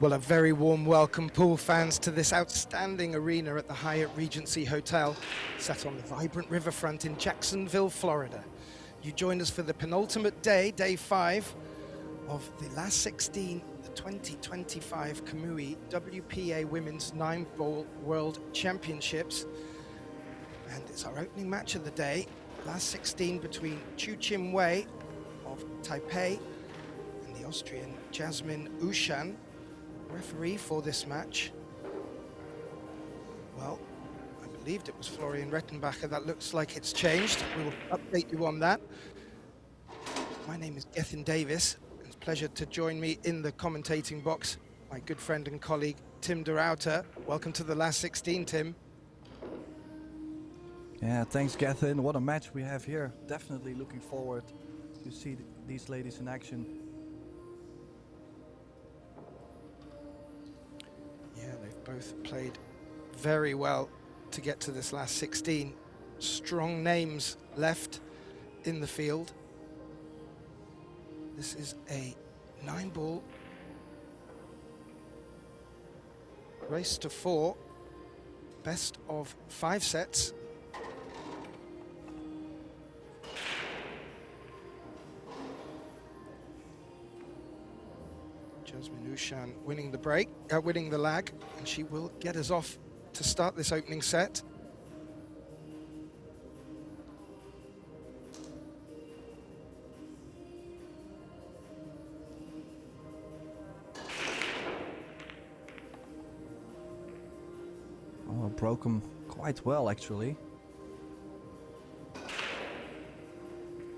Well, a very warm welcome, pool fans, to this outstanding arena at the Hyatt Regency Hotel, set on the vibrant riverfront in Jacksonville, Florida. You joined us for the penultimate day, day 5, of the last 16, the 2025 Kamui WPA Women's 9-Ball World Championships. And it's our opening match of the day, last 16 between Kamui WPA of Taipei and the Austrian Jasmine OUSCHAN. Referee for this match, well, I believed it was Florian Rettenbacher. That looks like it's changed. We will update you on that. My name is Gethin Davis. It's a pleasure to join me in the commentating box, my good friend and colleague, Tim de Ruyter. Welcome to the last 16, Tim. Yeah, thanks, Gethin. What a match we have here. Definitely looking forward to see these ladies in action. Yeah, they've both played very well to get to this last 16. Strong names left in the field. This is a 9-ball race to 4, best of 5 sets. Jasmine OUSCHAN winning the break, winning the lag, and she will get us off to start this opening set. Oh, broke him quite well, actually.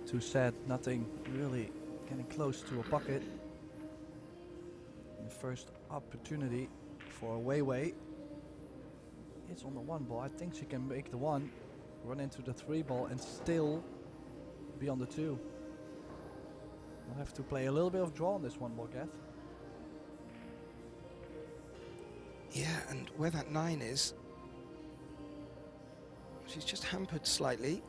Too sad, nothing really getting close to a pocket. The first opportunity for WEI. It's on the 1-ball. I think she can make the 1, run into the 3-ball and still be on the 2. We'll have to play a little bit of draw on this 1-ball, Gath. Yeah, and where that 9 is, she's just hampered slightly.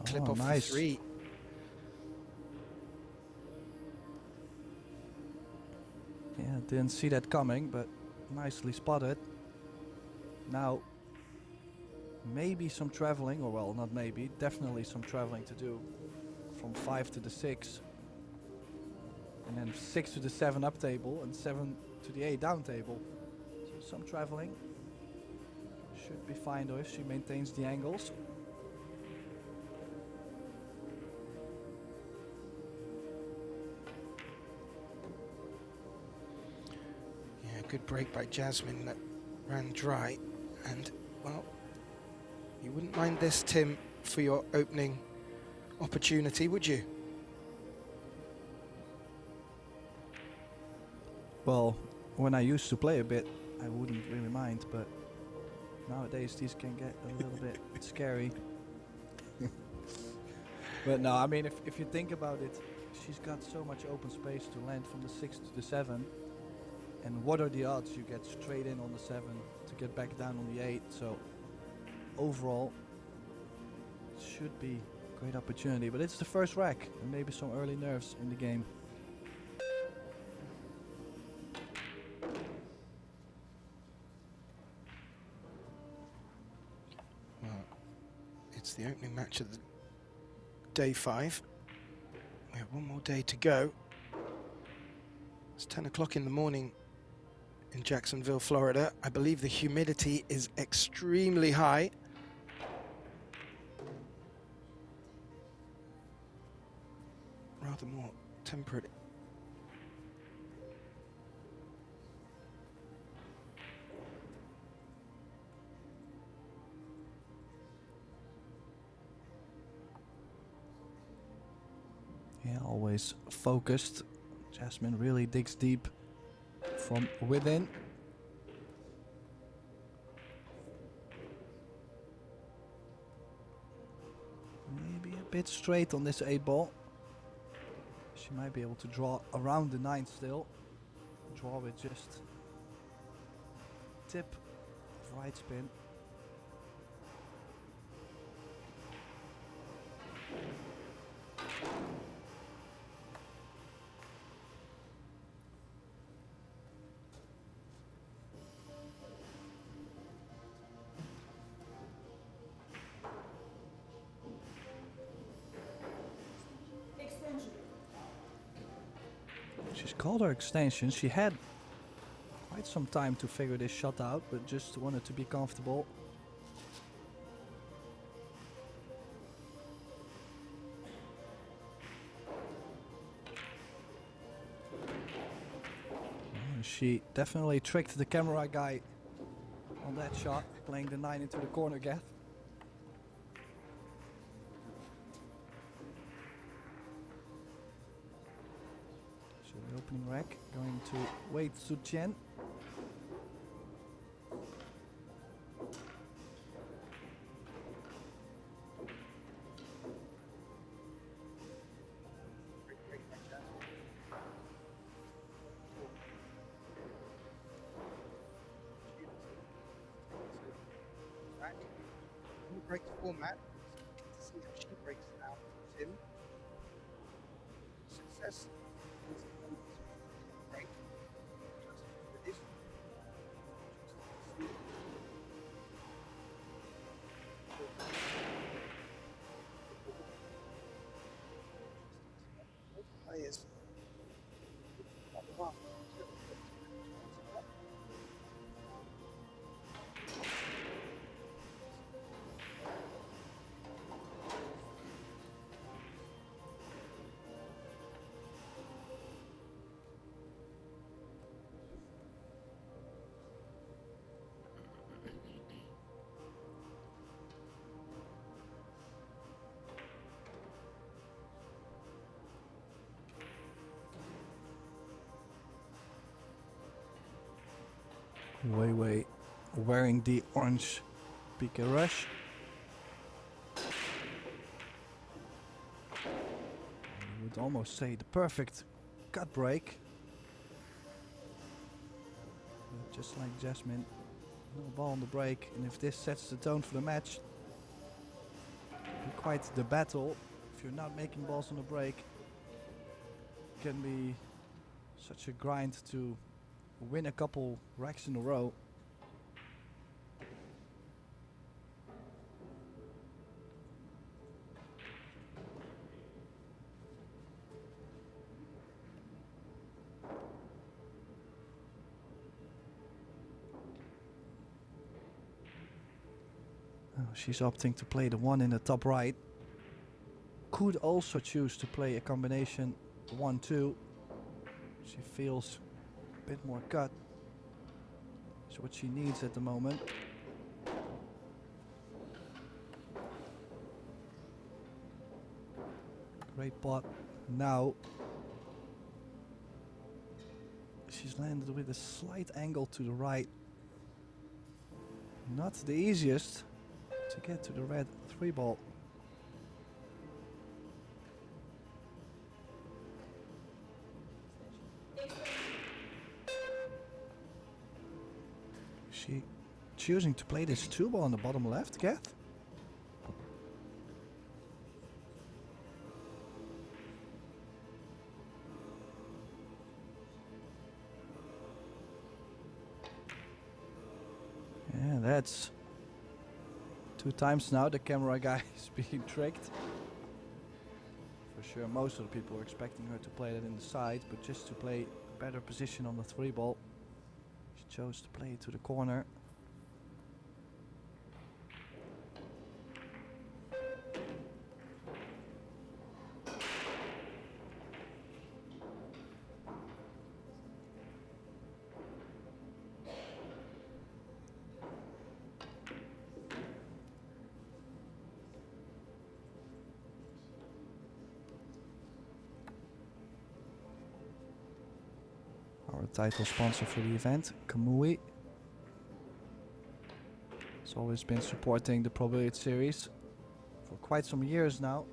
Clip off nice. the 3. Yeah, didn't see that coming, but nicely spotted. Now, maybe some traveling, or well, not maybe, definitely some traveling to do from 5 to the 6. And then 6 to the 7 up table and 7 to the 8 down table. So some traveling. Should be fine though if she maintains the angles. Good break by Jasmine that ran dry, and well, you wouldn't mind this, Tim, for your opening opportunity, would you? Well, when I used to play a bit, I wouldn't really mind, but nowadays these can get a little bit scary. But no, I mean, if you think about it, she's got so much open space to land from the 6 to the 7. And what are the odds you get straight in on the 7 to get back down on the 8? So overall, it should be a great opportunity. But it's the first rack and maybe some early nerves in the game. Well, it's the opening match of the day 5. We have one more day to go. It's 10 o'clock in the morning in Jacksonville, Florida. I believe the humidity is extremely high. Rather more temperate. Yeah, always focused. Jasmine really digs deep from within. Maybe a bit straight on this 8-ball. She might be able to draw around the 9 still. Draw with just tip of right spin. She's called her extension. She had quite some time to figure this shot out, but just wanted to be comfortable. And she definitely tricked the camera guy on that shot, playing the 9 into the corner gap. So the opening rack going to Wei Tzu-chen. Breaks format. To see how she breaks it out with him. Success. Break. Just for this. Players. Wei wearing the orange Pique Rush. I would almost say the perfect cut break. But just like Jasmine, no ball on the break, and if this sets the tone for the match, it'll be quite the battle. If you're not making balls on the break, it can be such a grind to win a couple racks in a row. Oh, she's opting to play the 1 in the top right. Could also choose to play a combination 1-2. She feels bit more cut. Is what she needs at the moment. Great pot. Now she's landed with a slight angle to the right. Not the easiest to get to the red 3 ball. She choosing to play this 2 ball on the bottom left, Kath? Yeah, that's 2 times now the camera guy is being tricked. For sure, most of the people were expecting her to play that in the side, but just to play a better position on the 3 ball, she chose to play it to the corner. Our title sponsor for the event, Kamui, has always been supporting the Pro Billiard series for quite some years now.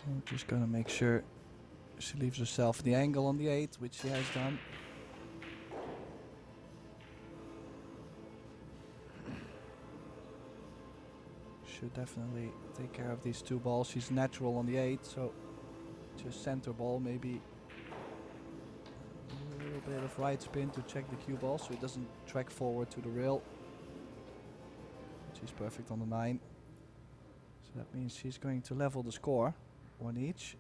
I'm just gonna make sure she leaves herself the angle on the 8, which she has done. Should definitely take care of these 2 balls. She's natural on the 8, so just center ball, maybe a little bit of right spin to check the cue ball so it doesn't track forward to the rail. She's perfect on the 9. So that means she's going to level the score, 1 each.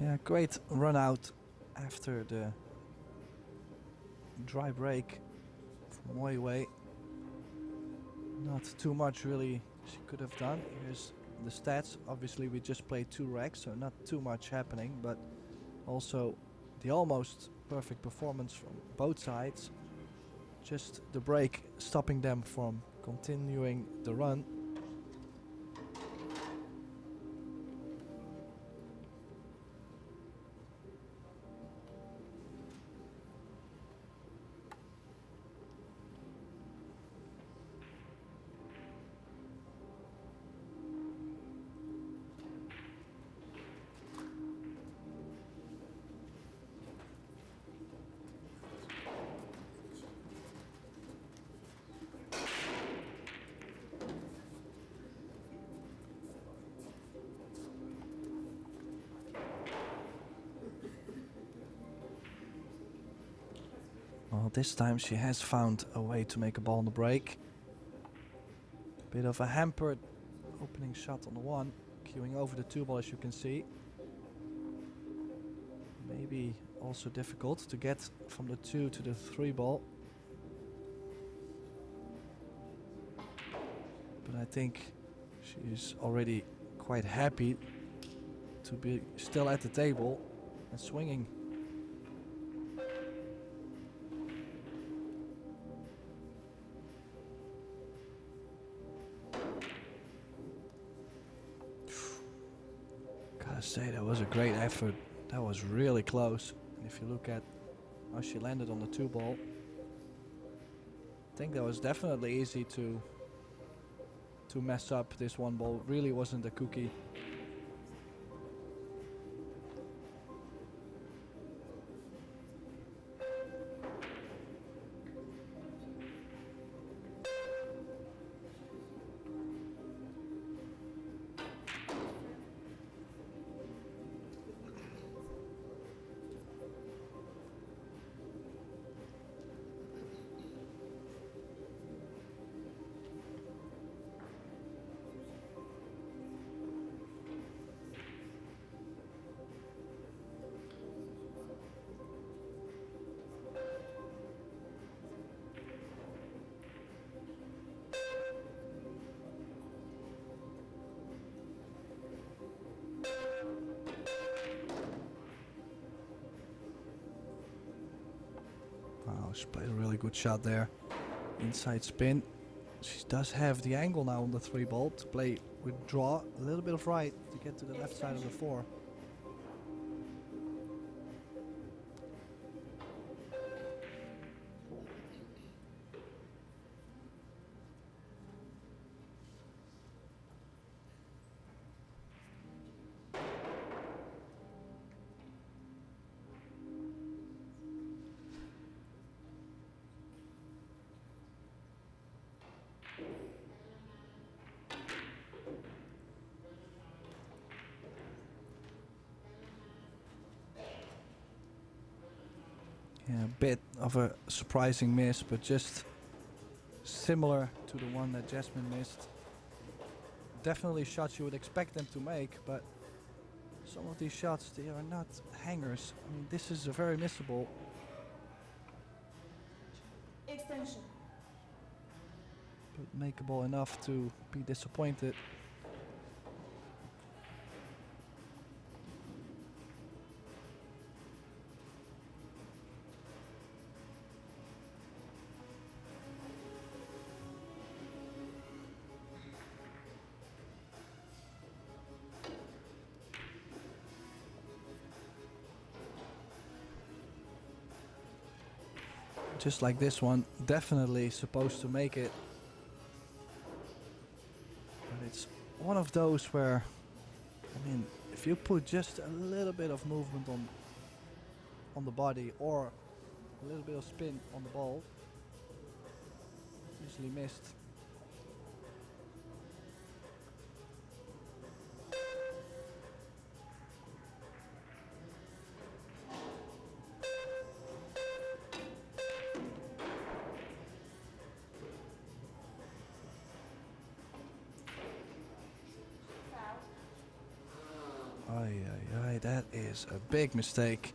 Yeah, great run out after the dry break from WEI. Not too much really she could have done. Here's the stats. Obviously we just played 2 racks, so not too much happening, but also the almost perfect performance from both sides. Just the break stopping them from continuing the run. Well, this time she has found a way to make a ball on the break. Bit of a hampered opening shot on the 1, queuing over the 2 ball as you can see. Maybe also difficult to get from the 2 to the 3 ball. But I think she's already quite happy to be still at the table and swinging. Gotta say, that was a great effort. That was really close. And if you look at how she landed on the 2 ball, I think that was definitely easy to mess up. This 1 ball really wasn't a cookie. Wow, she played a really good shot there. Inside spin. She does have the angle now on the 3 ball to play with draw. A little bit of right to get to the left side of the 4. Yeah, a bit of a surprising miss, but just similar to the one that Jasmine missed. Definitely shots you would expect them to make, but some of these shots, they are not hangers. I mean, this is a very missable. Extension. But makeable enough to be disappointed. Just like this one, definitely supposed to make it. But it's one of those where, I mean, if you put just a little bit of movement on the body or a little bit of spin on the ball, easily missed. Ay, ay, ay, that is a big mistake.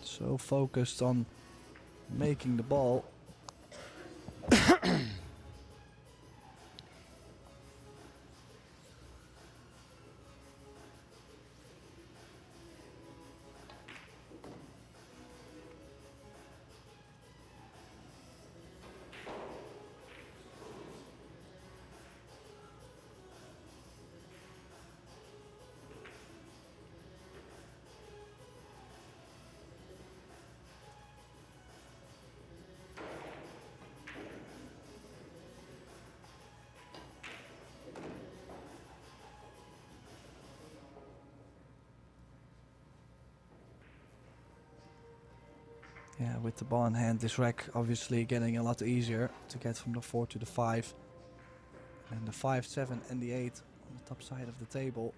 So focused on making the ball. Yeah, with the ball in hand, this rack obviously getting a lot easier to get from the 4 to the 5. And the 5, 7 and the 8 on the top side of the table.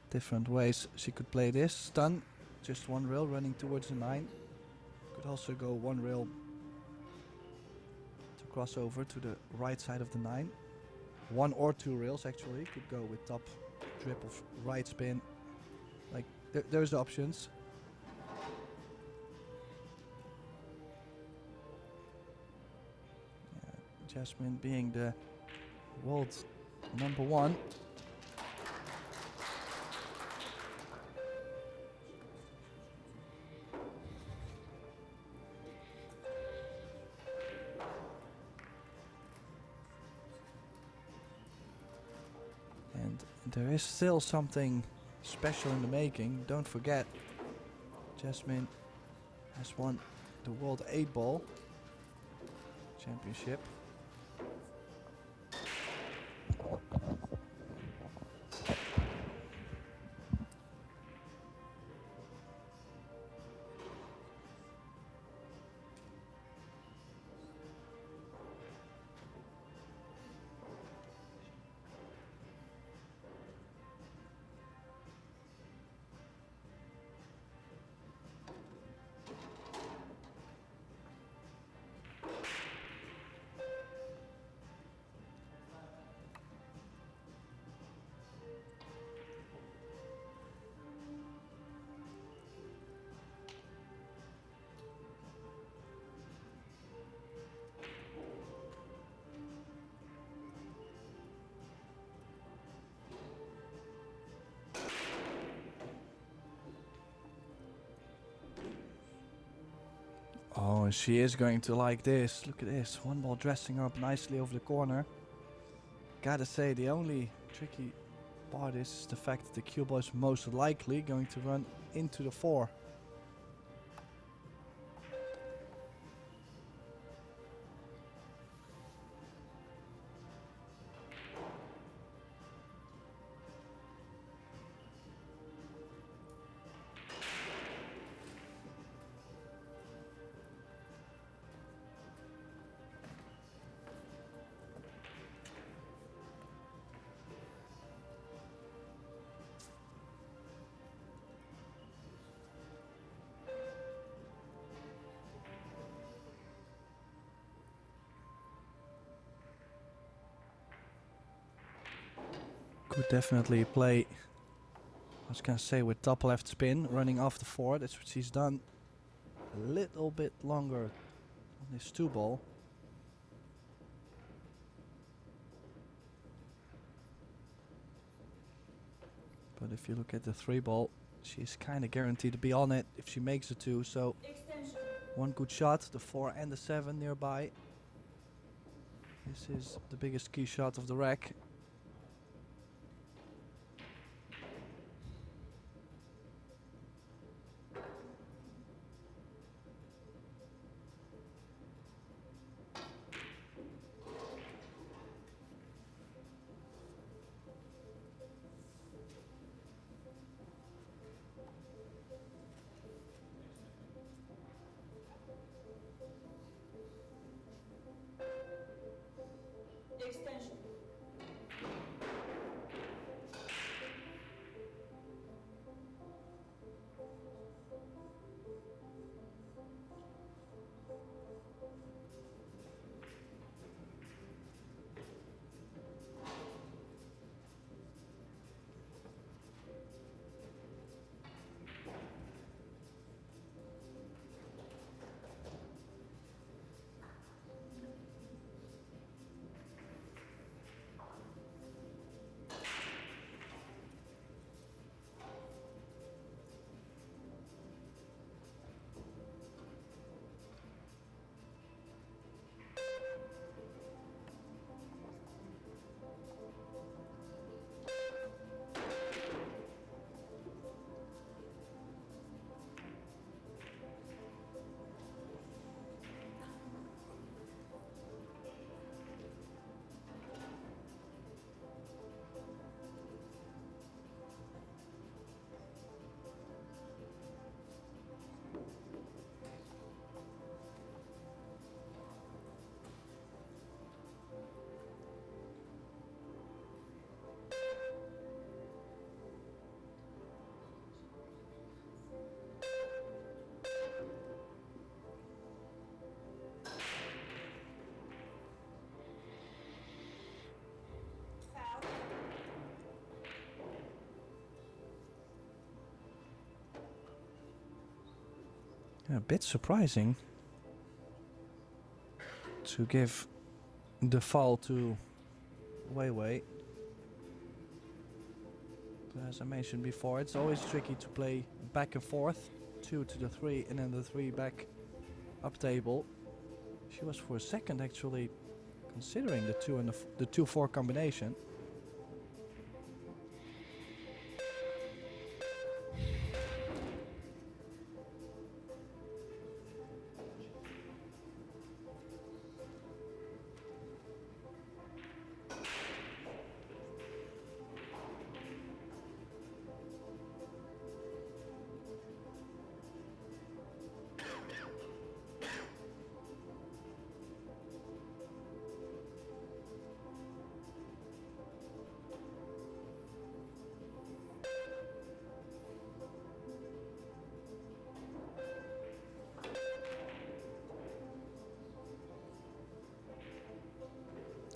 Different ways she could play this. Stun, just one rail running towards the 9. Could also go one rail to cross over to the right side of the 9. One or two rails actually. Could go with top drip of right spin. Like, there's the options. Yeah, Jasmine being the world number 1. And there is still something special in the making. Don't forget, Jasmine has won the World 8 Ball Championship. Oh, and she is going to like this. Look at this. One ball dressing up nicely over the corner. Gotta say, the only tricky part is the fact that the cue ball is most likely going to run into the 4. Could definitely play, I was gonna say, with top left spin, running off the 4. That's what she's done a little bit longer on this 2 ball. But if you look at the 3 ball, she's kind of guaranteed to be on it if she makes the 2. So one good shot, the 4 and the 7 nearby. This is the biggest key shot of the rack. Yeah, a bit surprising to give the foul to WEI. But as I mentioned before, it's always tricky to play back and forth, 2 to the 3 and then the 3 back up table. She was for a second actually considering the 2 and the 2-4 combination.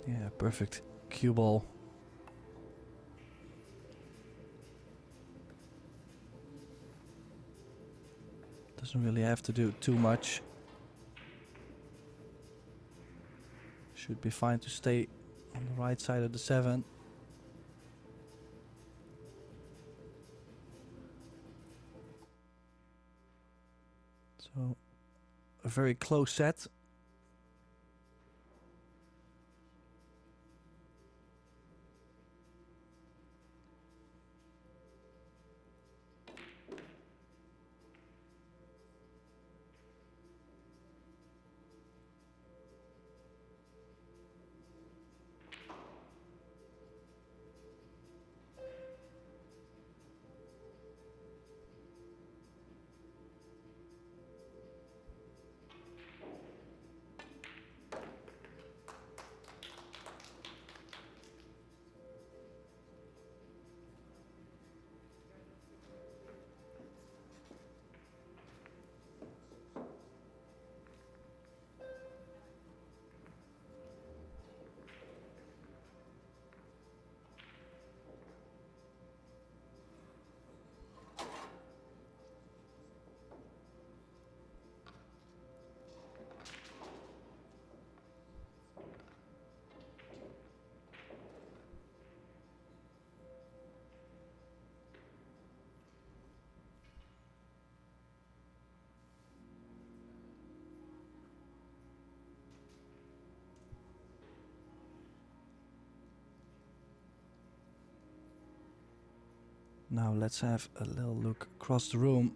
Yeah, perfect cue ball. Doesn't really have to do too much. Should be fine to stay on the right side of the 7. So a very close set. Now let's have a little look across the room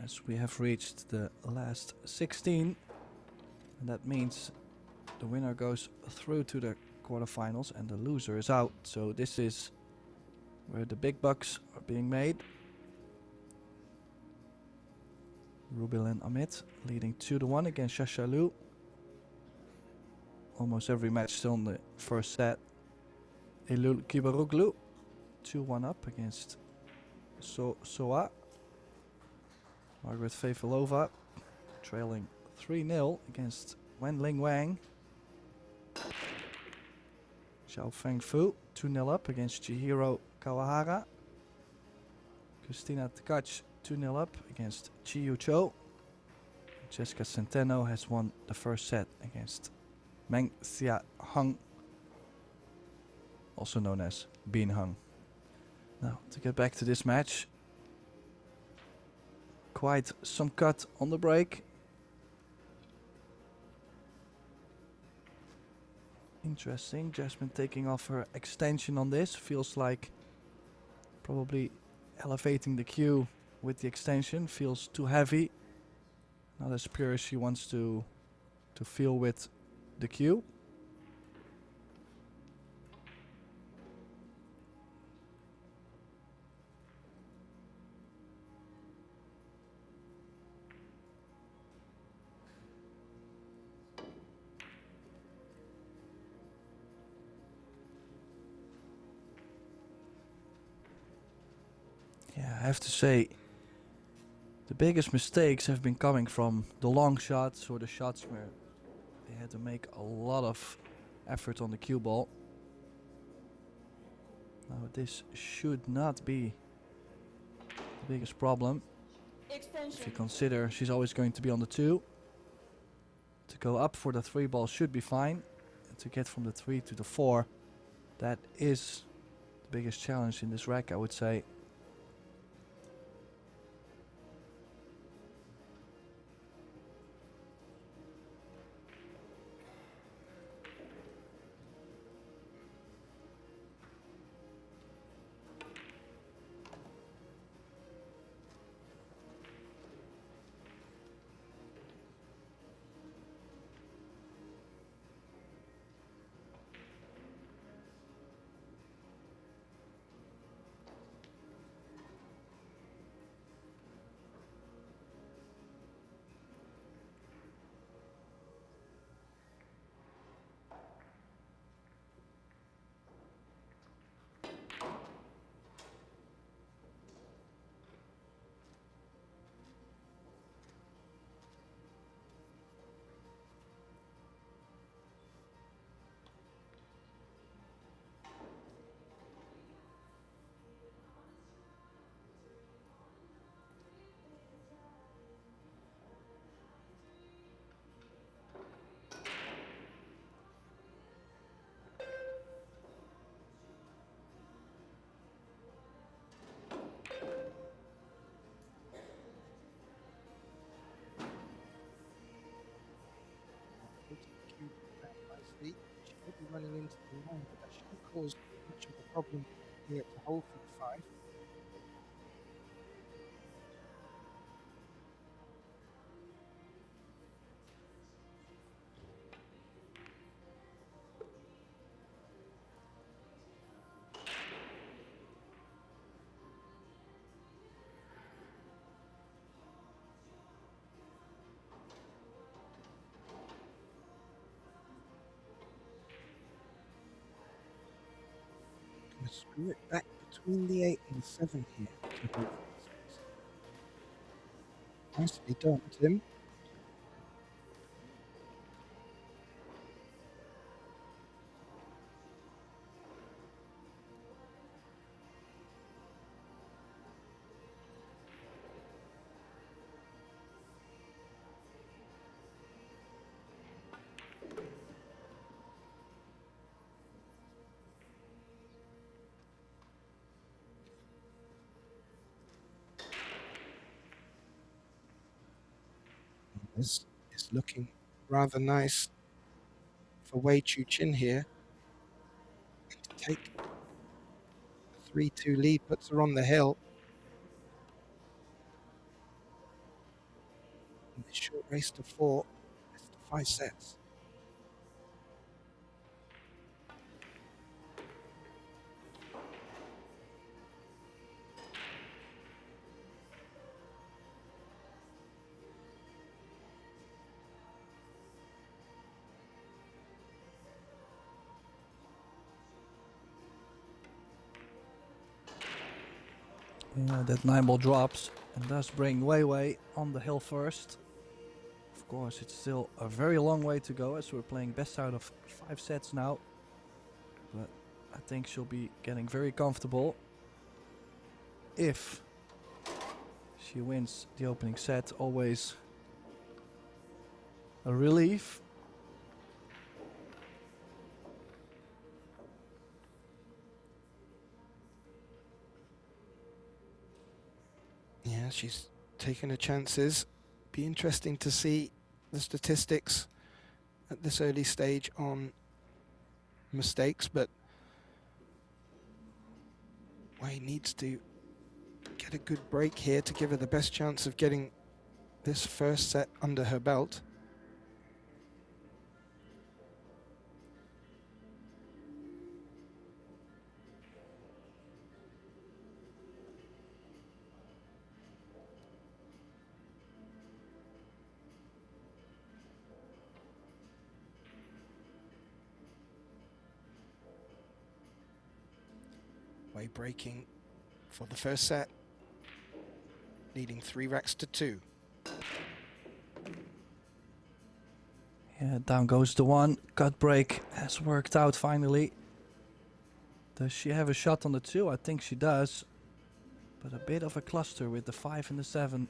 as we have reached the last 16. And that means the winner goes through to the quarterfinals and the loser is out. So this is where the big bucks are being made. Rubil and Amit leading 2-1 against Shashalu. Almost every match still in the first set. Elul Kibaroglu 2-1 up against Soa. Margaret Fefelova trailing 3-0 against Wenling Wang. Xiao Fengfu 2-0 up against Chihiro Kawahara. Christina Tkach 2-0 up against Chiyu Cho. Jessica Centeno has won the first set against Meng Xia Hung, also known as Bin Hung. Now to get back to this match, quite some cut on the break. Interesting, Jasmine taking off her extension on this. Feels like probably elevating the cue with the extension. Feels too heavy. Not as pure as she wants to feel with the cue. Yeah, I have to say, the biggest mistakes have been coming from the long shots or the shots where they had to make a lot of effort on the cue ball. Now this should not be the biggest problem. If you consider she's always going to be on the 2. To go up for the 3 ball should be fine. And to get from the 3 to the 4, that is the biggest challenge in this rack, I would say. Nicely. She may be running into the line, but that shouldn't cause much of a problem here to hold for the 5. Gonna screw it back between the 8 and 7 here to hold for the 6. Nicely done, Tim. This is looking rather nice for Wei Chu Chin here. And to take the 3-2 lead puts her on the hill. In this short race to 4, best of 5 sets. Yeah, that 9-ball drops and does bring WEI on the hill first. Of course, it's still a very long way to go as we're playing best out of 5 sets now. But I think she'll be getting very comfortable if she wins the opening set. Always a relief. Yeah, she's taking her chances. Be interesting to see the statistics at this early stage on mistakes, but Wei needs to get a good break here to give her the best chance of getting this first set under her belt. Wei breaking for the first set, leading 3 racks to 2. Yeah, down goes the 1. Cut break has worked out finally. Does she have a shot on the 2? I think she does. But a bit of a cluster with the 5 and the 7.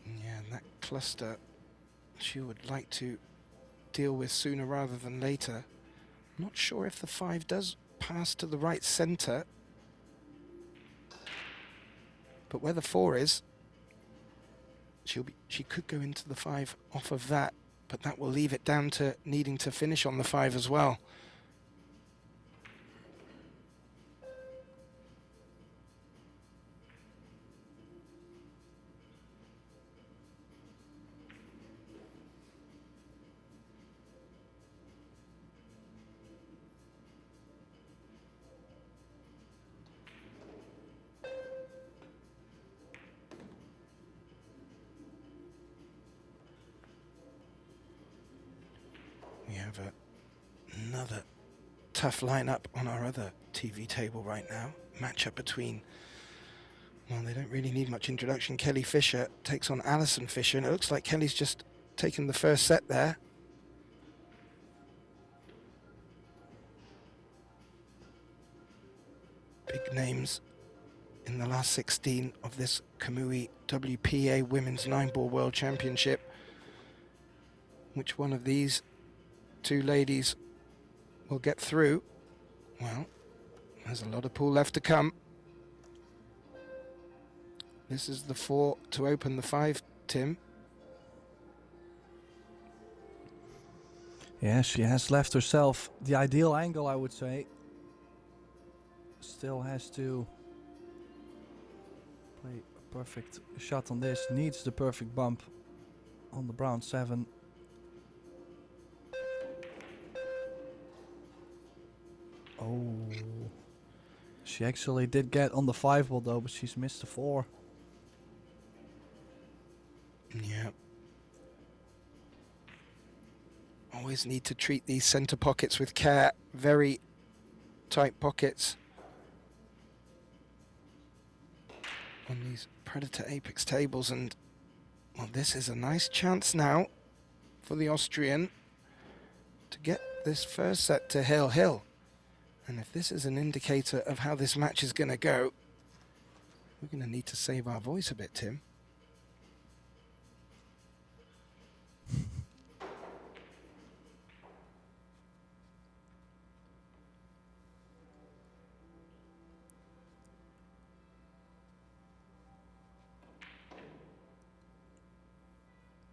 Yeah, and that cluster she would like to deal with sooner rather than later. Not sure if the 5 does pass to the right center, but where the 4 is, she could go into the 5 off of that, but that will leave it down to needing to finish on the 5 as well. We have another tough lineup on our other TV table right now. Matchup between, well, they don't really need much introduction. Kelly Fisher takes on Alison Fisher, and it looks like Kelly's just taken the first set there. Big names in the last 16 of this Kamui WPA Women's 9-Ball World Championship. Which one of these 2 ladies will get through? Well, there's a lot of pool left to come. This is the 4 to open the 5, Tim. Yeah, she has left herself the ideal angle, I would say. Still has to play a perfect shot on this. Needs the perfect bump on the brown 7. Oh. She actually did get on the 5-ball though, but she's missed the 4. Yeah. Always need to treat these center pockets with care. Very tight pockets on these Predator Apex tables, and well, this is a nice chance now for the Austrian to get this first set to Hill. And if this is an indicator of how this match is going to go, we're going to need to save our voice a bit, Tim.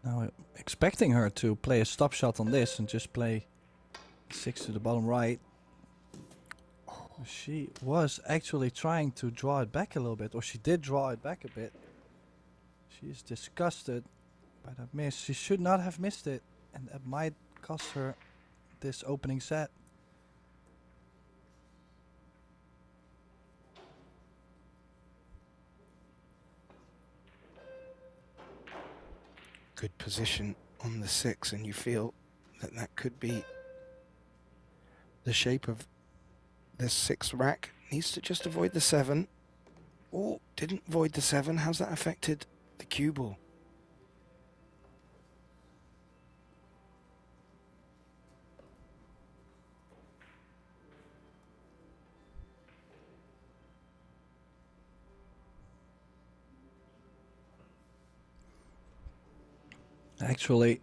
Now I'm expecting her to play a stop shot on this and just play 6 to the bottom right. She was actually trying to draw it back a little bit, or she did draw it back a bit. She is disgusted by that miss. She should not have missed it, and that might cost her this opening set. Good position on the 6, and you feel that that could be the shape of this 6th rack. Needs to just avoid the 7. Oh, didn't avoid the 7. How's that affected the cue ball? Actually,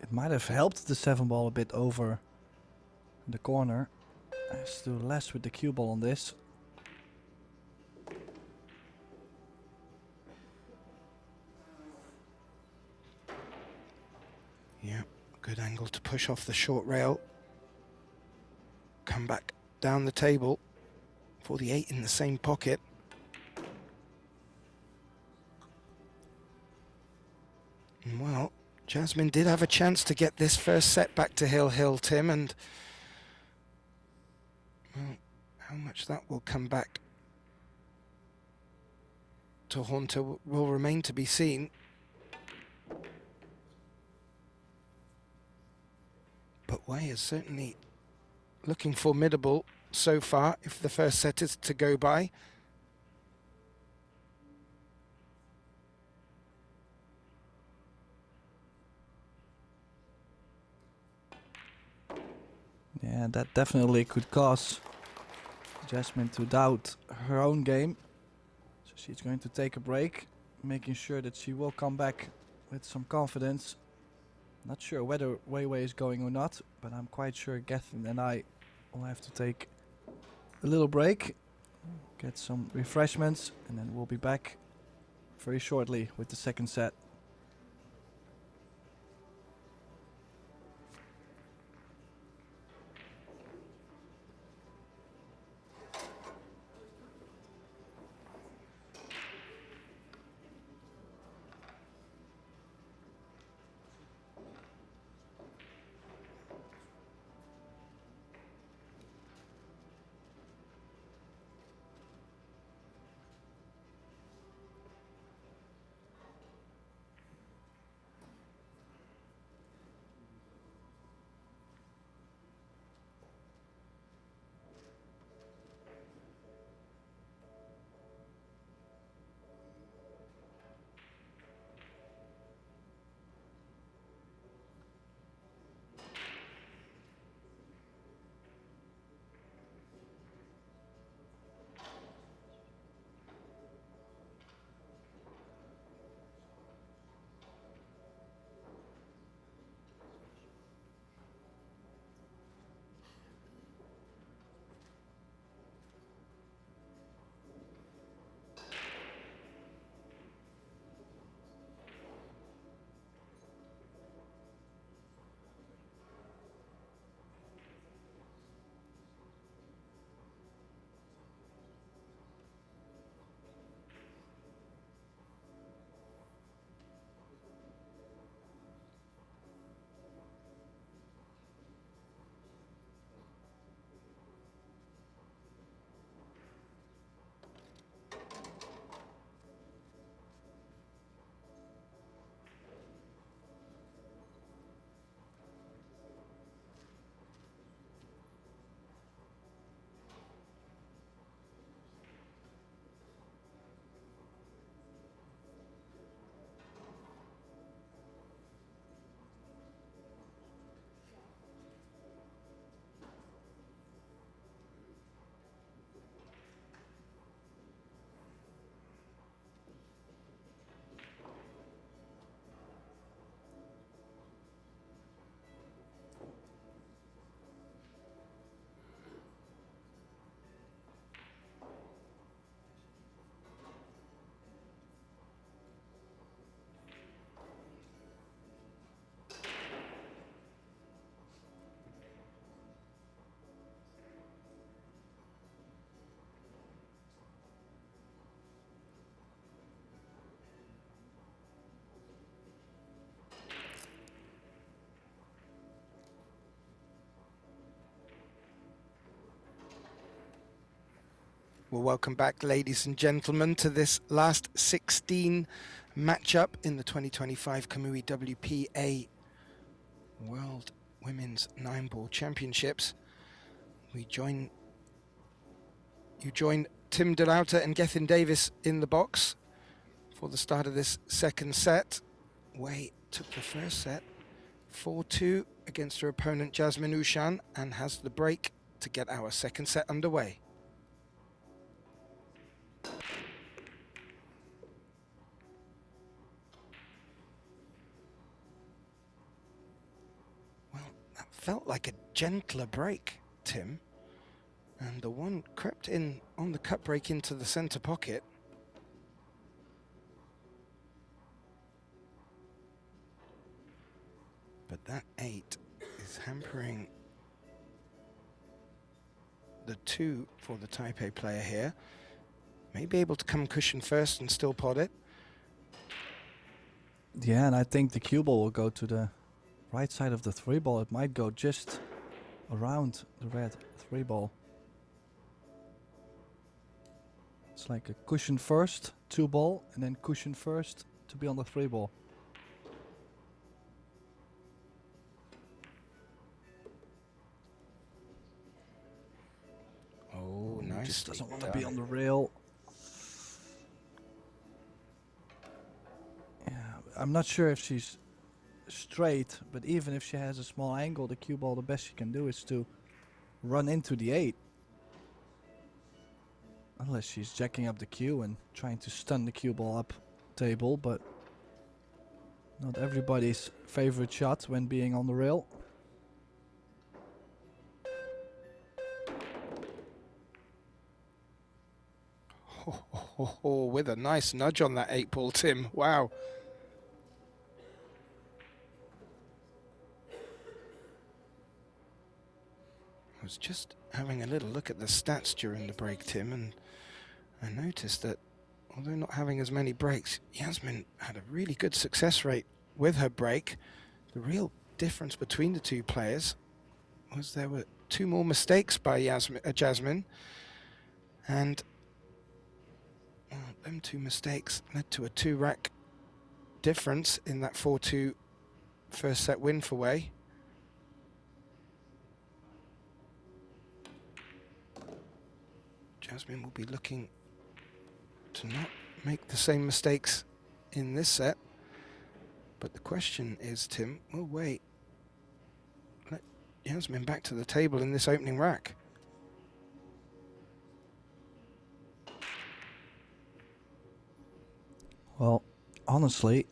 it might have helped the 7 ball a bit over the corner. Has to do less with the cue ball on this. Yeah, good angle to push off the short rail. Come back down the table for the 8 in the same pocket. And well, Jasmine did have a chance to get this first set back to Hill, Tim, and well, how much that will come back to haunt her will remain to be seen. But Wei is certainly looking formidable so far if the first set is to go by. Yeah, that definitely could cause Jasmine to doubt her own game. So she's going to take a break, making sure that she will come back with some confidence. Not sure whether Wei Wei is going or not, but I'm quite sure Gethin and I will have to take a little break, get some refreshments, and then we'll be back very shortly with the second set. Well, welcome back, ladies and gentlemen, to this last 16 matchup in the 2025 Kamui WPA World Women's 9-Ball Championships. You join Tim DeLauter and Gethin Davis in the box for the start of this second set. Wei took the first set 4-2 against her opponent Jasmine OUSCHAN and has the break to get our second set underway. Felt like a gentler break, Tim, and the one crept in on the cut break into the center pocket. But that 8 is hampering the 2 for the Taipei player here. May be able to come cushion first and still pot it. Yeah, and I think the cue ball will go to the right side of the 3-ball. It might go just around the red 3-ball. It's like a cushion first, 2-ball, and then cushion first to be on the 3-ball. Oh, nice. Just doesn't want to be on the rail. Yeah, I'm not sure if she's straight, but even if she has a small angle, the cue ball, the best she can do is to run into the 8. Unless she's jacking up the cue and trying to stun the cue ball up table, but not everybody's favorite shot when being on the rail. Oh, with a nice nudge on that 8-ball, Tim. Wow. I was just having a little look at the stats during the break, Tim, and I noticed that although not having as many breaks, Yasmin had a really good success rate with her break. The real difference between the two players was there were 2 more mistakes by Jasmine, and them 2 mistakes led to a 2-rack difference in that 4-2 first set win for Wei. Jasmine will be looking to not make the same mistakes in this set. But the question is, Tim, will Wei let Jasmine back to the table in this opening rack? Well, honestly,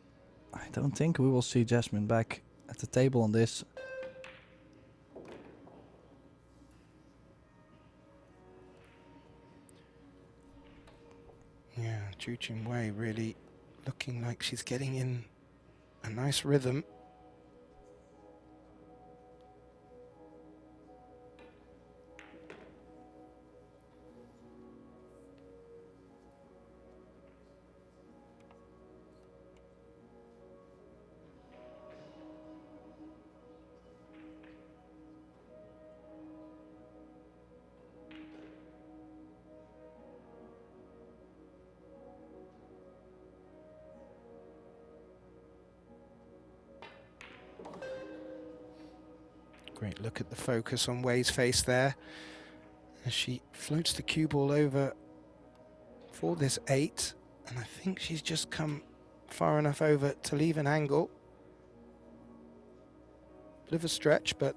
I don't think we will see Jasmine back at the table on this. Yeah, Ju Wei really looking like she's getting in a nice rhythm. Great look at the focus on Wei's face there as she floats the cue ball over for this 8, and I think she's just come far enough over to leave an angle. Bit of a stretch, but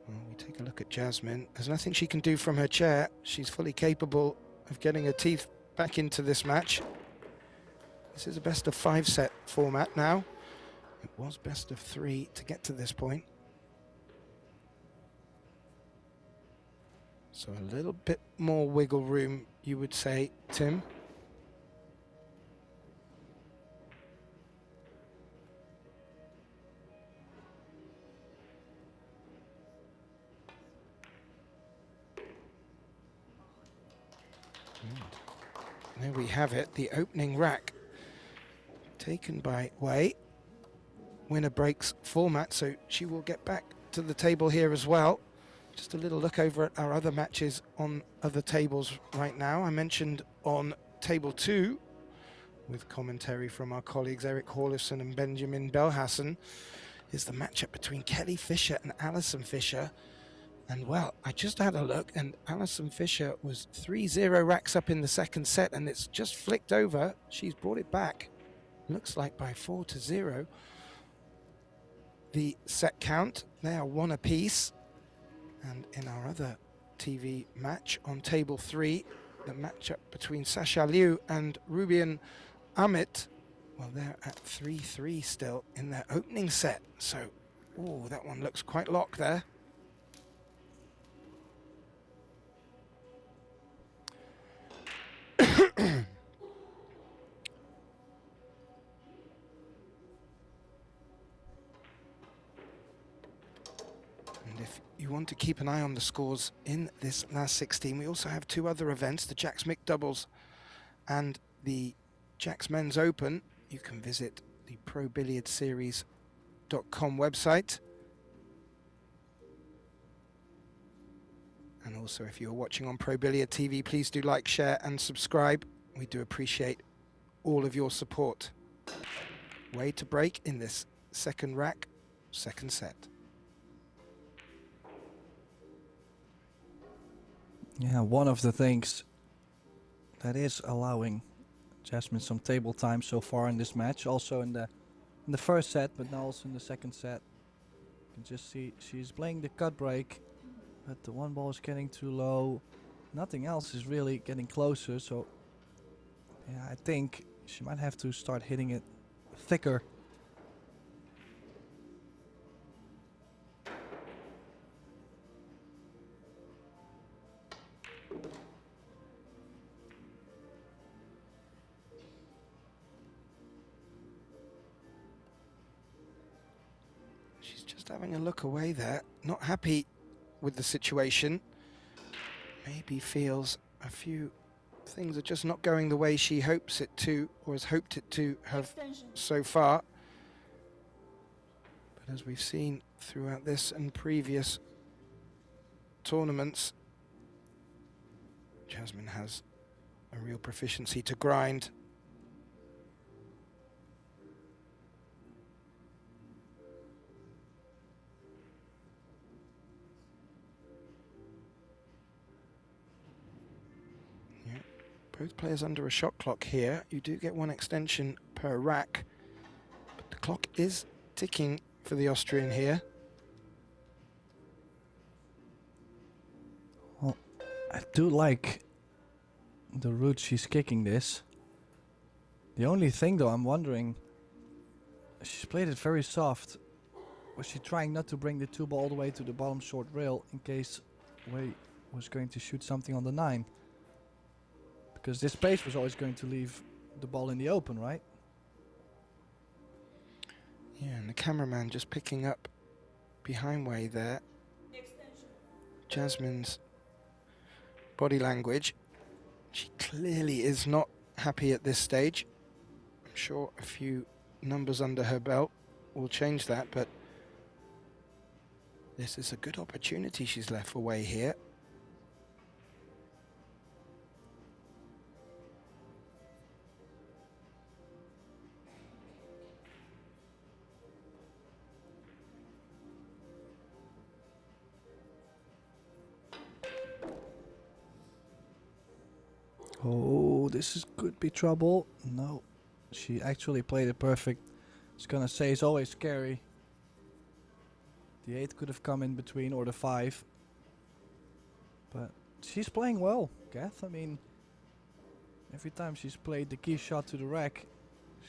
well, we take a look at Jasmine. There's nothing she can do from her chair. She's fully capable of getting her teeth back into this match. This is a best of 5 set format now. It was best of 3 to get to this point. So a little bit more wiggle room, you would say, Tim. There we have it, the opening rack taken by Wei. Winner breaks format, so she will get back to the table here as well. Just a little look over at our other matches on other tables right now. I mentioned on table 2, with commentary from our colleagues Eric Horlifson and Benjamin Belhassen, is the matchup between Kelly Fisher and Alison Fisher. And well, I just had a look, and Alison Fisher was 3-0 racks up in the second set, and it's just flicked over. She's brought it back, looks like by 4-0. The set count, they are 1 apiece. And in our other TV match on table 3, the matchup between Sasha Liu and Rubian Amit, well, they're at 3-3 still in their opening set. So, oh, that one looks quite locked there. And if you want to keep an eye on the scores in this last 16, we also have 2 other events, the Jacks Mick Doubles and the Jacks Men's Open. You can visit the ProBilliardSeries.com website. And also, if you're watching on Pro Billiard TV, please do like, share and subscribe. We do appreciate all of your support. Way to break in this second rack, second set. Yeah, one of the things that is allowing Jasmine some table time so far in this match, also in the first set, but now also in the second set. You can just see she's playing the cut break, but the one ball is getting too low. Nothing else is really getting closer, so yeah, I think she might have to start hitting it thicker. She's just having a look away there, not happy with the situation. Maybe feels a few things are just not going the way she hopes it to, or has hoped it to have so far. But as we've seen throughout this and previous tournaments, Jasmine has a real proficiency to grind. Both players under a shot clock here. You do get 1 extension per rack, but the clock is ticking for the Austrian here. Well, I do like the route she's kicking this. The only thing though, I'm wondering, she's played it very soft. Was she trying not to bring the 2 ball all the way to the bottom short rail in case Wei was going to shoot something on the 9? Because this space was always going to leave the ball in the open, right? Yeah, and the cameraman just picking up behind Wei there. Jasmine's body language. She clearly is not happy at this stage. I'm sure a few numbers under her belt will change that, but this is a good opportunity she's left for Wei here. Oh, could be trouble. No, she actually played it perfect. I was gonna say it's always scary. The 8 could have come in between, or the 5. But she's playing well, Kath. I mean, every time she's played the key shot to the rack,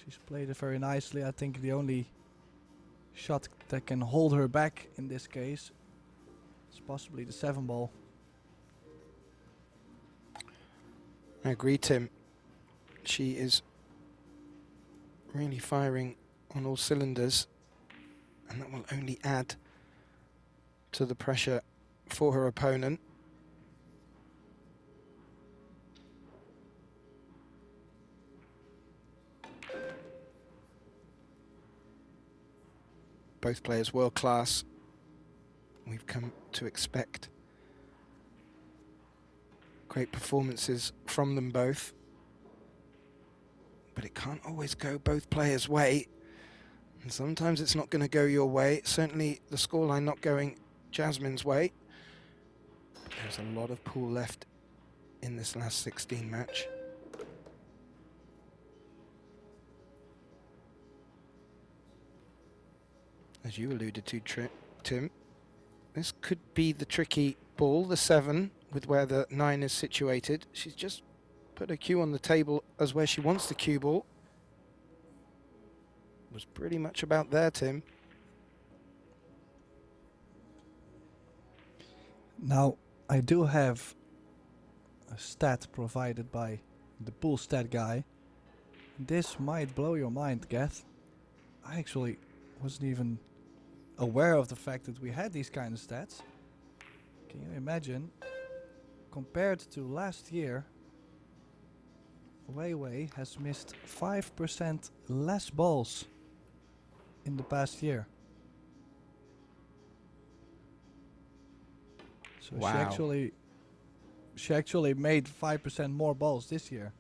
she's played it very nicely. I think the only shot that can hold her back in this case is possibly the 7 ball. I agree, Tim. She is really firing on all cylinders, and that will only add to the pressure for her opponent. Both players world class. We've come to expect Great performances from them both. But it can't always go both players' way. And sometimes it's not going to go your way. Certainly the scoreline not going Jasmine's way. But there's a lot of pool left in this last 16 match. As you alluded to, Tim, this could be the tricky ball, the 7, with where the 9 is situated. She's just put a cue on the table as where she wants the cue ball. Was pretty much about there, Tim. Now, I do have a stat provided by the pool stat guy. This might blow your mind, Geth. I actually wasn't even aware of the fact that we had these kind of stats. Can you imagine? Compared to last year, WEI has missed 5% less balls in the past year. So wow. she actually made 5% more balls this year.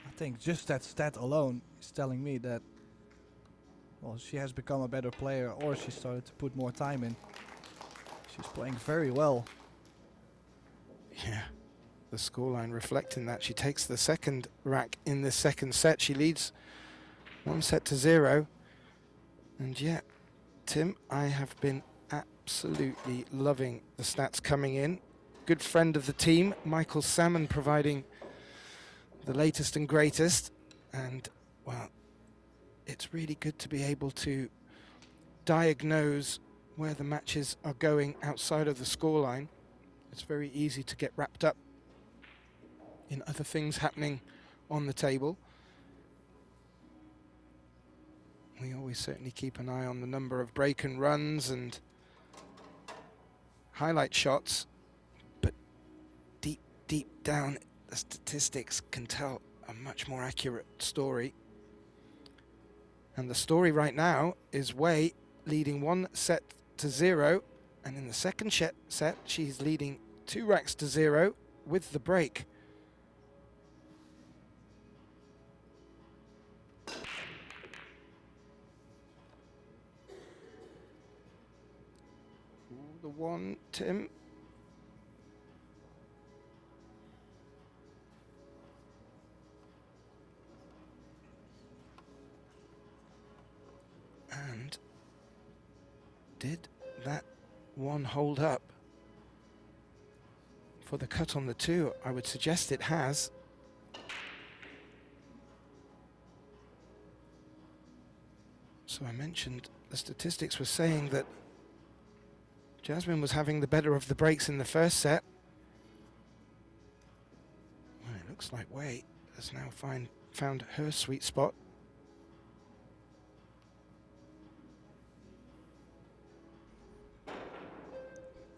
I think just that stat alone is telling me that, well, she has become a better player, or she started to put more time in. She's playing very well. Yeah, the scoreline reflecting that. She takes the second rack in the second set. She leads 1-0. And yeah, Tim, I have been absolutely loving the stats coming in. Good friend of the team, Michael Salmon, providing the latest and greatest. And, well, it's really good to be able to diagnose where the matches are going outside of the scoreline. It's very easy to get wrapped up in other things happening on the table. We always certainly keep an eye on the number of break and runs and highlight shots, but deep down, the statistics can tell a much more accurate story. And the story right now is WEI leading 1-0, and in the second set, she's leading 2-0 with the break. The 1, Tim. And did that 1 hold up for the cut on the 2? I would suggest it has. So I mentioned the statistics were saying that Jasmine was having the better of the breaks in the first set. Well, it looks like WEI has now found her sweet spot.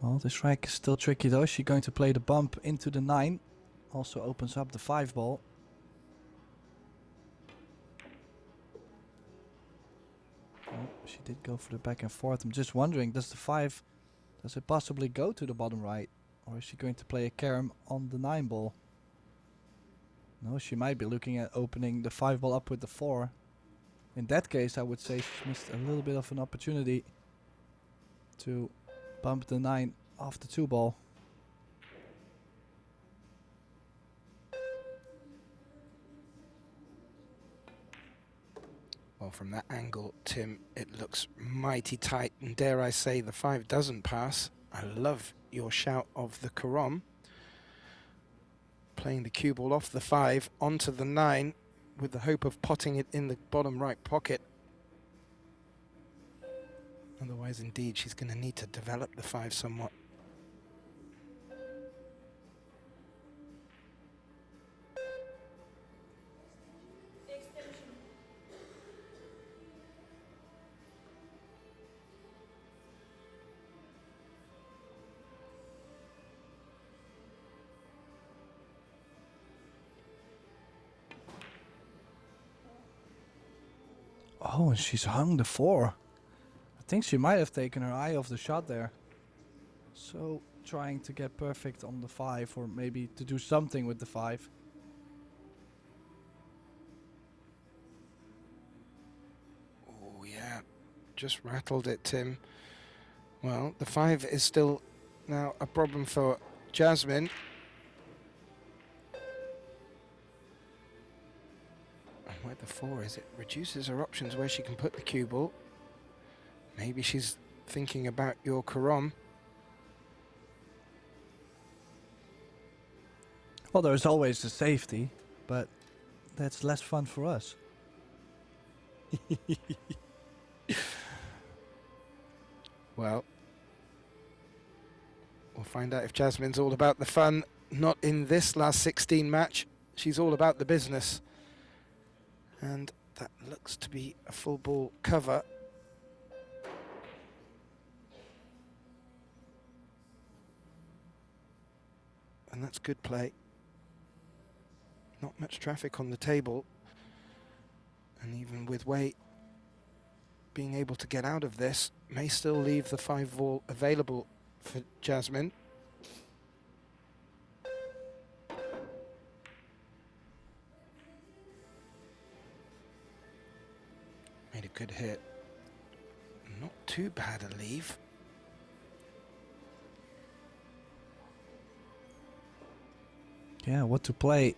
Well, this rack is still tricky though. She's going to play the bump into the 9. Also opens up the 5 ball. Oh, she did go for the back and forth. I'm just wondering, does the 5, does it possibly go to the bottom right? Or is she going to play a carom on the 9 ball? No, she might be looking at opening the 5 ball up with the 4. In that case, I would say she's missed a little bit of an opportunity to bump the 9 off the 2 ball. Well, from that angle, Tim, it looks mighty tight, and dare I say the 5 doesn't pass. I love your shout of the carom. Playing the cue ball off the 5 onto the 9 with the hope of potting it in the bottom right pocket. Otherwise, indeed, she's going to need to develop the 5 somewhat. Oh, and she's hung the 4. I think she might have taken her eye off the shot there. So trying to get perfect on the 5, or maybe to do something with the 5. Oh yeah, just rattled it, Tim. Well, the 5 is still now a problem for Jasmine. And where the 4 is, it reduces her options where she can put the cue ball. Maybe she's thinking about your Karam. Well, there's always the safety, but that's less fun for us. Well, we'll find out if Jasmine's all about the fun. Not in this last 16 match. She's all about the business. And that looks to be a full ball cover. And that's good play. Not much traffic on the table. And even with weight being able to get out of this, may still leave the 5 ball available for Jasmine. Made a good hit. Not too bad a leave. Yeah, what to play?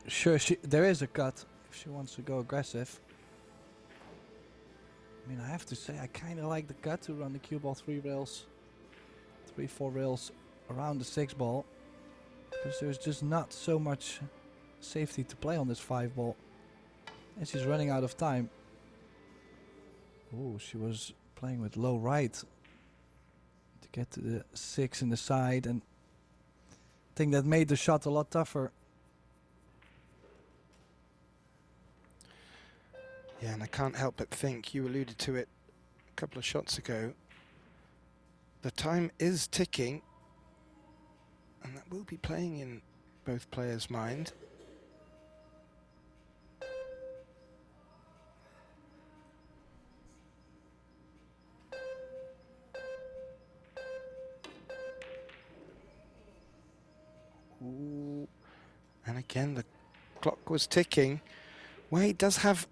Sure, there is a cut if she wants to go aggressive. I mean, I have to say, I kind of like the cut to run the cue ball 3 rails, 4 rails around the 6 ball. Because there's just not so much safety to play on this 5 ball. And she's running out of time. Oh, she was playing with low right to get to the 6 in the side. And I think that made the shot a lot tougher. Yeah, and I can't help but think, you alluded to it a couple of shots ago, the time is ticking, and that will be playing in both players' mind. Ooh. And again, the clock was ticking. Wade does have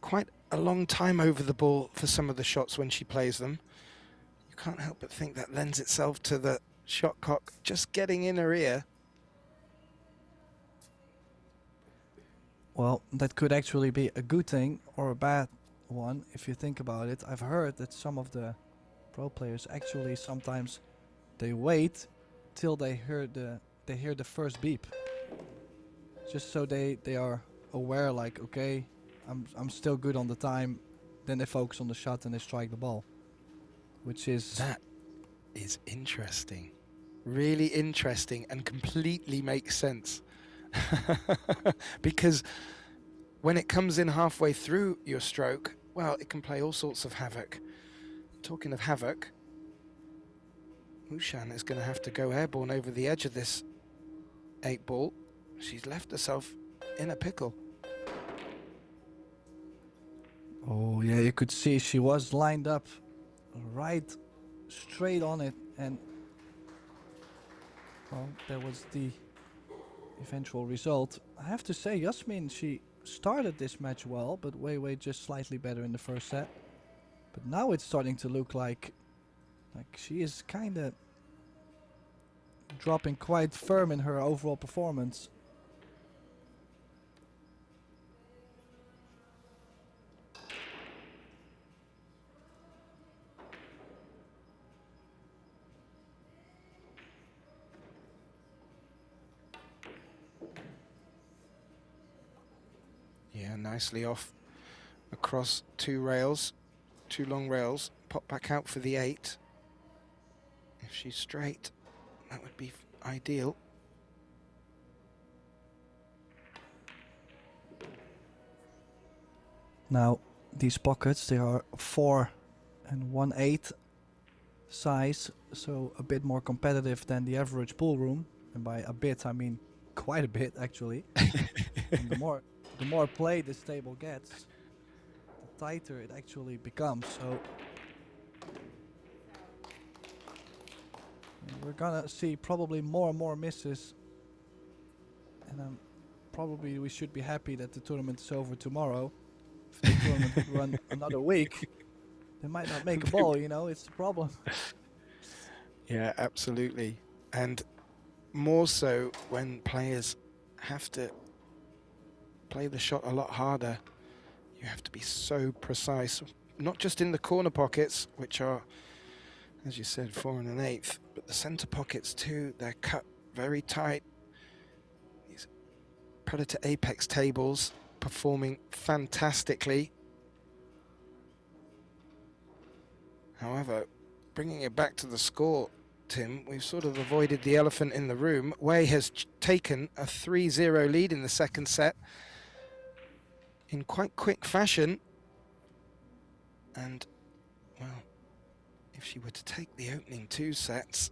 quite a long time over the ball for some of the shots when she plays them. You can't help but think that lends itself to the shot clock just getting in her ear. Well, that could actually be a good thing or a bad one if you think about it. I've heard that some of the pro players actually sometimes they wait till they hear the first beep, just so they are aware, like, okay, I'm still good on the time. Then they focus on the shot and they strike the ball, which is... That is interesting. Really interesting, and completely makes sense. Because when it comes in halfway through your stroke, well, it can play all sorts of havoc. Talking of havoc, OUSCHAN is going to have to go airborne over the edge of this 8 ball. She's left herself in a pickle. Oh yeah, you could see she was lined up right straight on it, and well, that was the eventual result. I have to say, Yasmin, she started this match well, but Wei just slightly better in the first set. But now it's starting to look like she is kind of dropping quite firm in her overall performance. Yeah, nicely off across 2 rails, 2 long rails. Pop back out for the 8. If she's straight, that would be ideal. Now, these pockets, they are 4 and 1/8 size, so a bit more competitive than the average pool room. And by a bit, I mean quite a bit, actually. And the more play this table gets, the tighter it actually becomes. So we're gonna see probably more and more misses. And probably we should be happy that the tournament is over tomorrow. If the tournament would run another week, they might not make a ball, you know, it's the problem. Yeah, absolutely. And more so when players have to play the shot a lot harder. You have to be so precise, not just in the corner pockets, which are, as you said, 4 1/8, but the center pockets too. They're cut very tight. These Predator Apex tables performing fantastically. However, bringing it back to the score, Tim, we've sort of avoided the elephant in the room. WEI has taken a 3-0 lead in the second set in quite quick fashion. And, well, if she were to take the opening 2 sets,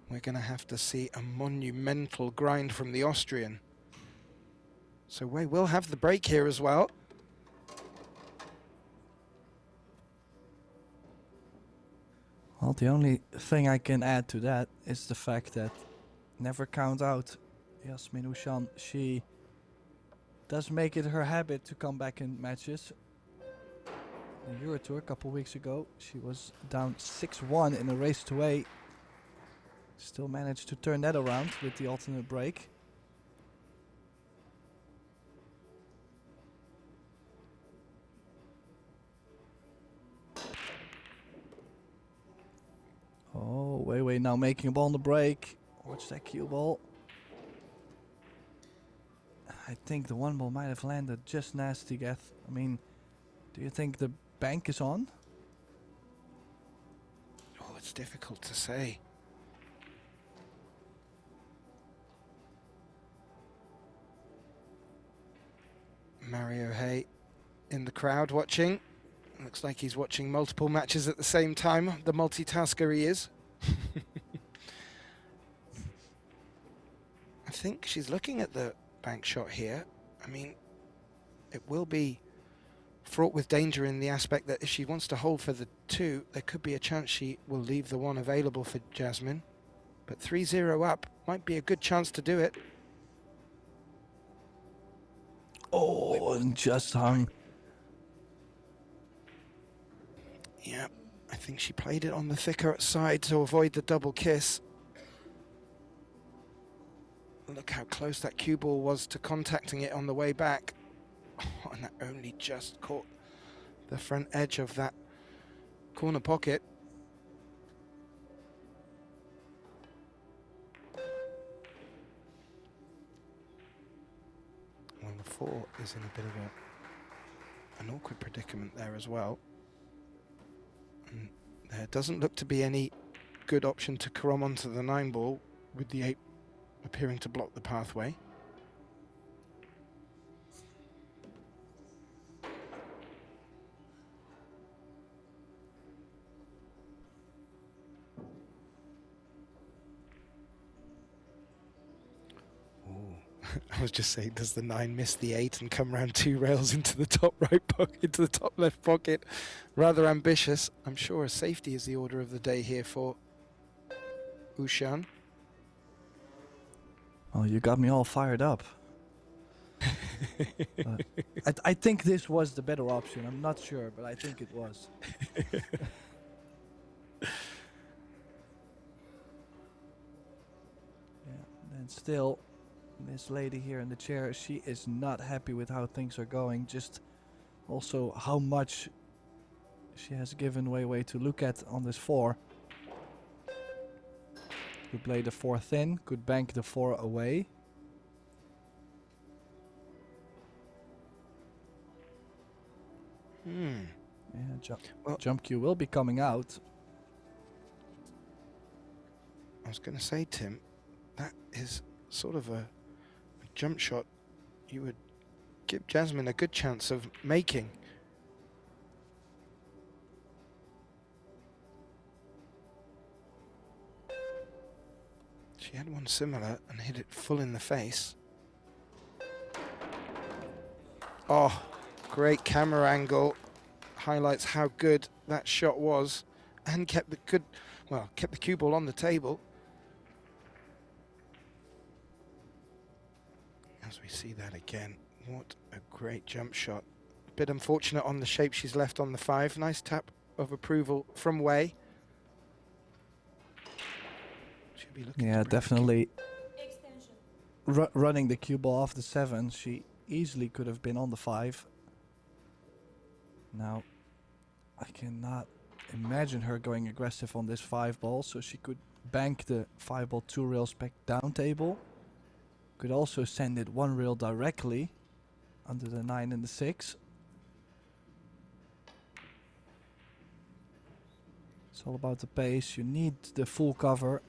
we're going to have to see a monumental grind from the Austrian. So WEI will have the break here as well. Well, the only thing I can add to that is the fact that never count out Yasmin Ushan. She does make it her habit to come back in matches. In Euro Tour a couple weeks ago, she was down 6-1 in a race to A. Still managed to turn that around with the alternate break. Oh, WEI now making a ball on the break. Watch that cue ball. I think the one ball might have landed just nasty, Geth. I mean, do you think the bank is on? Oh, it's difficult to say. Mario Hay in the crowd watching. Looks like he's watching multiple matches at the same time. The multitasker he is. I think she's looking at the bank shot here. I mean, it will be fraught with danger in the aspect that if she wants to hold for the 2, there could be a chance she will leave the 1 available for Jasmine. But 3-0 up might be a good chance to do it. Oh, and just hung. Yeah, I think she played it on the thicker side to avoid the double kiss. Look how close that cue ball was to contacting it on the way back. Oh, and that only just caught the front edge of that corner pocket. Well, the 4 is in a bit of an awkward predicament there as well. And there doesn't look to be any good option to crom onto the 9 ball, with the 8 appearing to block the pathway. I was just saying, does the 9 miss the 8 and come round 2 rails into the top right pocket, into the top left pocket? Rather ambitious. I'm sure safety is the order of the day here for OUSCHAN. Well, you got me all fired up. I think this was the better option. I'm not sure, but I think it was. Yeah, and still, this lady here in the chair, she is not happy with how things are going. Just also how much she has given WEI to look at on this 4. Could play the 4 thin, could bank the 4 away. Yeah, jump cue will be coming out. I was going to say, Tim, that is sort of a jump shot you would give Jasmine a good chance of making. She had one similar and hit it full in the face. Oh, great camera angle. Highlights how good that shot was. and kept the cue ball on the table. As we see that again, what a great jump shot. A bit unfortunate on the shape she's left on the 5. Nice tap of approval from WEI. Should be looking Yeah, to bring definitely. Running the cue ball off the 7, she easily could have been on the 5. Now, I cannot imagine her going aggressive on this 5 ball, so she could bank the 5 ball 2 rails back down table. Could also send it 1 rail directly under the 9 and the 6. It's all about the pace. You need the full cover.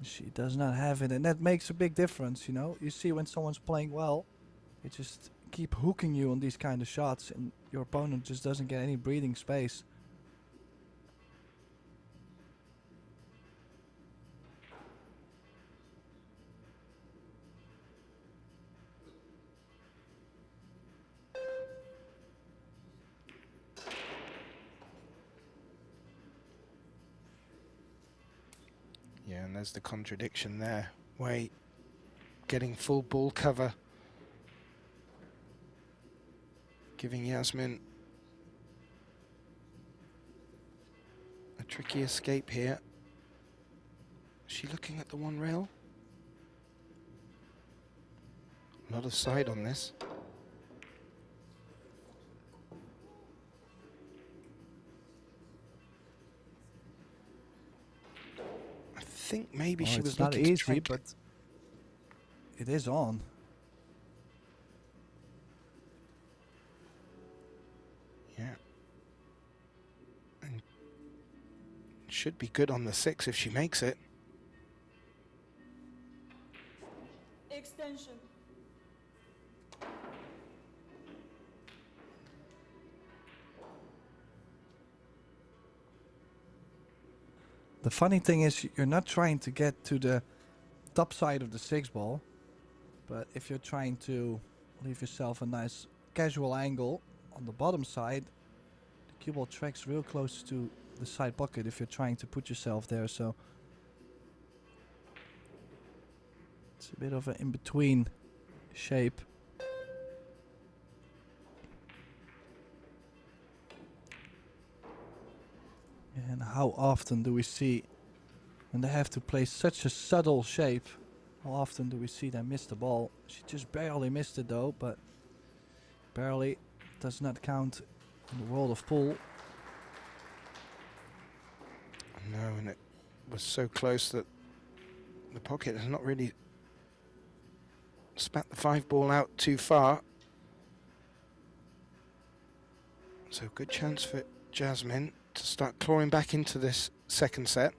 She does not have it, and that makes a big difference, you know. You see when someone's playing well, they just keep hooking you on these kind of shots, and your opponent just doesn't get any breathing space. Yeah, and there's the contradiction there. WEI getting full ball cover, giving Yasmin a tricky escape here. Is she looking at the 1 rail? A lot of side on this. I think maybe she was looking to try. It's not easy, but it is on. Yeah. And should be good on the 6 if she makes it. Extension. The funny thing is, you're not trying to get to the top side of the 6 ball, but if you're trying to leave yourself a nice casual angle on the bottom side, the cue ball tracks real close to the side pocket if you're trying to put yourself there, so it's a bit of an in-between shape. And how often do we see, when they have to play such a subtle shape, how often do we see them miss the ball? She just barely missed it though, but barely does not count in the world of pool. No, and it was so close that the pocket has not really spat the 5 ball out too far. So good chance for Jasmine to start clawing back into this second set.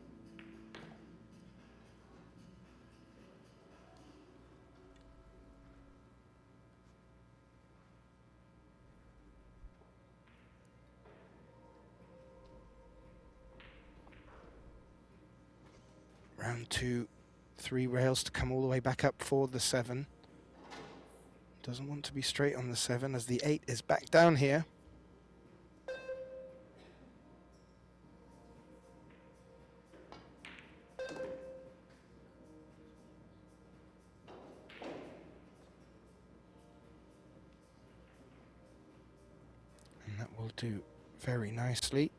Round 2, 3 rails to come all the way back up for the 7. Doesn't want to be straight on the 7 as the 8 is back down here. And that will do very nicely.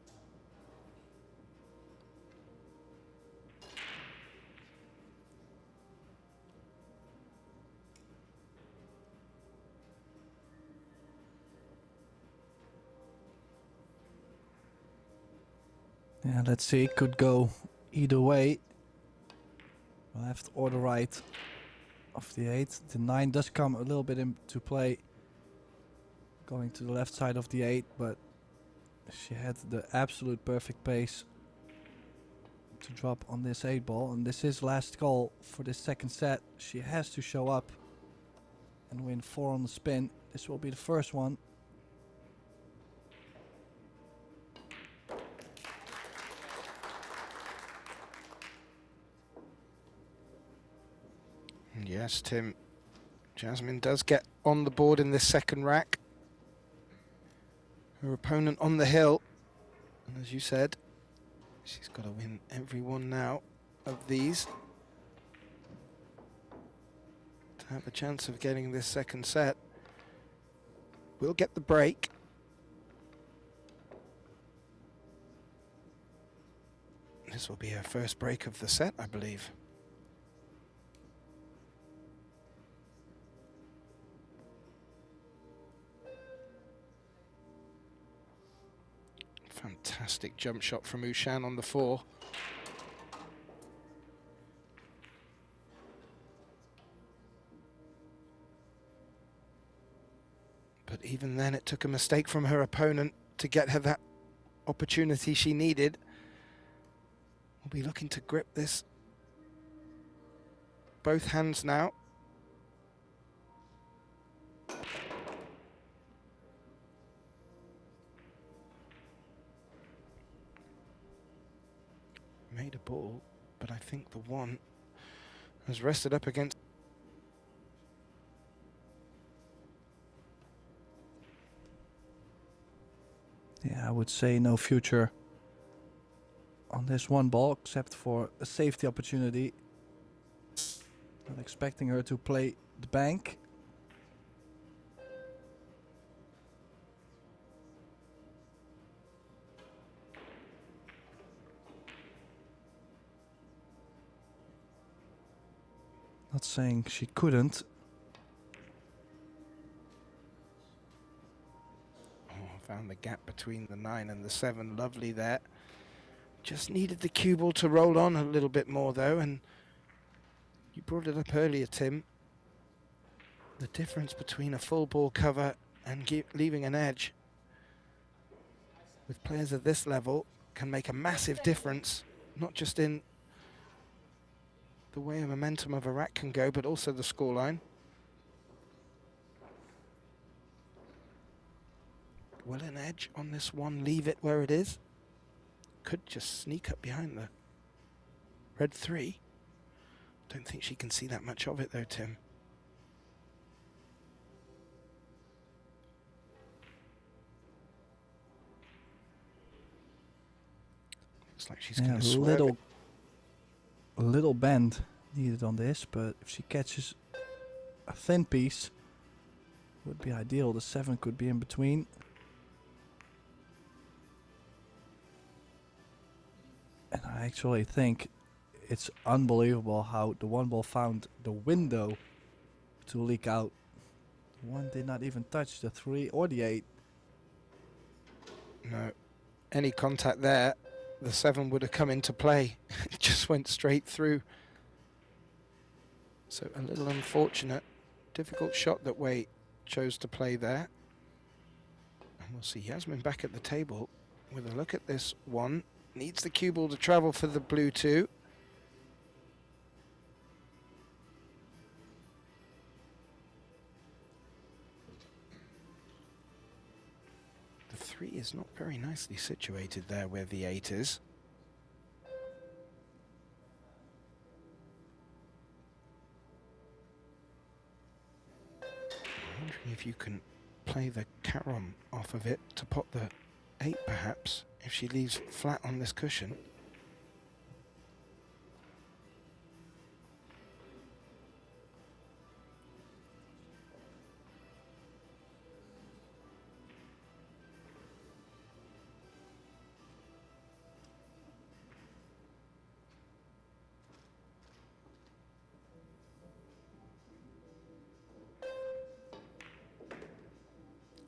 Yeah, let's see, it could go either way. Left or the right of the 8. The 9 does come a little bit into play, going to the left side of the 8, but she had the absolute perfect pace to drop on this 8 ball, and this is last call for this second set. She has to show up and win 4 on the spin. This will be the first one. Yes, Tim. Jasmine does get on the board in this second rack. Her opponent on the hill, and as you said, She's got to win every one now of these to have a chance of getting this second set. We'll get the break. This will be her first break of the set, I believe. Fantastic jump shot from OUSCHAN on the 4. But even then, it took a mistake from her opponent to get her that opportunity she needed. We'll be looking to grip this both hands now. Made a ball, but I think the one has rested up against. Yeah, I would say no future on this one ball except for a safety opportunity. Not expecting her to play the bank. Not saying she couldn't. Oh, found the gap between the 9 and the 7. Lovely there. Just needed the cue ball to roll on a little bit more though, and you brought it up earlier, Tim. The difference between a full ball cover and leaving an edge with players of this level can make a massive difference, not just in the way a momentum of a rack can go, but also the scoreline. Will an edge on this one leave it where it is? Could just sneak up behind the red 3. Don't think she can see that much of it though, Tim. Looks like she's going to swerve it. A little bend needed on this, but if she catches a thin piece, would be ideal. The 7 could be in between. And I actually think it's unbelievable how the one ball found the window to leak out. The one did not even touch the 3 or the 8. No, any contact there, the 7 would have come into play. It just went straight through. So a little unfortunate, difficult shot that WEI chose to play there. And we'll see Yasmin back at the table with a look at this one. Needs the cue ball to travel for the blue 2. The 3 is not very nicely situated there where the 8 is. I'm wondering if you can play the carom off of it to pop the 8 perhaps, if she leaves flat on this cushion.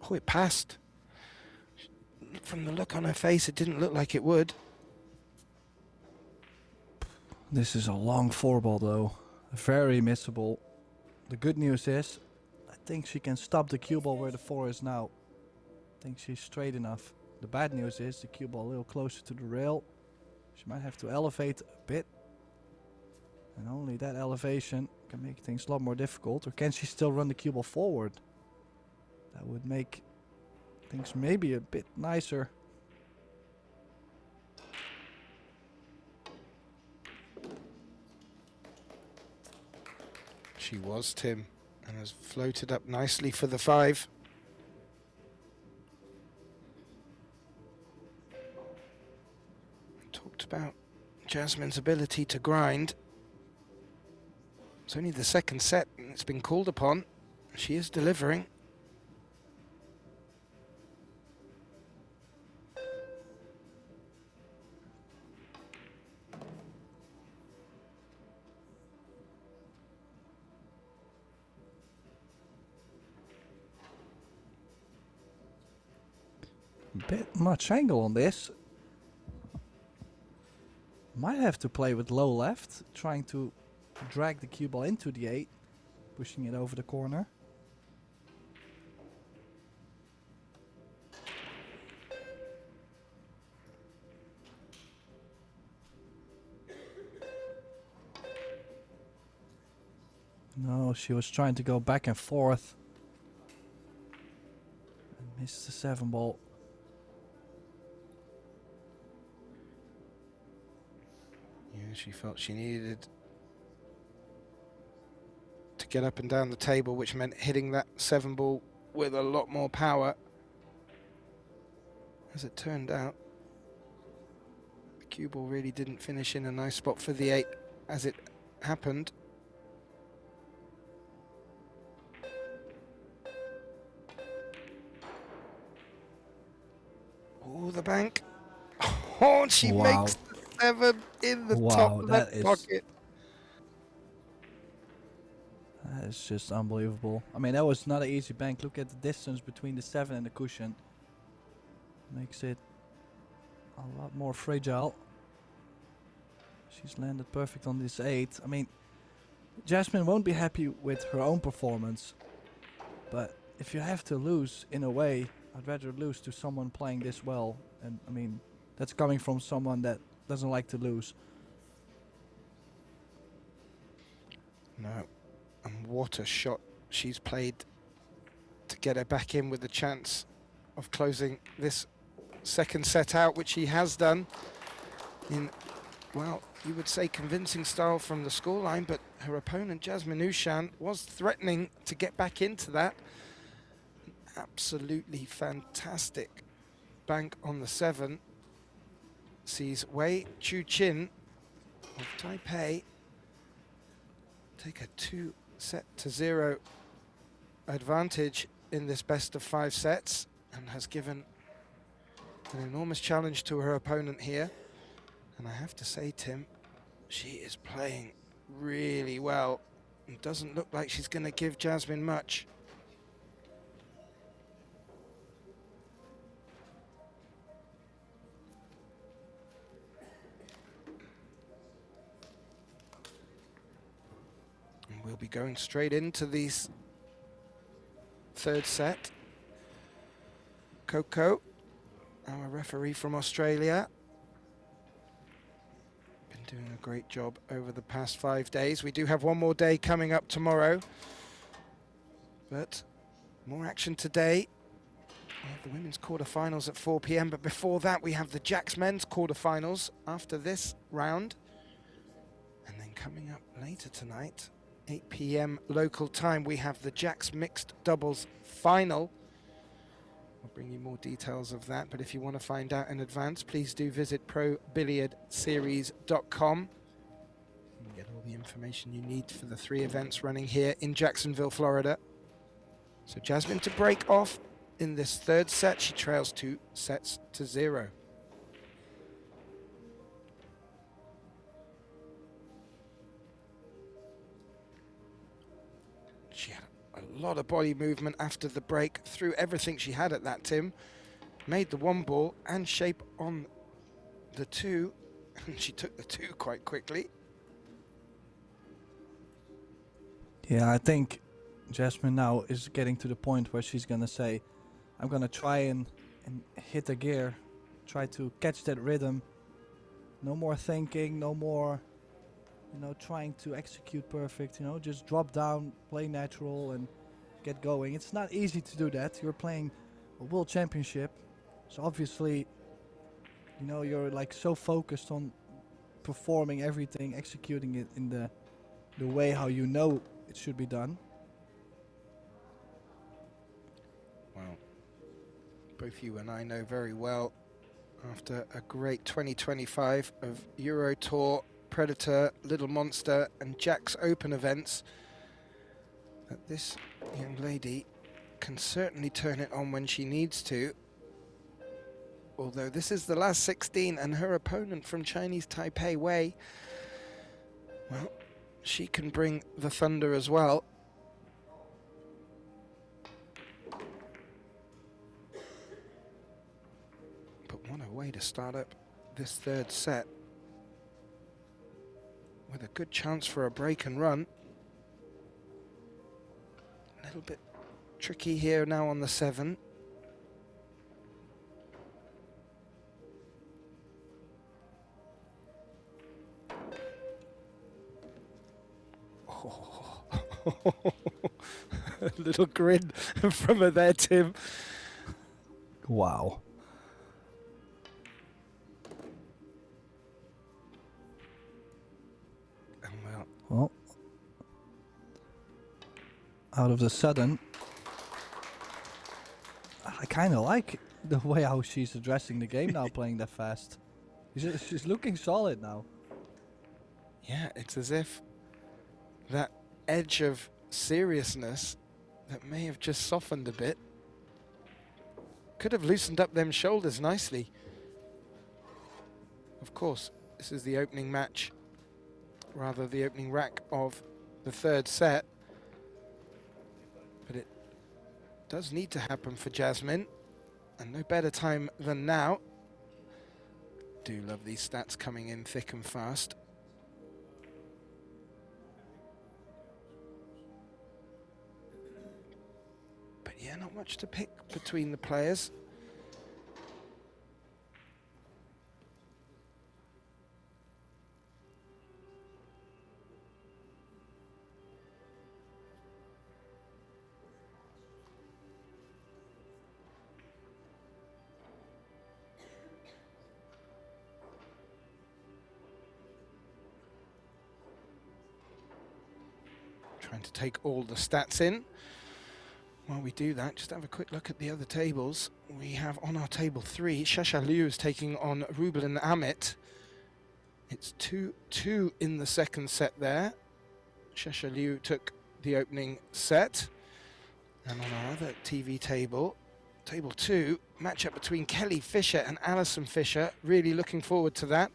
Oh, it passed. From the look on her face, it didn't look like it would. This is a long 4 ball though. Very missable. The good news is, I think she can stop the cue ball where the 4 is now. I think she's straight enough. The bad news is the cue ball a little closer to the rail. She might have to elevate a bit. And only that elevation can make things a lot more difficult. Or can she still run the cue ball forward? That would make things maybe a bit nicer. She was, Tim, and has floated up nicely for the 5. Talked about Jasmine's ability to grind. It's only the second set and it's been called upon. She is delivering. Bit much angle on this. Might have to play with low left, trying to drag the cue ball into the 8, pushing it over the corner. No, she was trying to go back and forth. And missed the 7 ball. Yeah, she felt she needed to get up and down the table, which meant hitting that 7 ball with a lot more power. As it turned out, the cue ball really didn't finish in a nice spot for the 8 as it happened. Oh, the bank. Oh, and she makes the 7 in the top left pocket. That is just unbelievable. I mean, that was not an easy bank. Look at the distance between the 7 and the cushion. Makes it a lot more fragile. She's landed perfect on this 8. I mean, Jasmine won't be happy with her own performance. But if you have to lose in a way, I'd rather lose to someone playing this well. And I mean, that's coming from someone that doesn't like to lose. No. And what a shot she's played to get her back in with the chance of closing this second set out, which she has done in, well, you would say convincing style from the scoreline, but her opponent, Jasmine OUSCHAN, was threatening to get back into that. Absolutely fantastic bank on the 7 sees Wei Chu-chin of Taipei take a 2-0 advantage in this best of 5 sets and has given an enormous challenge to her opponent here. And I have to say, Tim, she is playing really well. It doesn't look like she's going to give Jasmine much. And we'll be going straight into this third set. Coco, our referee from Australia, been doing a great job over the past 5 days. We do have one more day coming up tomorrow, but more action today. We have the women's quarterfinals at 4 p.m, but before that we have the Jacks men's quarterfinals after this round. And then coming up later tonight, 8 p.m. local time, we have the Jacks mixed doubles final. I'll bring you more details of that, but if you want to find out in advance, please do visit probilliardseries.com. You can get all the information you need for the 3 events running here in Jacksonville, Florida. So Jasmine to break off in this third set. She trails 2-0. She had a lot of body movement after the break, threw everything she had at that, Tim. Made the 1 ball and shape on the 2, and she took the 2 quite quickly. Yeah, I think Jasmine now is getting to the point where she's gonna say, I'm gonna try and hit a gear, try to catch that rhythm. No more thinking, no more, trying to execute perfect, just drop down, play natural and get going. It's not easy to do that. You're playing a world championship, so obviously, you're like so focused on performing everything, executing it in the way how it should be done. Well, both you and I know very well after a great 2025 of Euro Tour, Predator, Little Monster and Jack's Open events, that this young lady can certainly turn it on when she needs to. Although this is the last 16 and her opponent from Chinese Taipei, Wei, well, she can bring the thunder as well. But what a way to start up this third set, with a good chance for a break and run. A little bit tricky here now on the 7. Oh. A little grin from her there, Tim. Wow. Well, out of the sudden, I kind of like the way how she's addressing the game now, playing that fast. She's looking solid now. Yeah, it's as if that edge of seriousness that may have just softened a bit could have loosened up them shoulders nicely. Of course, this is the opening match, rather the opening rack of the third set, but it does need to happen for Jasmine, and no better time than now. Do love these stats coming in thick and fast. But yeah, not much to pick between the players. Trying to take all the stats in. While we do that, just have a quick look at the other tables. We have on our table 3, Shasha Liu is taking on Rubel and Amit. It's 2-2 in the second set there. Shasha Liu took the opening set. And on our other TV table, table 2, matchup between Kelly Fisher and Alison Fisher. Really looking forward to that.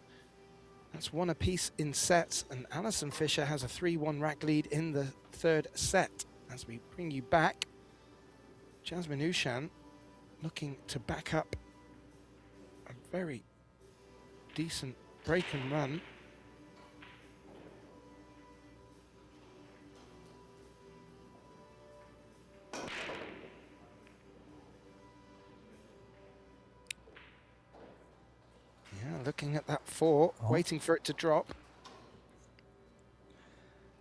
That's 1 apiece in sets, and Alison Fisher has a 3-1 rack lead in the third set. As we bring you back, Jasmine OUSCHAN looking to back up a very decent break and run. Yeah, looking at that 4, waiting for it to drop.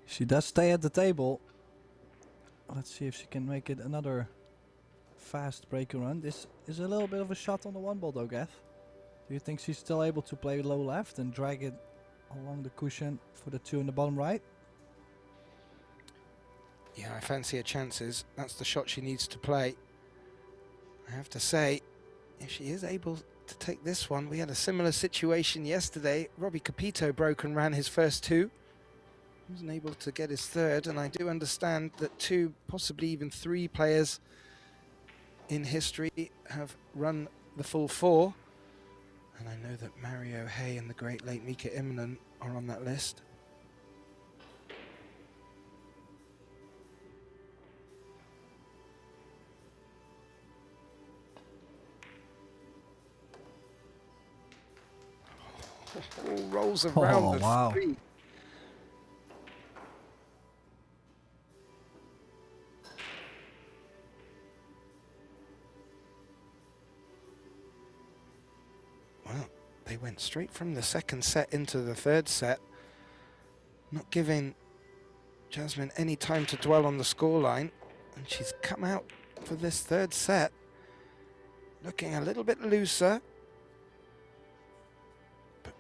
She does stay at the table. Let's see if she can make it another fast break and run. This is a little bit of a shot on the 1 ball though, Gav. Do you think she's still able to play low left and drag it along the cushion for the 2 in the bottom right? Yeah, I fancy her chances. That's the shot she needs to play. I have to say, if she is able to take this one, we had a similar situation yesterday. Robbie Capito broke and ran his first 2. He wasn't able to get his third, and I do understand that 2, possibly even 3 players in history have run the full 4. And I know that Mario Hay and the great late Mika Immonen are on that list. Oh, rolls around the 3. Well, they went straight from the second set into the third set, not giving Jasmine any time to dwell on the scoreline, and she's come out for this third set looking a little bit looser, but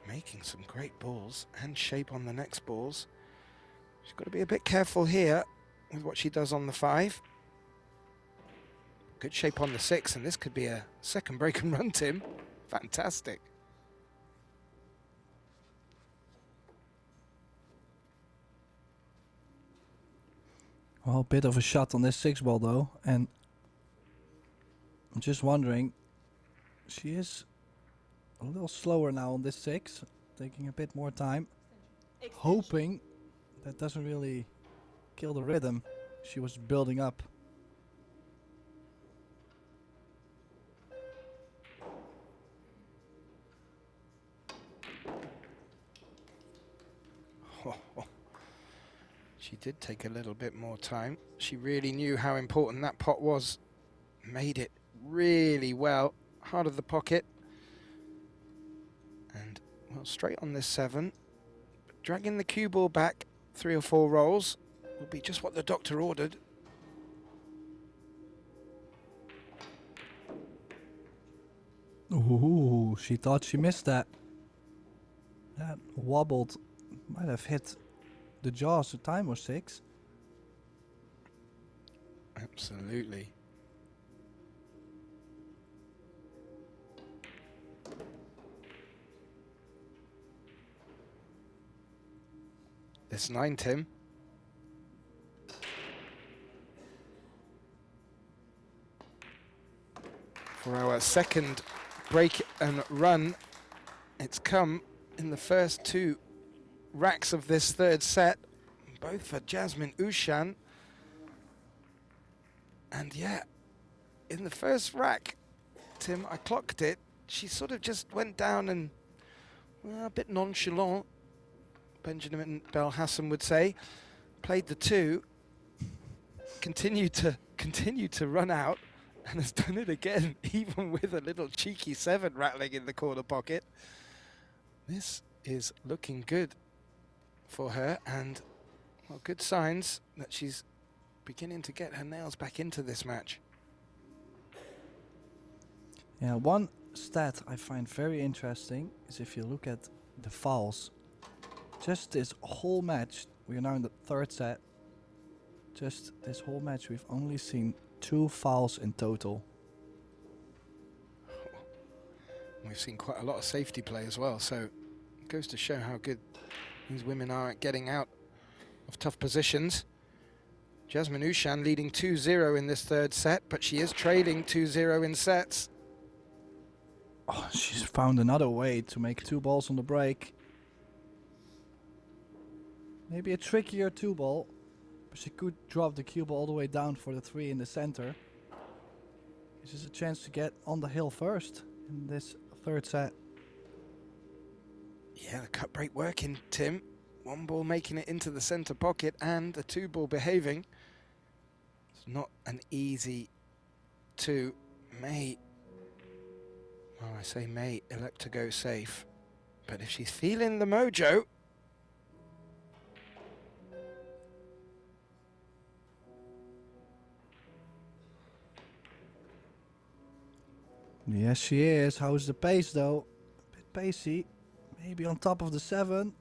making some great balls and shape on the next balls. She's got to be a bit careful here with what she does on the 5. Good shape on the 6, and this could be a second break and run, Tim. Fantastic. Well, a bit of a shot on this 6 ball though, and I'm just wondering, she is a little slower now on this 6, taking a bit more time, hoping that doesn't really kill the rhythm she was building up. She did take a little bit more time. She really knew how important that pot was. Made it really well. Hard of the pocket. And, well, straight on this 7. But dragging the cue ball back 3 or 4 rolls will be just what the doctor ordered. Ooh, she thought she missed that. That wobbled. Might have hit the jaws. The time was 6. Absolutely. This 9, Tim. For our second break and run, it's come in the first 2 racks of this third set, both for Jasmine OUSCHAN. And yeah, in the first rack, Tim, I clocked it. She sort of just went down and, well, a bit nonchalant, Benjamin Belhassan would say, played the 2, continued to run out, and has done it again, even with a little cheeky 7 rattling in the corner pocket. This is looking good for her, and, well, good signs that she's beginning to get her nails back into this match. Yeah, one stat I find very interesting is if you look at the fouls. Just this whole match, we are now in the third set. Just this whole match, we've only seen 2 fouls in total. We've seen quite a lot of safety play as well, so it goes to show how good these women are at getting out of tough positions. Jasmine OUSCHAN leading 2-0 in this third set, but she is trailing 2-0 in sets. Oh, she's found another way to make 2 balls on the break. Maybe a trickier 2 ball, but she could drop the cue ball all the way down for the 3 in the center. This is a chance to get on the hill first in this third set. Yeah, the cut break working, Tim. 1 ball making it into the center pocket and the 2 ball behaving. It's not an easy 2. May, well, I say may elect to go safe, but if she's feeling the mojo, Yes, she is. How's the pace though? A bit pacey. Maybe on top of the 7.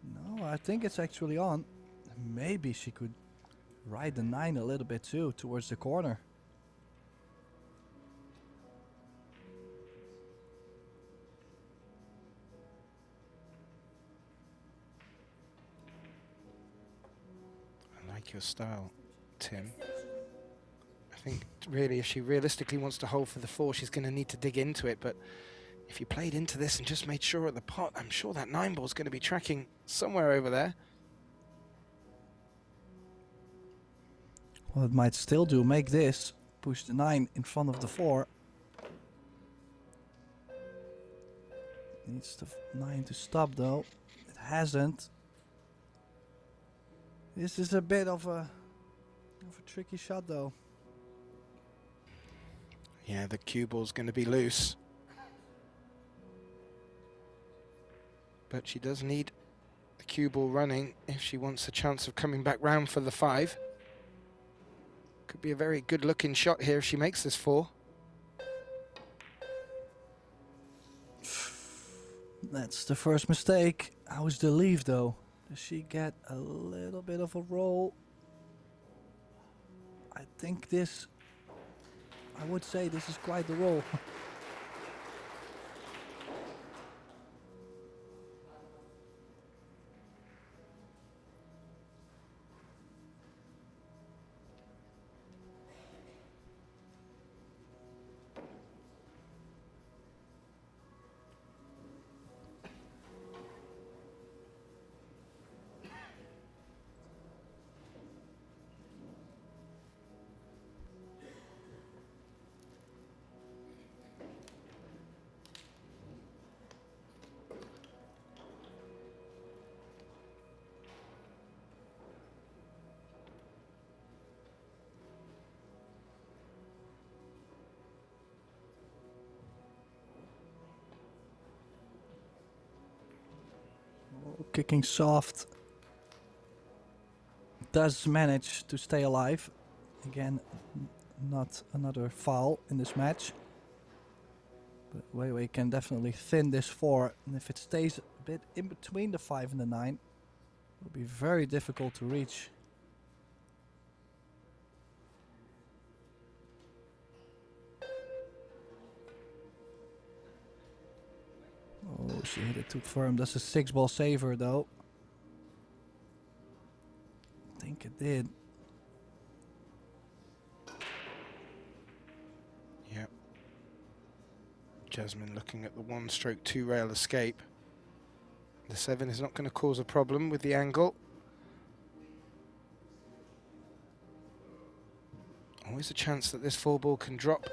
No, I think it's actually on. Maybe she could ride the 9 a little bit too, towards the corner. I like your style, Tim. I think really if she realistically wants to hold for the 4, she's going to need to dig into it, but if you played into this and just made sure at the pot, I'm sure that 9 ball's going to be tracking somewhere over there. Well, it might still do. Make this. Push the 9 in front of the 4. Needs the 9 to stop though. It hasn't. This is a bit of a tricky shot though. Yeah, the cue ball's going to be loose. But she does need the cue ball running if she wants a chance of coming back round for the 5. Could be a very good looking shot here if she makes this 4. That's the first mistake. How's the leave though? Does she get a little bit of a roll? I think this I would say this is quite the roll. Kicking soft. Does manage to stay alive. Again, not another foul in this match. But WEI can definitely thin this 4. And if it stays a bit in between the 5 and the 9, it'll be very difficult to reach. Oh, she hit it too firm. That's a 6-ball saver though. I think it did. Yep. Jasmine looking at the 1-stroke 2-rail escape. The 7 is not going to cause a problem with the angle. Always a chance that this 4-ball can drop.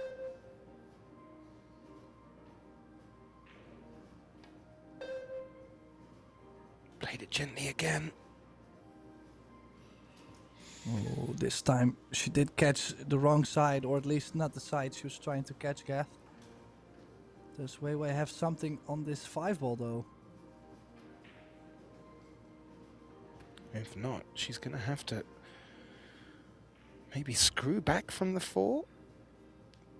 Played it gently again. Oh, this time she did catch the wrong side, or at least not the side she was trying to catch, Gath. Does WEI have something on this 5-ball though? If not, she's going to have to maybe screw back from the 4.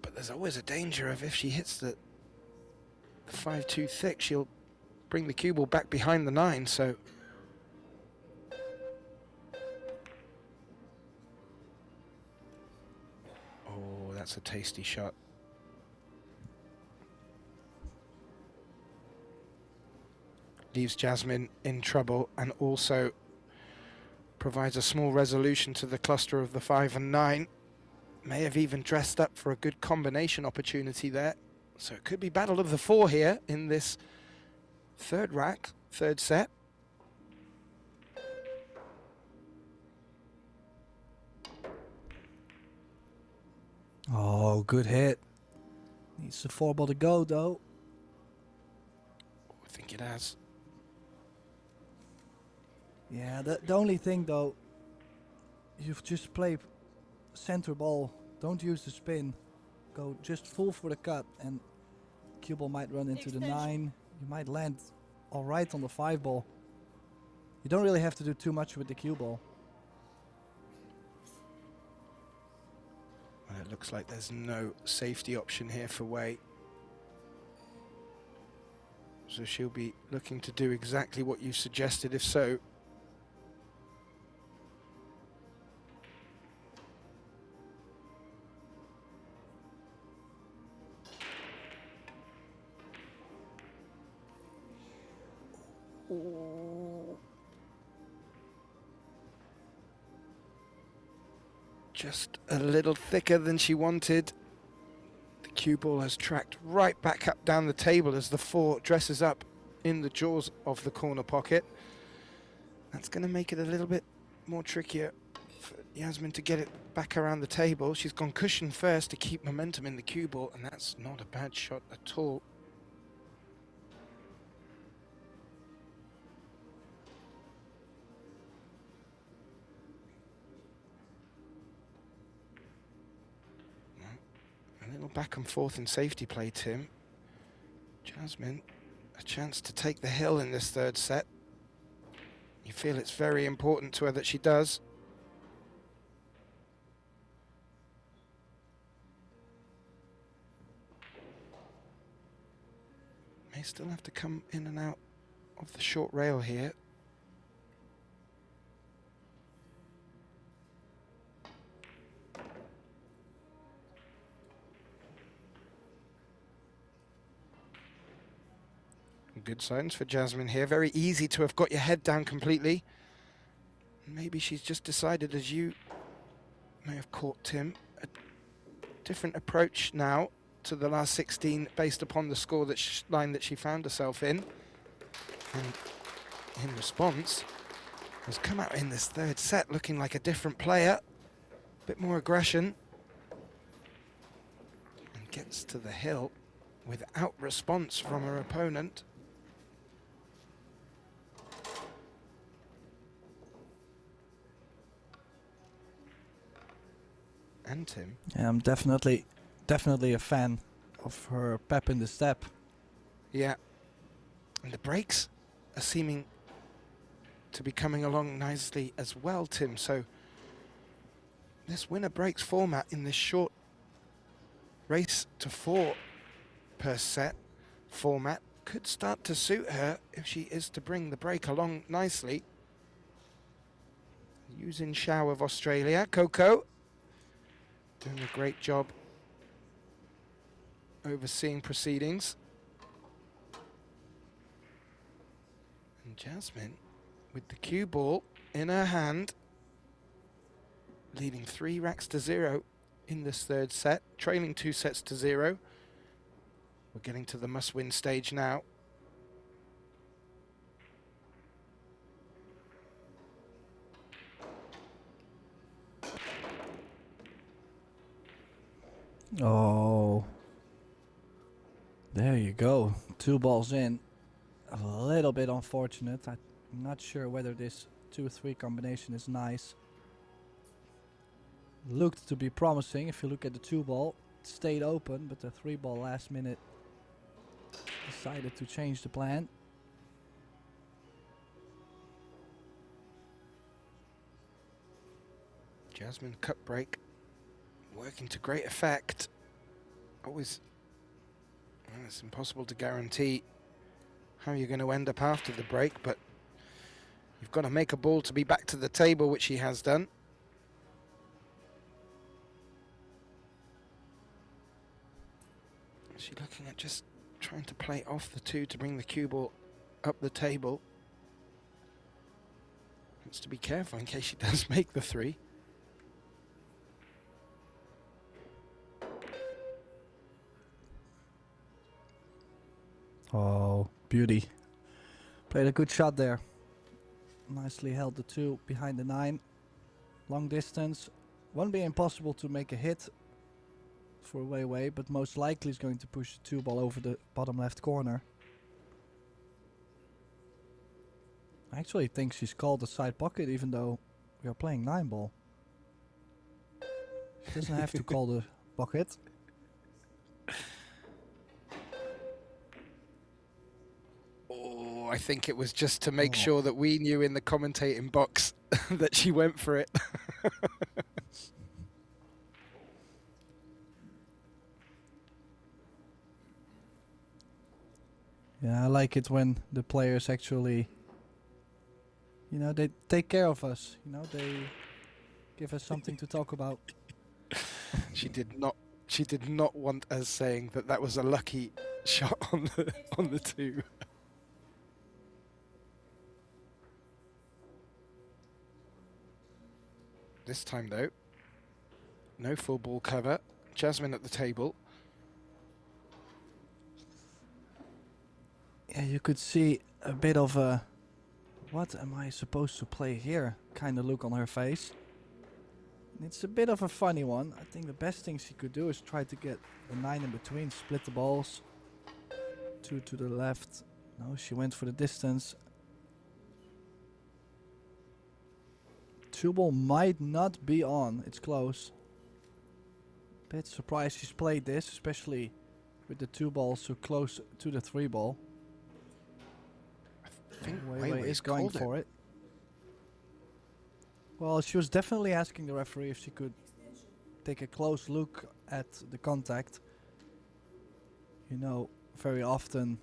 But there's always a danger of if she hits the 5 too thick, she'll bring the cue ball back behind the 9, so... Oh, that's a tasty shot. Leaves Jasmine in trouble and also provides a small resolution to the cluster of the 5 and 9. May have even dressed up for a good combination opportunity there. So it could be battle of the 4 here in this third rack, third set. Oh, good hit. Needs the 4-ball to go though. I think it has. Yeah, the only thing though, you've just played center ball. Don't use the spin. Go just full for the cut, and cue ball might run into the 9. You might land all right on the 5-ball. You don't really have to do too much with the cue ball. Well, it looks like there's no safety option here for WEI. So she'll be looking to do exactly what you suggested, if so. Just a little thicker than she wanted. The cue ball has tracked right back up down the table as the 4 dresses up in the jaws of the corner pocket. That's going to make it a little bit more trickier for Yasmin to get it back around the table. She's gone cushion first to keep momentum in the cue ball, and that's not a bad shot at all. A little back and forth in safety play, Tim. Jasmine, a chance to take the hill in this third set. You feel it's very important to her that she does. May still have to come in and out of the short rail here. Good signs for Jasmine here. Very easy to have got your head down completely. Maybe she's just decided, as you may have caught Tim, a different approach now to the last 16 based upon the score line that she found herself in. And in response, has come out in this third set looking like a different player. A bit more aggression. And gets to the hill without response from her opponent. And Tim. Yeah, I'm definitely a fan of her pep in the step. Yeah. And the breaks are seeming to be coming along nicely as well, Tim. So this winner breaks format in this short race to 4 per set format could start to suit her if she is to bring the break along nicely. Using Shao of Australia, Coco doing a great job overseeing proceedings. And Jasmine with the cue ball in her hand, leading 3 racks to 0 in this third set, trailing 2 sets to 0. We're getting to the must-win stage now. Oh, there you go. 2 balls in. A little bit unfortunate. I'm not sure whether this 2-3 combination is nice. Looked to be promising. If you look at the 2 ball, it stayed open, but the 3 ball last minute decided to change the plan. Jasmine cut break working to great effect. Always, well, it's impossible to guarantee how you're going to end up after the break, but you've got to make a ball to be back to the table, which she has done. She's looking at just trying to play off the 2 to bring the cue ball up the table. Has to be careful in case she does make the 3. Oh, beauty. Played a good shot there. Nicely held the 2 behind the 9. Long distance. Won't be impossible to make a hit for WEI, but most likely is going to push the 2 ball over the bottom left corner. I actually think she's called a side pocket even though we are playing 9 ball. She doesn't have to call the pocket. I think it was just to make sure that we knew in the commentating box that she went for it. Yeah, I like it when the players actually, you know, they take care of us. You know, they give us something to talk about. She did not want us saying that that was a lucky shot on the 2. This time though, no full ball cover. Jasmine at the table. Yeah, you could see a bit of a what am I supposed to play here kind of look on her face. It's a bit of a funny one. I think the best thing she could do is try to get the 9 in between, split the balls. 2 to the left. No, she went for the distance. 2 ball might not be on. It's close. Bit surprised she's played this, especially with the 2 balls so close to the 3 ball. I think WEI is going for it. Well, she was definitely asking the referee if she could take a close look at the contact. You know, very often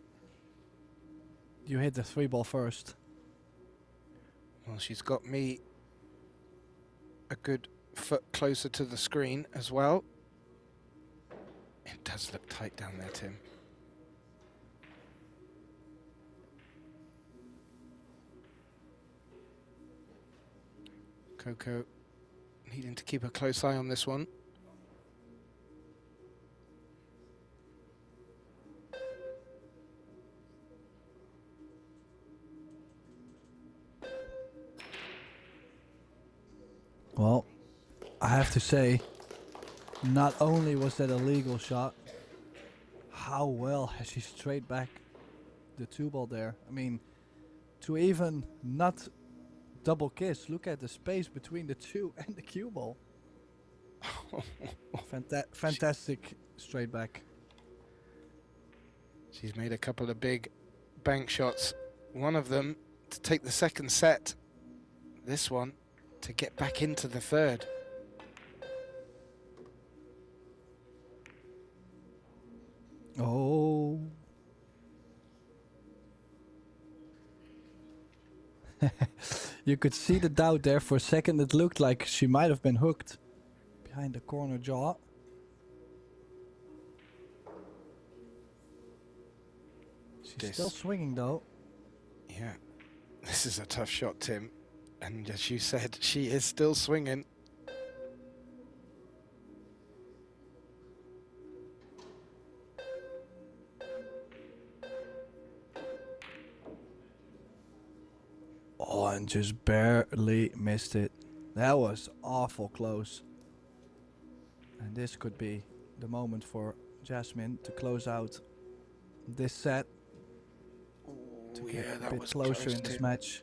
you hit the 3 ball first. Well, she's got me a good foot closer to the screen as well. It does look tight down there, Tim. Coco needing to keep a close eye on this one. Well, I have to say, not only was that a legal shot, how well has she straight back the 2-ball there. I mean, to even not double kiss, look at the space between the 2 and the cue ball. Fantastic straight back. She's made a couple of big bank shots. One of them to take the second set. This one to get back into the third. Oh. You could see the doubt there. For a second it looked like she might have been hooked behind the corner jaw. She's still swinging though. Yeah, this is a tough shot, Tim. And as you said, she is still swinging. Oh, and just barely missed it. That was awful close. And this could be the moment for Jasmine to close out this set. To get a bit closer in this match.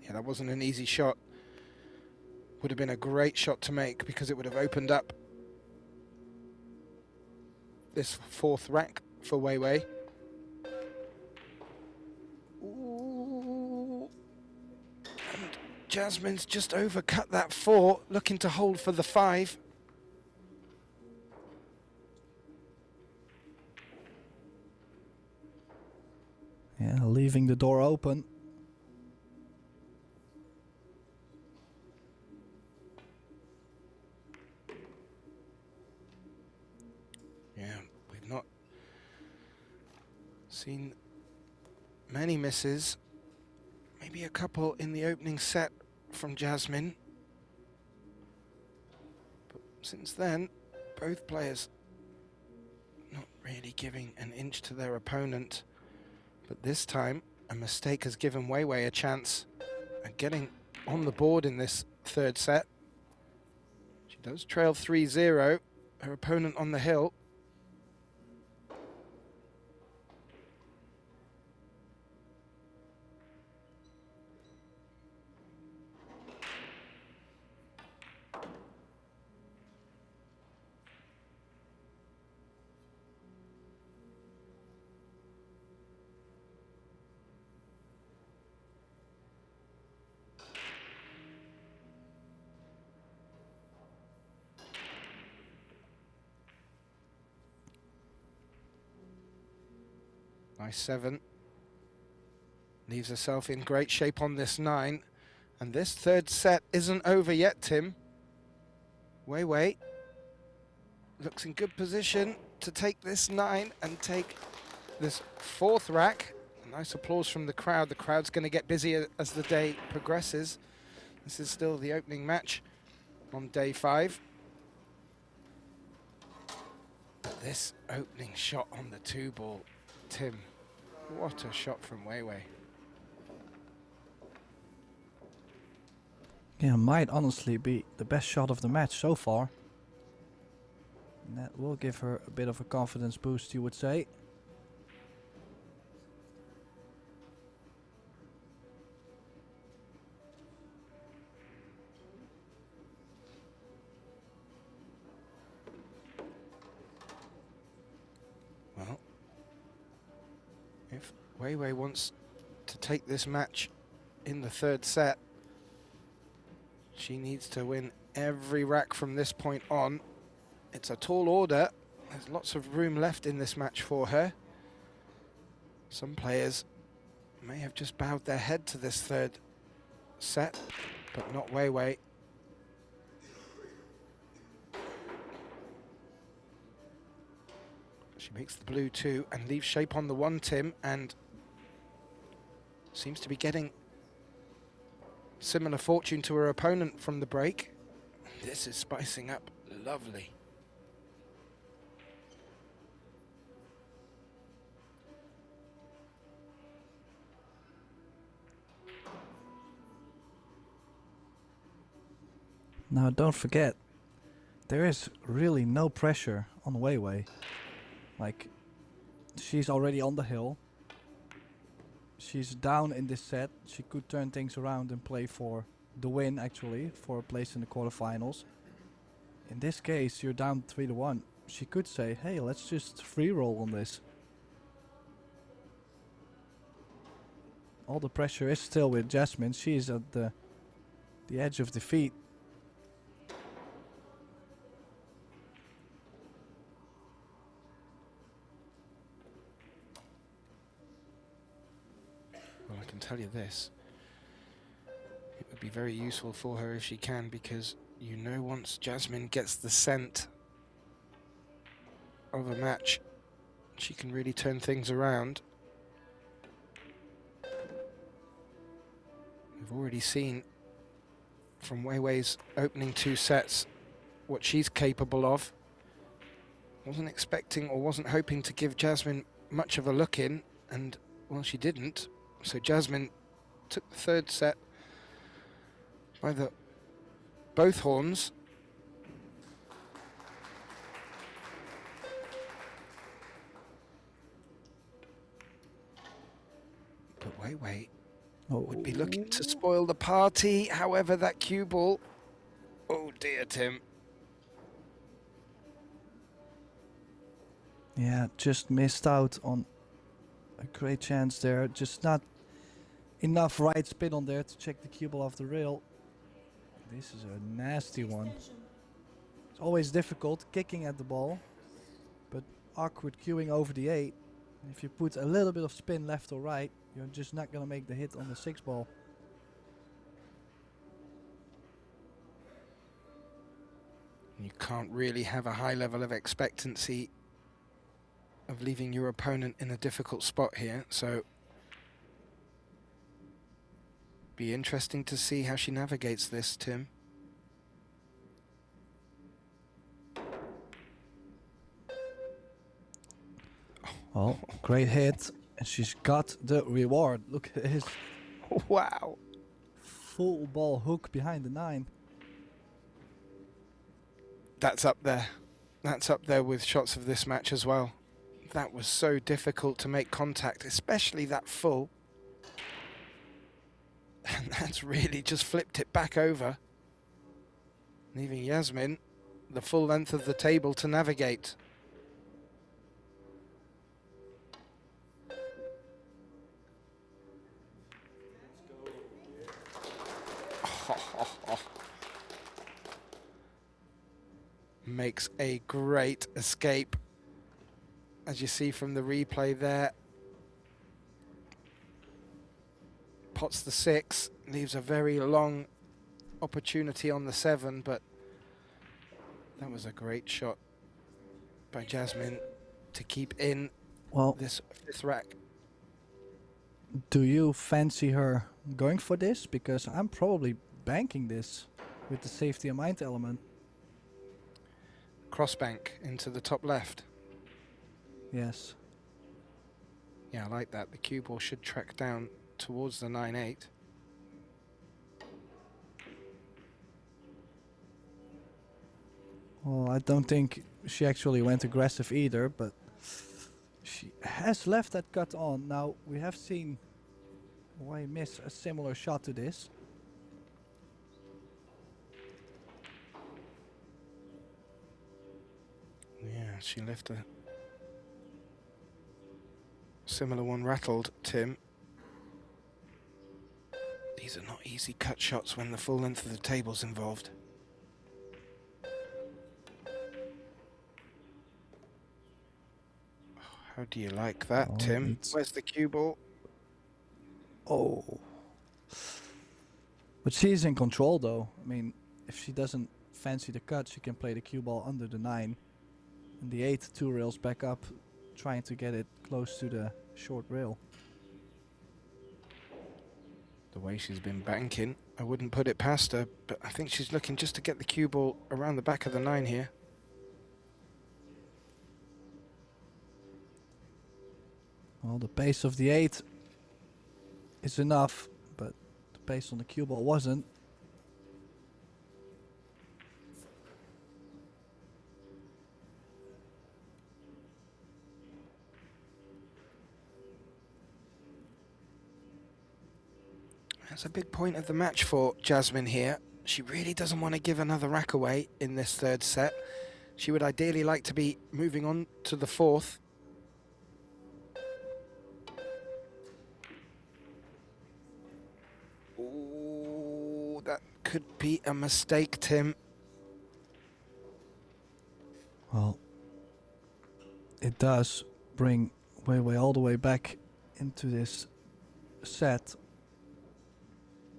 Yeah, that wasn't an easy shot. Would have been a great shot to make because it would have opened up this fourth rack for WEI. Ooh. And Jasmine's just overcut that 4, looking to hold for the 5. Yeah, leaving the door open. Yeah, we've not seen many misses. Maybe a couple in the opening set from Jasmine. But since then, both players not really giving an inch to their opponent. But this time, a mistake has given WEI a chance at getting on the board in this third set. She does trail 3-0. Her opponent on the hill. Nice 7. Leaves herself in great shape on this 9. And this third set isn't over yet, Tim. WEI looks in good position to take this 9 and take this fourth rack. Nice applause from the crowd. The crowd's going to get busier as the day progresses. This is still the opening match on day 5. This opening shot on the 2-ball, Tim, what a shot from WEI. Yeah, might honestly be the best shot of the match so far. And that will give her a bit of a confidence boost, you would say. Well, if WEI wants to take this match in the third set, she needs to win every rack from this point on. It's a tall order. There's lots of room left in this match for her. Some players may have just bowed their head to this third set, but not WEI. She makes the blue 2 and leaves shape on the 1, Tim, and seems to be getting similar fortune to her opponent from the break. This is spicing up lovely. Now don't forget, there is really no pressure on WEI. Like, she's already on the hill. She's down in this set. She could turn things around and play for the win, actually, for a place in the quarterfinals. In this case, you're down 3-1. She could say, hey, let's just free roll on this. All the pressure is still with Jasmine. She's at the edge of defeat. Well, I can tell you this. It would be very useful for her if she can, because you know once Jasmine gets the scent of a match, she can really turn things around. We've already seen from WEI's opening 2 sets what she's capable of. Wasn't expecting or wasn't hoping to give Jasmine much of a look in, and well, she didn't. So Jasmine took the 3rd set by both horns. But WEI would be looking to spoil the party. However, that cue ball, oh dear, Tim. Yeah, just missed out on a great chance there. Just not enough right spin on there to check the cue ball off the rail. This is a nasty one. It's always difficult kicking at the ball, but awkward cueing over the 8. If you put a little bit of spin left or right, you're just not gonna make the hit on the 6 ball. You can't really have a high level of expectancy of leaving your opponent in a difficult spot here, so be interesting to see how she navigates this, Tim. Oh, great hit, and she's got the reward. Look at this. Wow. Full ball hook behind the 9. That's up there. That's up there with shots of this match as well. That was so difficult to make contact, especially that full. And that's really just flipped it back over, leaving Jasmine the full length of the table to navigate. Makes a great escape, as you see from the replay there. Pots the 6, leaves a very long opportunity on the 7, but that was a great shot by Jasmine to keep in this 5th rack. Do you fancy her going for this? Because I'm probably banking this with the safety and mind element. Cross bank into the top left. Yes. Yeah, I like that. The cue ball should track down towards the 9-8. Well, I don't think she actually went aggressive either, but she has left that cut on. Now, we have seen why miss a similar shot to this. Yeah, she left a similar one rattled, Tim. These are not easy cut shots when the full length of the table's involved. How do you like that, Tim? Where's the cue ball? Oh. But she's in control, though. I mean, if she doesn't fancy the cut, she can play the cue ball under the 9. And the 8, 2 rails back up trying to get it close to the short rail. The way she's been banking, I wouldn't put it past her, but I think she's looking just to get the cue ball around the back of the 9 here. Well, the pace of the 8 is enough, but the pace on the cue ball wasn't. That's a big point of the match for Jasmine here. She really doesn't want to give another rack away in this third set. She would ideally like to be moving on to the 4th. Ooh, that could be a mistake, Tim. Well, it does bring WEI all the way back into this set.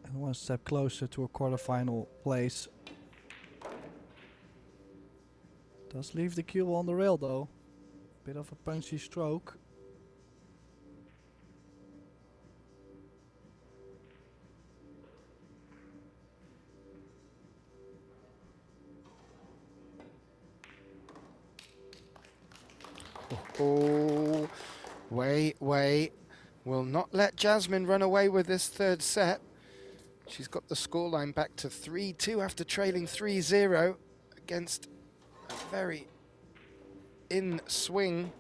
And one step closer to a quarterfinal place. Does leave the cue ball on the rail though. Bit of a punchy stroke. Oh, WEI will not let Jasmine run away with this third set. She's got the scoreline back to 3-2 after trailing 3-0 against a very in-swing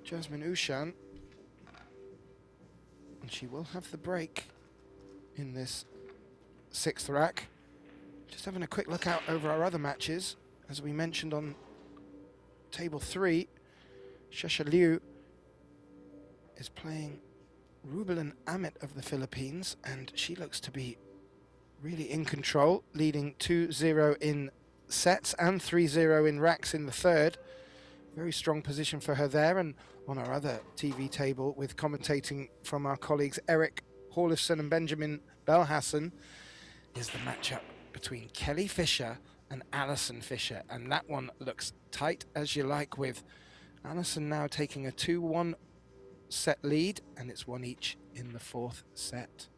Jasmine OUSCHAN. And she will have the break in this 6th rack. Just having a quick look out over our other matches. As we mentioned on table 3, Shesha Liu is playing Rubelan Amit of the Philippines, and she looks to be really in control, leading 2-0 in sets and 3-0 in racks in the third. Very strong position for her there. And on our other TV table, with commentating from our colleagues Eric Horlifson and Benjamin Belhassan, is the matchup between Kelly Fisher and Alison Fisher, and that one looks tight as you like, with Alison now taking a 2-1 set lead, and it's 1 each in the 4th set.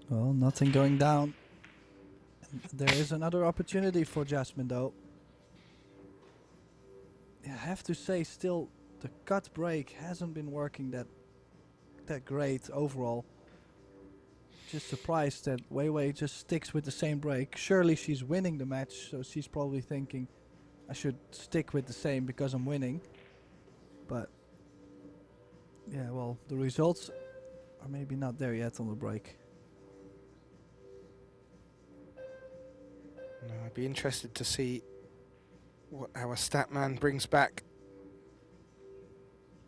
Well, nothing going down. There is another opportunity for Jasmine though. I have to say, still the cut break hasn't been working that great overall. Just surprised that WEI just sticks with the same break. Surely she's winning the match, so she's probably thinking I should stick with the same because I'm winning. But yeah, well, the results are maybe not there yet on the break. No, I'd be interested to see what our stat man brings back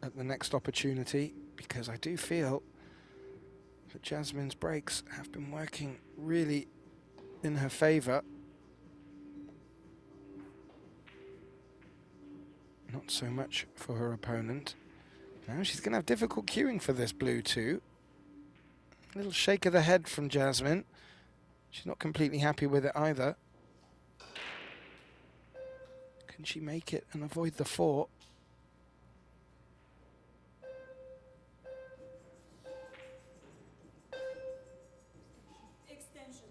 at the next opportunity, because I do feel that Jasmine's breaks have been working really in her favour. Not so much for her opponent. Now she's going to have difficult queuing for this blue too. A little shake of the head from Jasmine. She's not completely happy with it either. Can she make it and avoid the 4? Extension.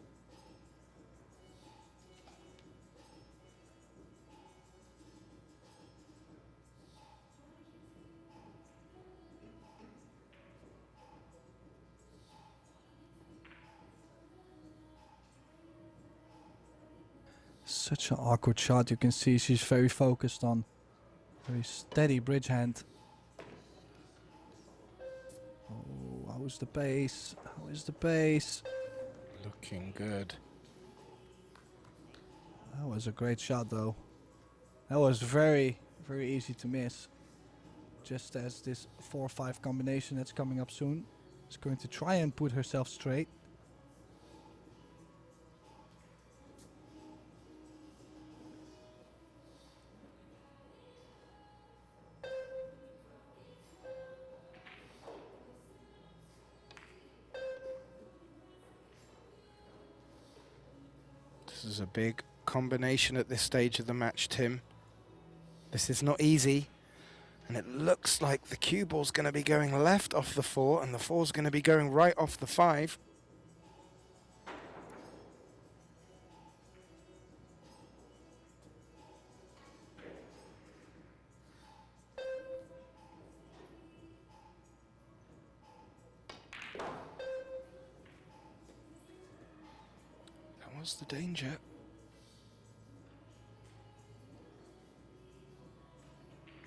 Such an awkward shot. You can see she's very focused on very steady bridge hand. Oh, how's the pace? How is the pace? Looking good. That was a great shot though. That was very, very easy to miss. Just as this 4-5 combination that's coming up soon is going to try and put herself straight. This is a big combination at this stage of the match, Tim. This is not easy. And it looks like the cue ball's going to be going left off the 4, and the 4's going to be going right off the 5. That was the danger.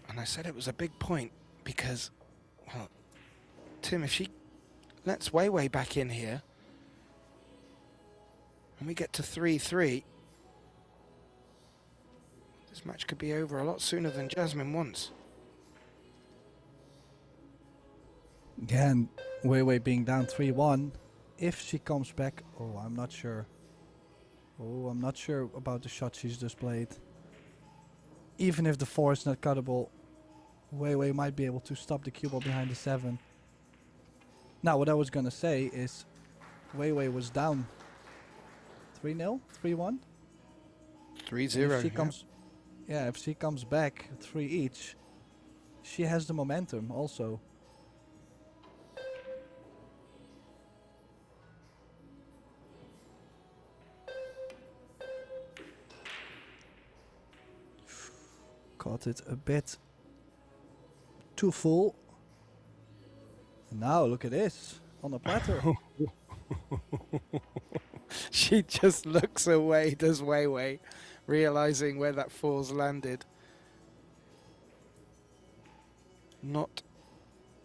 And I said it was a big point because, well, Tim, if she lets WEI back in here and we get to 3-3, this match could be over a lot sooner than Jasmine wants. Yeah, and WEI being down 3-1, if she comes back, oh, I'm not sure. Oh, I'm not sure about the shot she's just played. Even if the 4 is not cuttable, WEI might be able to stop the cue ball behind the 7. Now, what I was gonna say is, WEI was down 3-0, 3-1. 3-0. If she comes, yeah, if she comes back 3 each, she has the momentum also. Caught it a bit too full. And now look at this on the platter. She just looks away, does WEI, realizing where that 4's landed. Not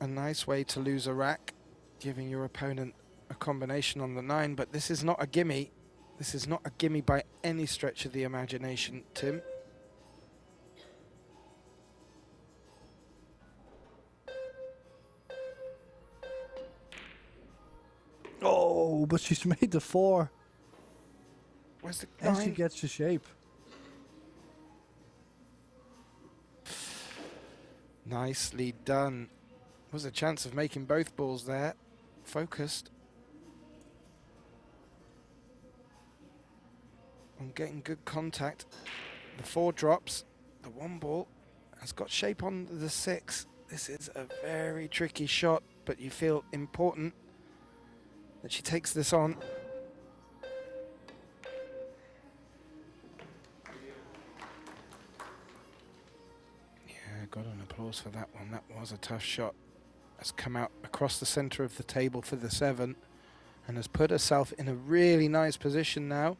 a nice way to lose a rack, giving your opponent a combination on the 9, but this is not a gimme. This is not a gimme by any stretch of the imagination, Tim. Oh, but she's made the 4. Where's the And 9? she gets the shape. Nicely done. Was a chance of making both balls there. Focused on getting good contact. The 4 drops. The 1 ball has got shape on the 6. This is a very tricky shot, but you feel important that she takes this on. Yeah, got an applause for that one. That was a tough shot. Has come out across the center of the table for the 7 and has put herself in a really nice position now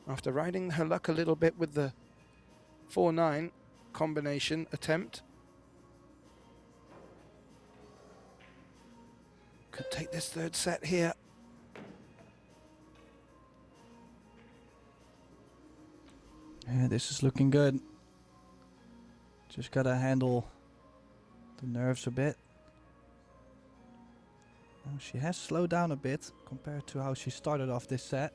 after riding her luck a little bit with the 4-9 combination attempt. Could take this 3rd set here. Yeah, this is looking good. Just gotta handle the nerves a bit. Now she has slowed down a bit compared to how she started off this set.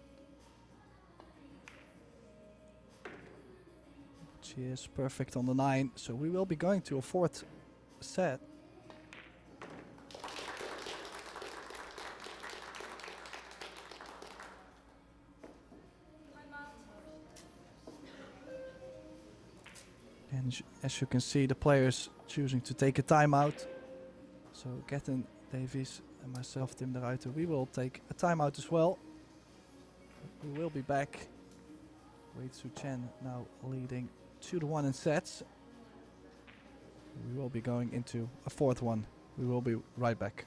She is perfect on the 9, so we will be going to a 4th set. And as you can see, the players choosing to take a timeout. So Getten Davies and myself, Tim de Ruiter, we will take a timeout as well. We will be back. Wei Tzu Chen now leading 2-1 in sets. We will be going into a 4th one. We will be right back.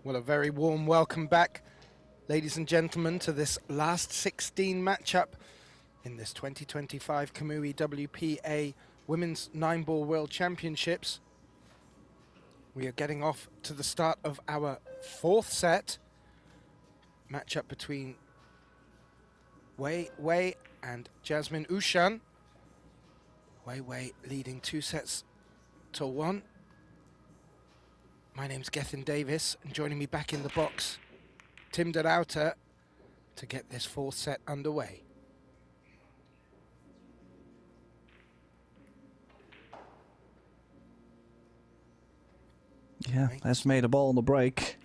Well, a very warm welcome back, ladies and gentlemen, to this last 16 matchup in this 2025 Kamui WPA Women's 9-Ball World Championships. We are getting off to the start of our fourth set. Matchup between WEI and Jasmine OUSCHAN. WEI leading 2-1. My name's Gethin Davis, and joining me back in the box, Tim de Ruyter, to get this fourth set underway. Yeah, has made a ball on the break.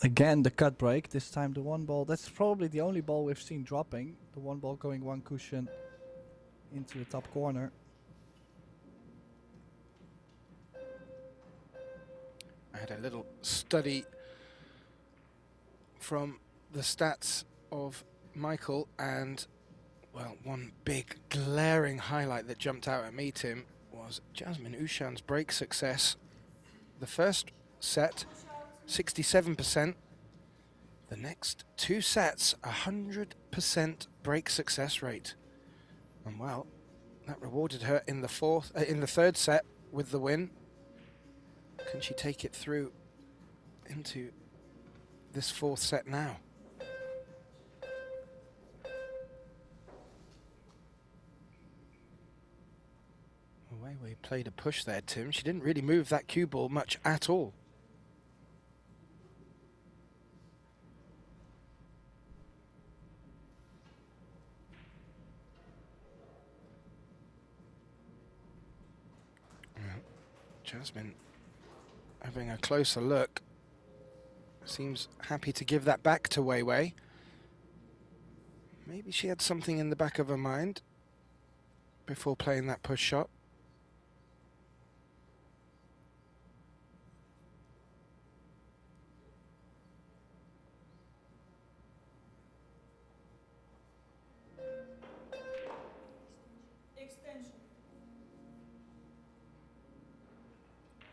Again, the cut break. This time the one ball. That's probably the only ball we've seen dropping. The one ball going one cushion into the top corner. I had a little study from the stats of Michael, and, well, one big glaring highlight that jumped out at me, Tim, was Jasmine OUSCHAN's break success. The first set, 67%. The next two sets, 100% break success rate. And, well, that rewarded her in the third set with the win. Can she take it through into this fourth set now? WEI played a push there, Tim. She didn't really move that cue ball much at all. Jasmine having a closer look. Seems happy to give that back to WEI. Maybe she had something in the back of her mind before playing that push shot.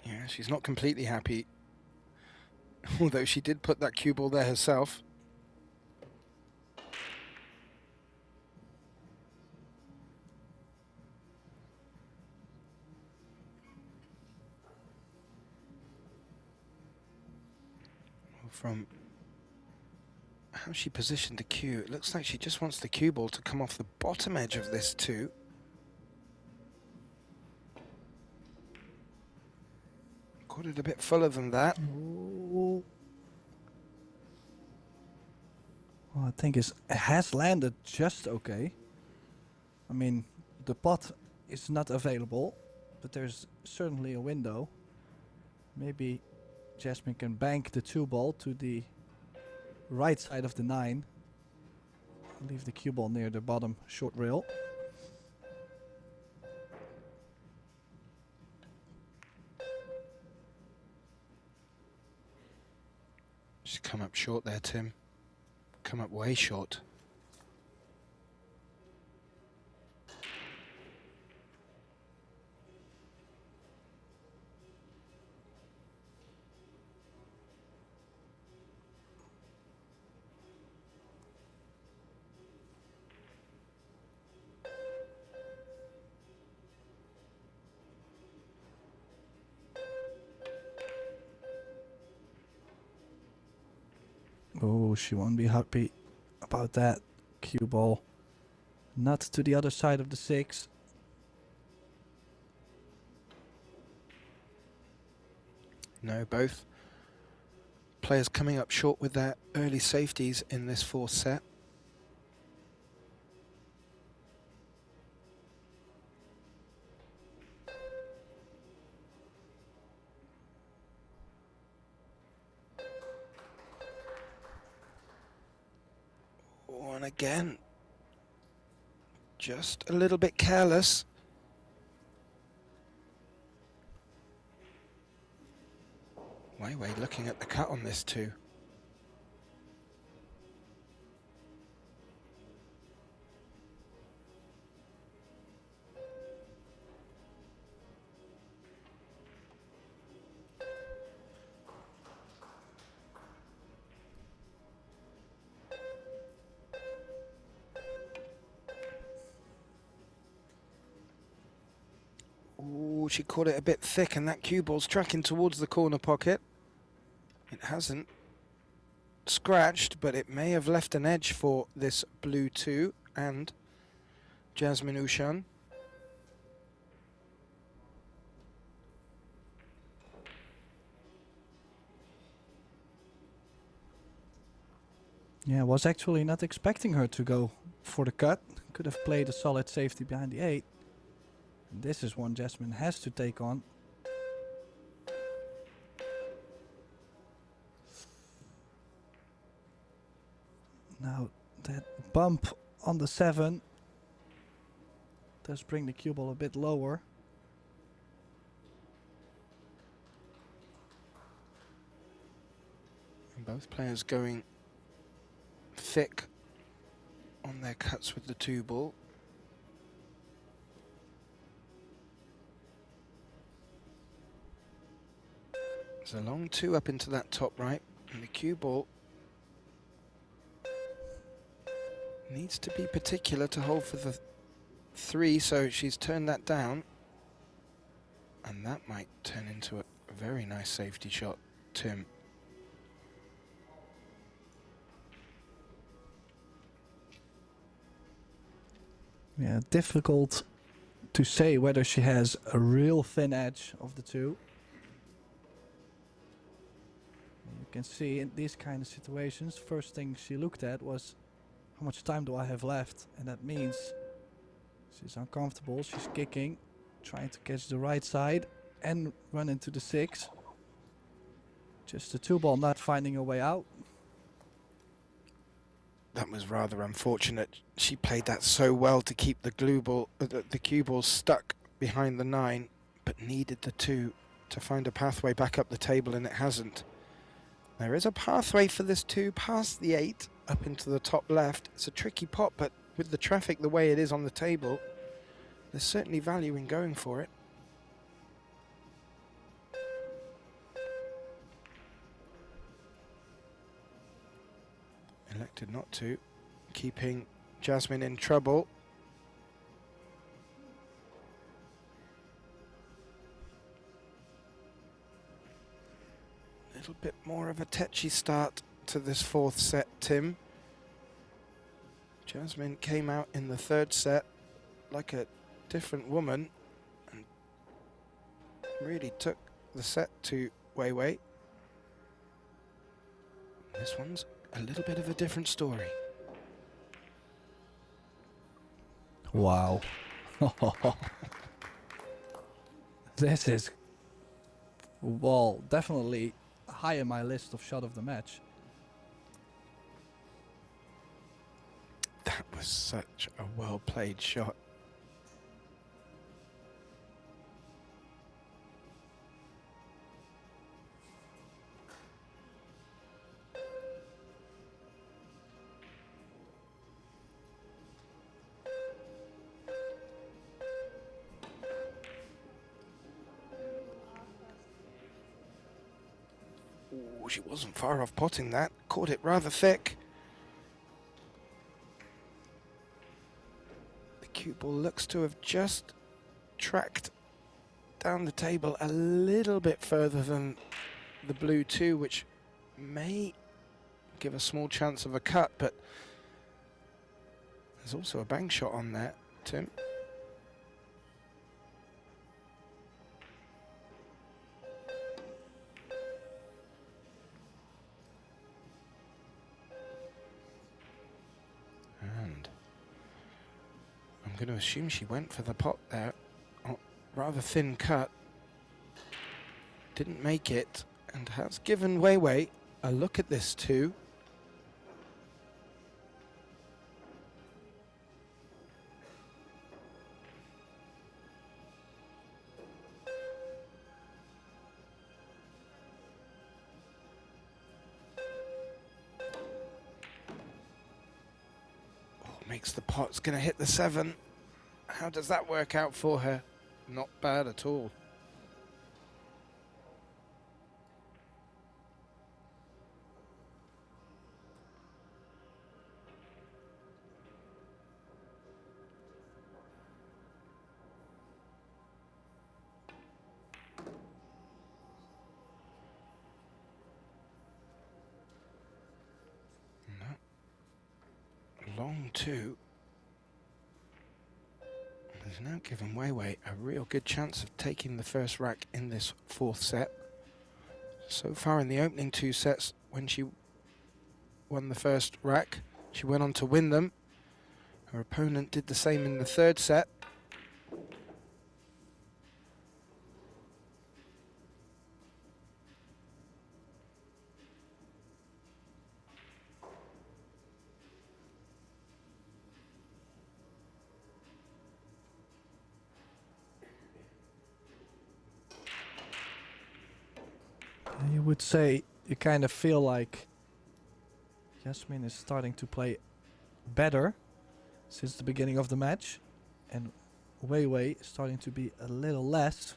Yeah, she's not completely happy, although she did put that cue ball there herself. From how she positioned the cue, it looks like she just wants the cue ball to come off the bottom edge of this too. Caught it a bit fuller than that. Ooh. Well, I think it has landed just okay. I mean, the pot is not available, but there's certainly a window. Maybe Jasmine can bank the 2-ball to the right side of the 9. Leave the cue ball near the bottom short rail. She's come up short there, Tim. Come up way short. Oh, she won't be happy about that cue ball. Not to the other side of the 6. No, both players coming up short with their early safeties in this fourth set. And again, just a little bit careless. WEI looking at the cut on this too. Oh, she caught it a bit thick, and that cue ball's tracking towards the corner pocket. It hasn't scratched, but it may have left an edge for this blue 2 and Jasmine OUSCHAN. Yeah, was actually not expecting her to go for the cut. Could have played a solid safety behind the 8. And this is one Jasmine has to take on. Now that bump on the 7 does bring the cue ball a bit lower. And both players going thick on their cuts with the 2 ball. There's a long 2 up into that top right, and the cue ball needs to be particular to hold for the 3, so she's turned that down, and that might turn into a very nice safety shot, Tim. Yeah, difficult to say whether she has a real thin edge of the 2. You can see in these kind of situations, first thing she looked at was how much time do I have left, and that means she's uncomfortable, she's kicking, trying to catch the right side and run into the 6. Just the 2 ball not finding a way out. That was rather unfortunate. She played that so well to keep the glue ball, the cue ball stuck behind the 9, but needed the 2 to find a pathway back up the table, and it hasn't. There is a pathway for this 2 past the 8 up into the top left. It's a tricky pot, but with the traffic the way it is on the table, there's certainly value in going for it. Elected not to, keeping Jasmine in trouble. A little bit more of a tetchy start to this 4th set, Tim. Jasmine came out in the 3rd set like a different woman and really took the set to WEI. This one's a little bit of a different story. Wow. This is, well, definitely high in my list of shot of the match. That was such a well-played shot. Ooh, she wasn't far off potting that. Caught it rather thick. The cue ball looks to have just tracked down the table a little bit further than the blue 2, which may give a small chance of a cut, but there's also a bang shot on there, Tim. And I'm going to assume she went for the pot there. Oh, rather thin cut. Didn't make it, and has given WEI a look at this too. Makes the pot. It's going to hit the 7. How does that work out for her? Not bad at all. long two. Has now given Wei Wei a real good chance of taking the first rack in this fourth set. So far in the opening two sets, when she won the first rack, she went on to win them. Her opponent did the same in the third set. You would say you kind of feel like Jasmine is starting to play better since the beginning of the match, and Wei Wei is starting to be a little less,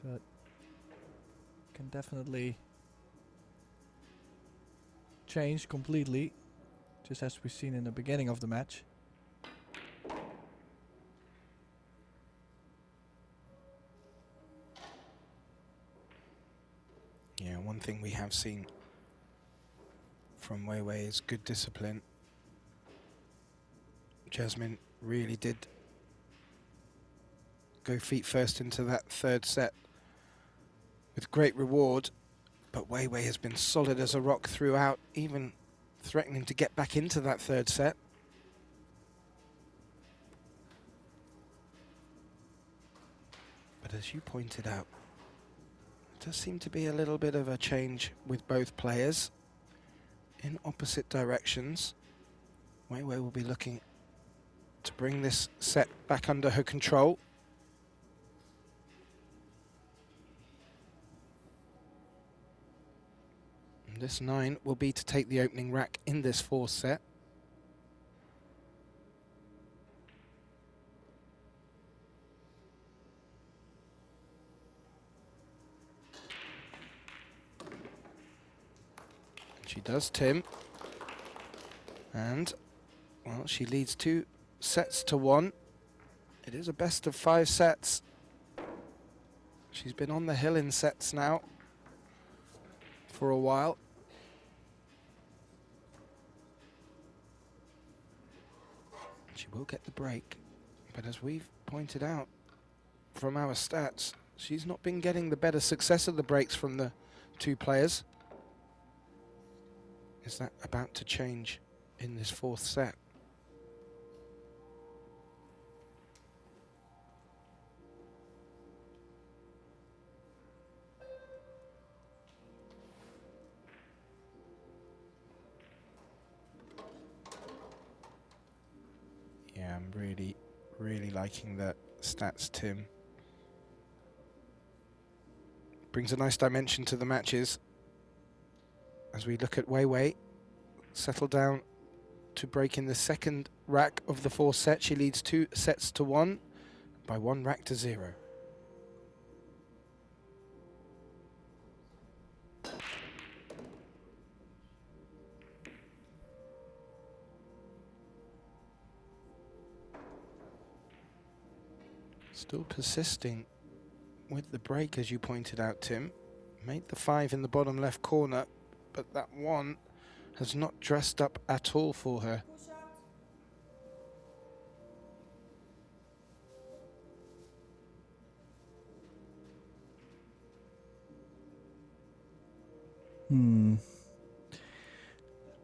but can definitely change completely, just as we've seen in the beginning of the match. Yeah, one thing we have seen from Wei Wei is good discipline. Jasmine really did go feet first into that third set with great reward, but Wei Wei has been solid as a rock throughout, even threatening to get back into that third set. But as you pointed out, there does seem to be a little bit of a change with both players in opposite directions. Wei Wei will be looking to bring this set back under her control. And this 9 will be to take the opening rack in this fourth set. She does, Tim. And, well, she leads 2 sets to 1. It is a best of 5 sets. She's been on the hill in sets now for a while. She will get the break, but as we've pointed out from our stats, she's not been getting the better success of the breaks from the 2 players. Is that about to change in this fourth set? Yeah, I'm really liking the stats, Tim. Brings a nice dimension to the matches. As we look at Wei Wei, settle down to break in the second rack of the fourth set. She leads 2 sets to 1 by 1 rack to 0. Still persisting with the break, as you pointed out, Tim. Made the 5 in the bottom left corner, but that 1 has not dressed up at all for her.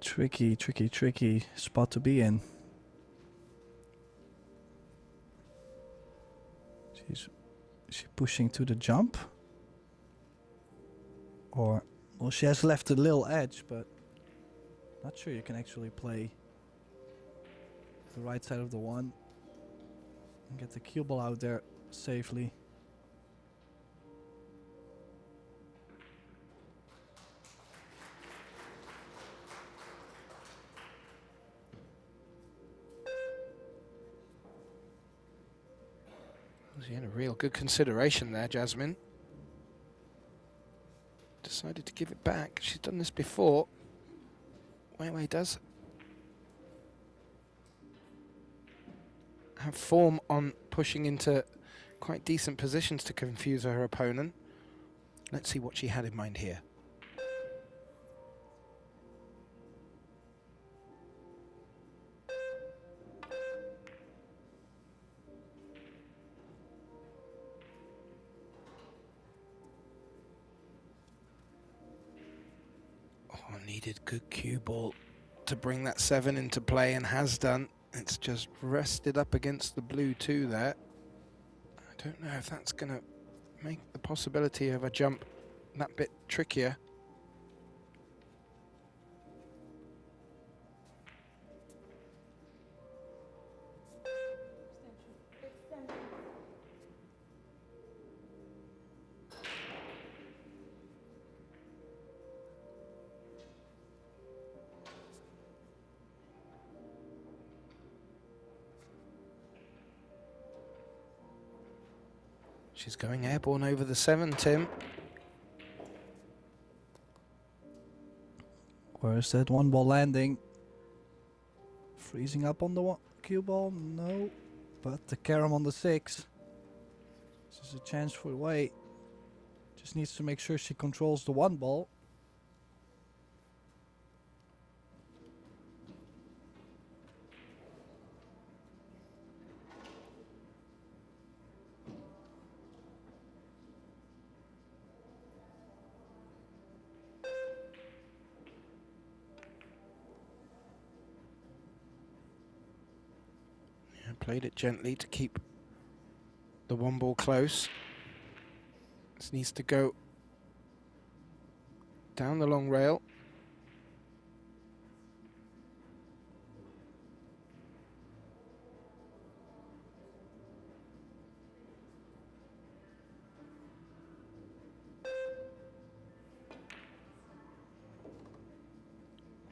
Tricky spot to be in. Is she pushing to the jump? Or, well, she has left a little edge, but not sure you can actually play the right side of the 1 and get the cue ball out there safely. She had a real good consideration there, Jasmine. Decided to give it back. She's done this before. Wei Wei does have form on pushing into quite decent positions to confuse her opponent. Let's see what she had in mind here. Needed good cue ball to bring that 7 into play, and has done. It's just rested up against the blue 2 there. I don't know if that's going to make the possibility of a jump that bit trickier. She's going airborne over the 7, Tim. Where is that one ball landing? Freezing up on the cue ball? No. But the carom on the 6. This is a chance for WEI. Just needs to make sure she controls the 1 ball. Played it gently to keep the 1 ball close. This needs to go down the long rail.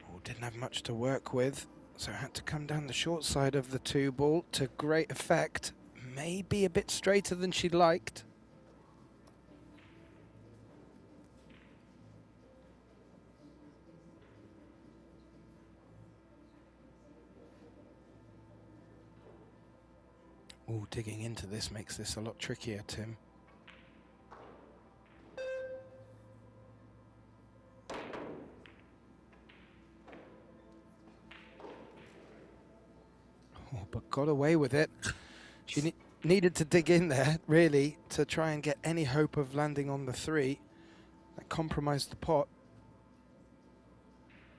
Oh, didn't have much to work with. So had to come down the short side of the 2 ball to great effect. Maybe a bit straighter than she'd liked. Oh, digging into this makes this a lot trickier, Tim. But got away with it. She needed to dig in there, really, to try and get any hope of landing on the 3. That compromised the pot.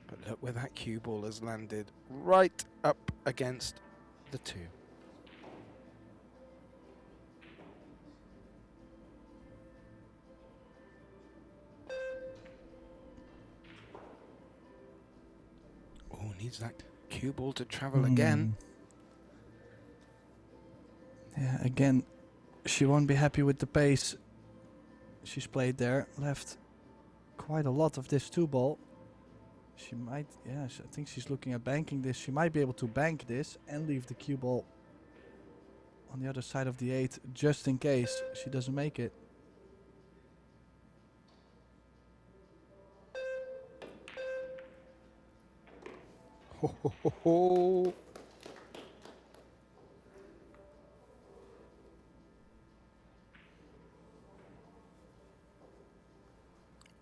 But look where that cue ball has landed, right up against the 2. Oh, needs that cue ball to travel again. Yeah, again, she won't be happy with the pace she's played there. Left quite a lot of this 2 ball. She might, yeah, I think she's looking at banking this. She might be able to bank this and leave the cue ball on the other side of the 8 just in case she doesn't make it. Ho, ho, ho, ho.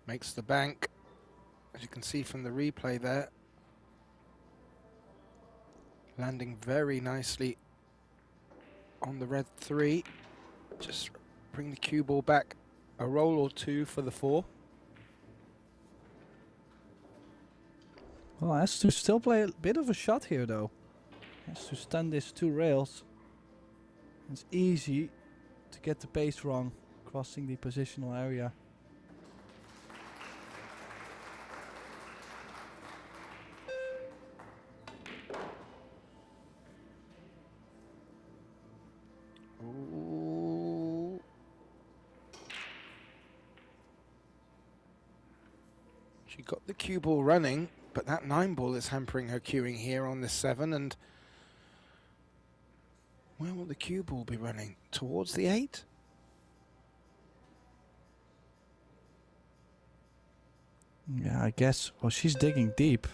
Makes the bank, as you can see from the replay there. Landing very nicely on the red 3. Just bring the cue ball back a roll or 2 for the 4. Well, has to still play a bit of a shot here though. Has to stun this 2 rails. It's easy to get the pace wrong, crossing the positional area. Ooh. She got the cue ball running, but that 9 ball is hampering her cueing here on this 7. And where will the cue ball be running? Towards the 8? Yeah, I guess. Well, she's digging deep.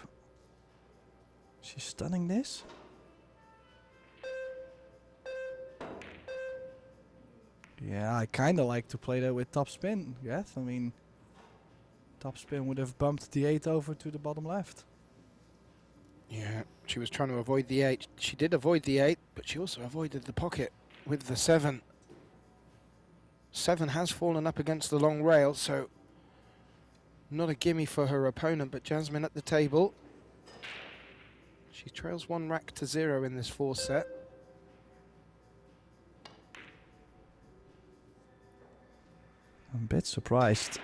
She's stunning this. Yeah, I kind of like to play that with top spin. Yes, I mean, top spin would have bumped the 8 over to the bottom left. Yeah, she was trying to avoid the 8. She did avoid the 8, but she also avoided the pocket with the 7. 7 has fallen up against the long rail, so Not a gimme for her opponent, but Jasmine at the table. She trails 1 rack to 0 in this 4th set. I'm a bit surprised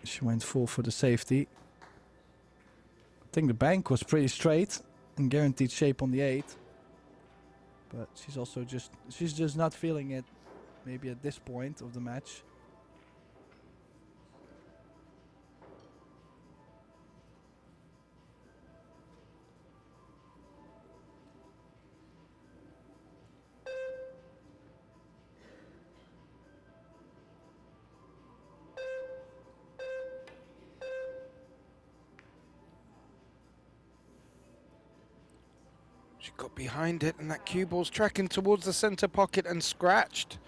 she went full for the safety. I think the bank was pretty straight and guaranteed shape on the 8. But she's just not feeling it, maybe at this point of the match. She got behind it, and that cue ball's tracking towards the center pocket and scratched.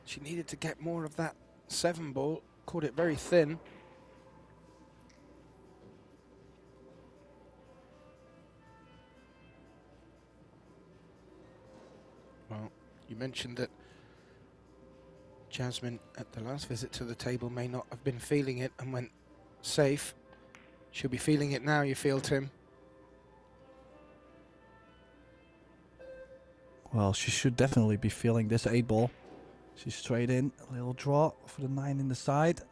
She needed to get more of that 7 ball, caught it very thin. Well, you mentioned that Jasmine at the last visit to the table may not have been feeling it and went safe. She'll be feeling it now, you feel, Tim? Well, she should definitely be feeling this 8 ball. She's straight in, a little draw for the 9 in the side.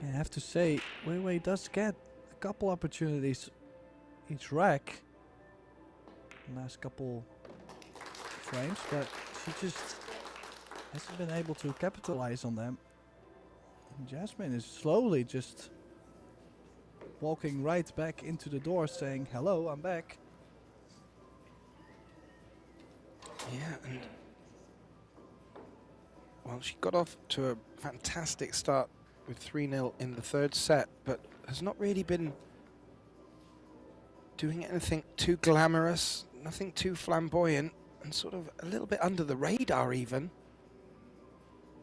I have to say, WEI does get a couple opportunities each rack. Last couple frames, but she just hasn't been able to capitalize on them. And Jasmine is slowly just walking right back into the door saying, hello, I'm back. Yeah, and well, she got off to a fantastic start with 3-0 in the 3rd set, but has not really been doing anything too glamorous, nothing too flamboyant, and sort of a little bit under the radar even.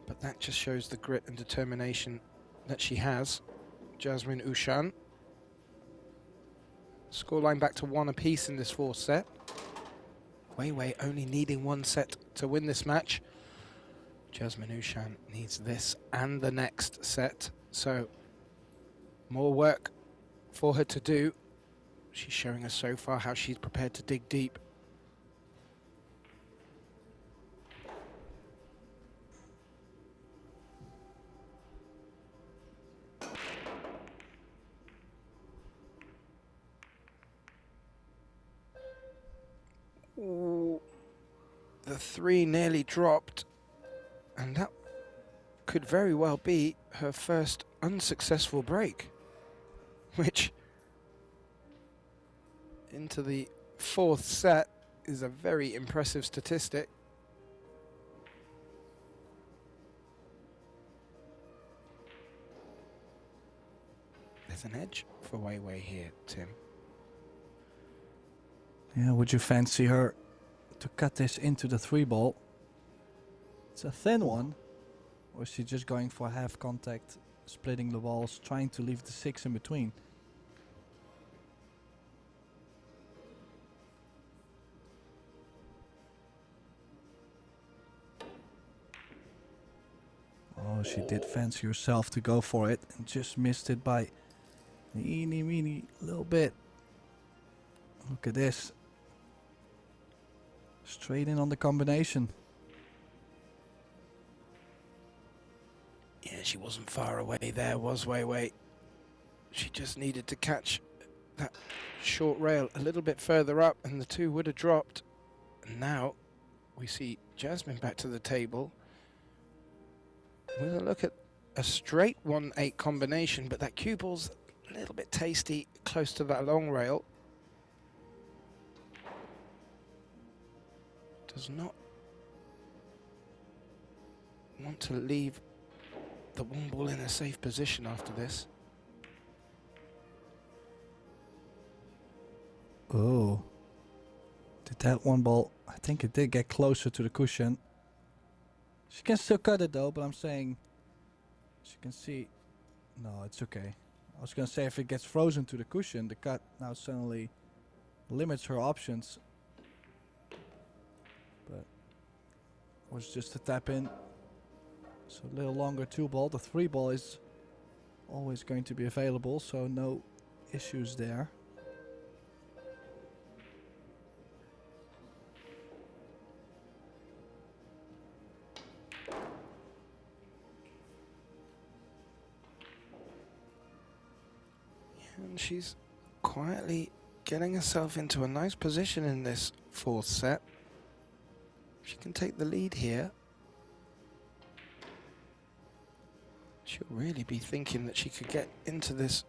But that just shows the grit and determination that she has. Jasmine OUSCHAN. Scoreline back to 1 apiece in this 4th set. WEI only needing 1 set to win this match. Jasmine OUSCHAN needs this and the next set, so more work for her to do. She's showing us so far how she's prepared to dig deep. Ooh, the 3 nearly dropped, and that could very well be her first unsuccessful break, which into the 4th set is a very impressive statistic. There's an edge for WEI here, Tim. Yeah, would you fancy her to cut this into the 3 ball? It's a thin one. Or is she just going for half contact, splitting the balls, trying to leave the 6 in between? Oh, she did fancy herself to go for it and just missed it by a eeny little bit. Look at this. Straight in on the combination. Yeah, she wasn't far away there, was WEI. She just needed to catch that short rail a little bit further up and the 2 would have dropped. And now we see Jasmine back to the table. We'll look at a straight 1-8 combination, but that cue ball's a little bit tasty close to that long rail. Does not want to leave the 1 ball in a safe position after this. Oh. Did that 1 ball, I think it did get closer to the cushion. She can still cut it though, but I'm saying she can see. No, it's okay. I was gonna say if it gets frozen to the cushion, the cut now suddenly limits her options. But it was just a tap in. So a little longer 2-ball. The 3-ball is always going to be available, so no issues there. And she's quietly getting herself into a nice position in this fourth set. She can take the lead here. She'll really be thinking that she could get into this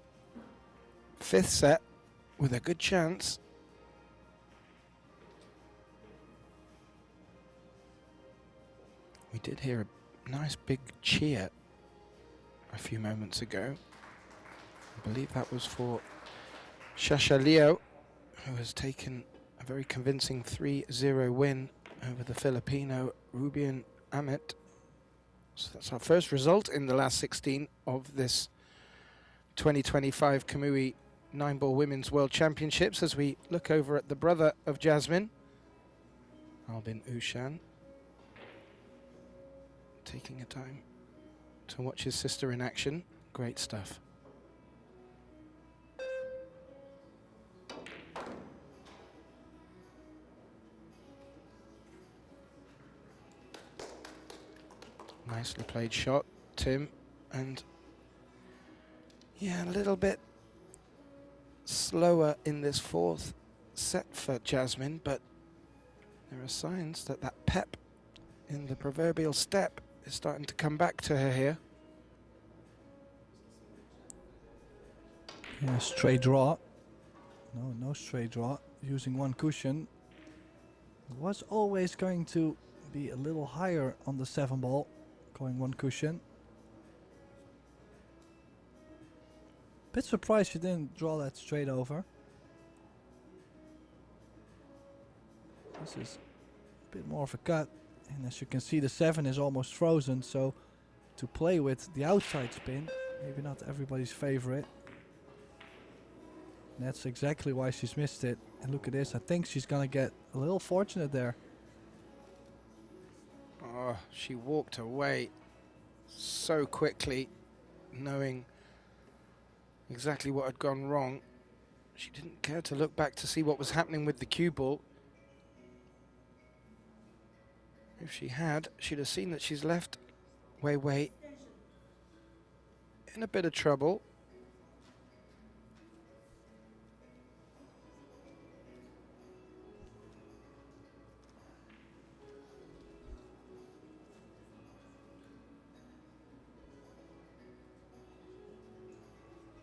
fifth set with a good chance. We did hear a nice big cheer a few moments ago. I believe that was for Shasha Leo, who has taken a very convincing 3-0 win over the Filipino Rubian Amit. So that's our first result in the last 16 of this 2025 Kamui 9-ball Women's World Championships, as we look over at the brother of Jasmine, Albin Ushan, taking a time to watch his sister in action. Great stuff. Nicely played shot, Tim, and yeah, a little bit slower in this fourth set for Jasmine, but there are signs that that pep in the proverbial step is starting to come back to her here. Yeah, straight draw. No straight draw. Using one cushion. It was always going to be a little higher on the 7-ball, going one cushion. Bit surprised she didn't draw that straight over. This is a bit more of a cut, and as you can see the 7 is almost frozen, so to play with the outside spin, maybe not everybody's favorite. And that's exactly why she's missed it. And look at this, I think she's gonna get a little fortunate there. Oh, she walked away so quickly, knowing exactly what had gone wrong. She didn't care to look back to see what was happening with the cue ball. If she had, she'd have seen that she's left Wei Wei in a bit of trouble.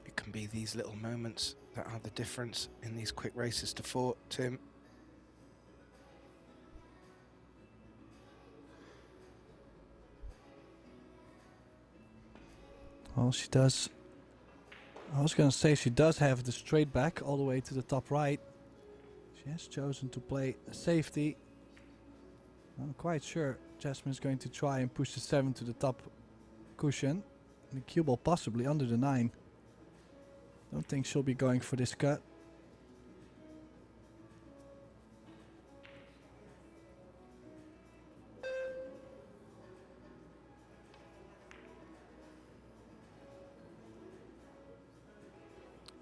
It can be these little moments that are the difference in these quick races to 4, Tim. Well, she does. I was gonna say she does have the straight back all the way to the top right. She has chosen to play a safety. I'm quite sure Jasmine's going to try and push the 7 to the top cushion. And the cue ball possibly under the 9. Don't think she'll be going for this cut.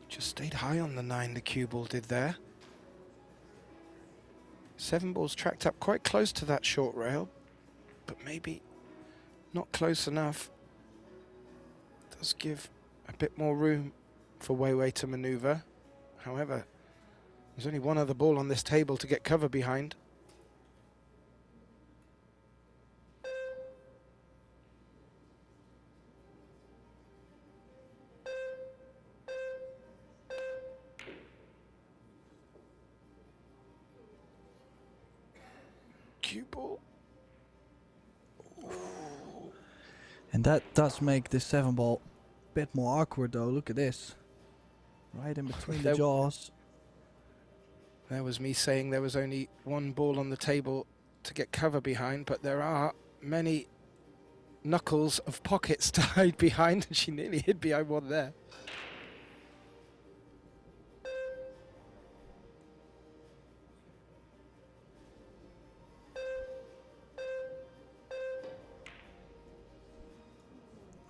Just stayed high on the 9, the cue ball did there. 7 balls tracked up quite close to that short rail, but maybe not close enough. Does give a bit more room for Wei Wei to maneuver. However, there's only one other ball on this table to get cover behind. Cue ball. And that does make this 7 ball a bit more awkward though. Look at this. Right in between the jaws. There was me saying there was only one ball on the table to get cover behind, but there are many knuckles of pockets to hide behind, and she nearly hid behind one there.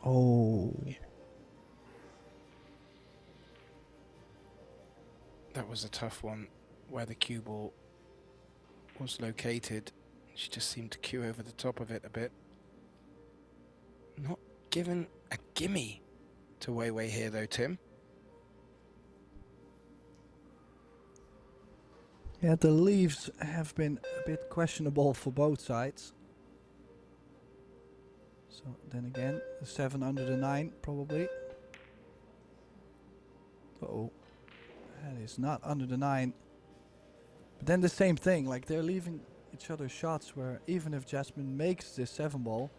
Oh. That was a tough one, where the cue ball was located. She just seemed to cue over the top of it a bit. Not given a gimme to WEI here though, Tim. Yeah, the leaves have been a bit questionable for both sides. So then again, the 7 under the 9 probably. Uh-oh. That is not under the 9. But then the same thing, like they're leaving each other shots where even if Jasmine makes this 7 ball,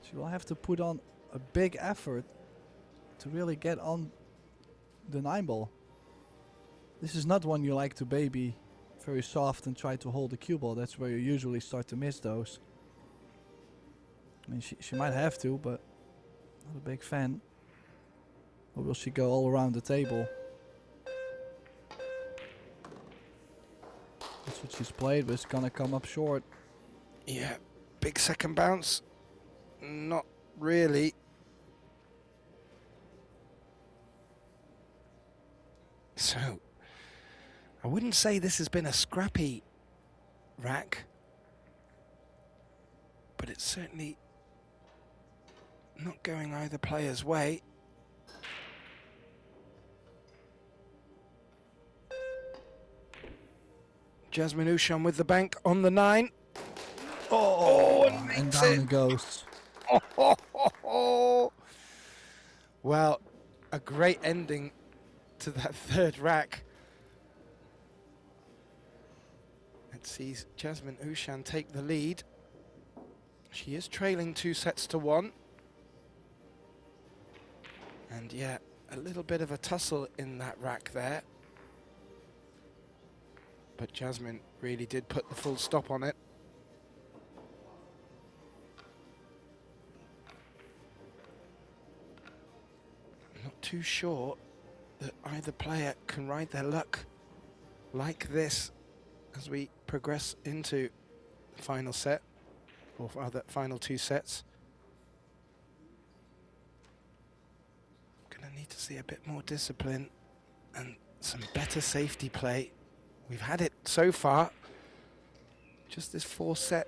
she will have to put on a big effort to really get on the 9 ball. This is not one you like to baby very soft and try to hold the cue ball. That's where you usually start to miss those. I mean, she might have to, but not a big fan. Or will she go all around the table? That's what she's played, but it's gonna come up short. Yeah, big second bounce. Not really. So, I wouldn't say this has been a scrappy rack, but it's certainly not going either player's way. Jasmine OUSCHAN with the bank on the 9. Oh, And down it goes. Well, a great ending to that third rack. Let's see Jasmine OUSCHAN take the lead. She is trailing 2-1. And yeah, a little bit of a tussle in that rack there. But Jasmine really did put the full stop on it. I'm not too sure that either player can ride their luck like this as we progress into the final set, or rather final 2 sets. Gonna need to see a bit more discipline and some better safety play. We've had it so far, just this 4th set,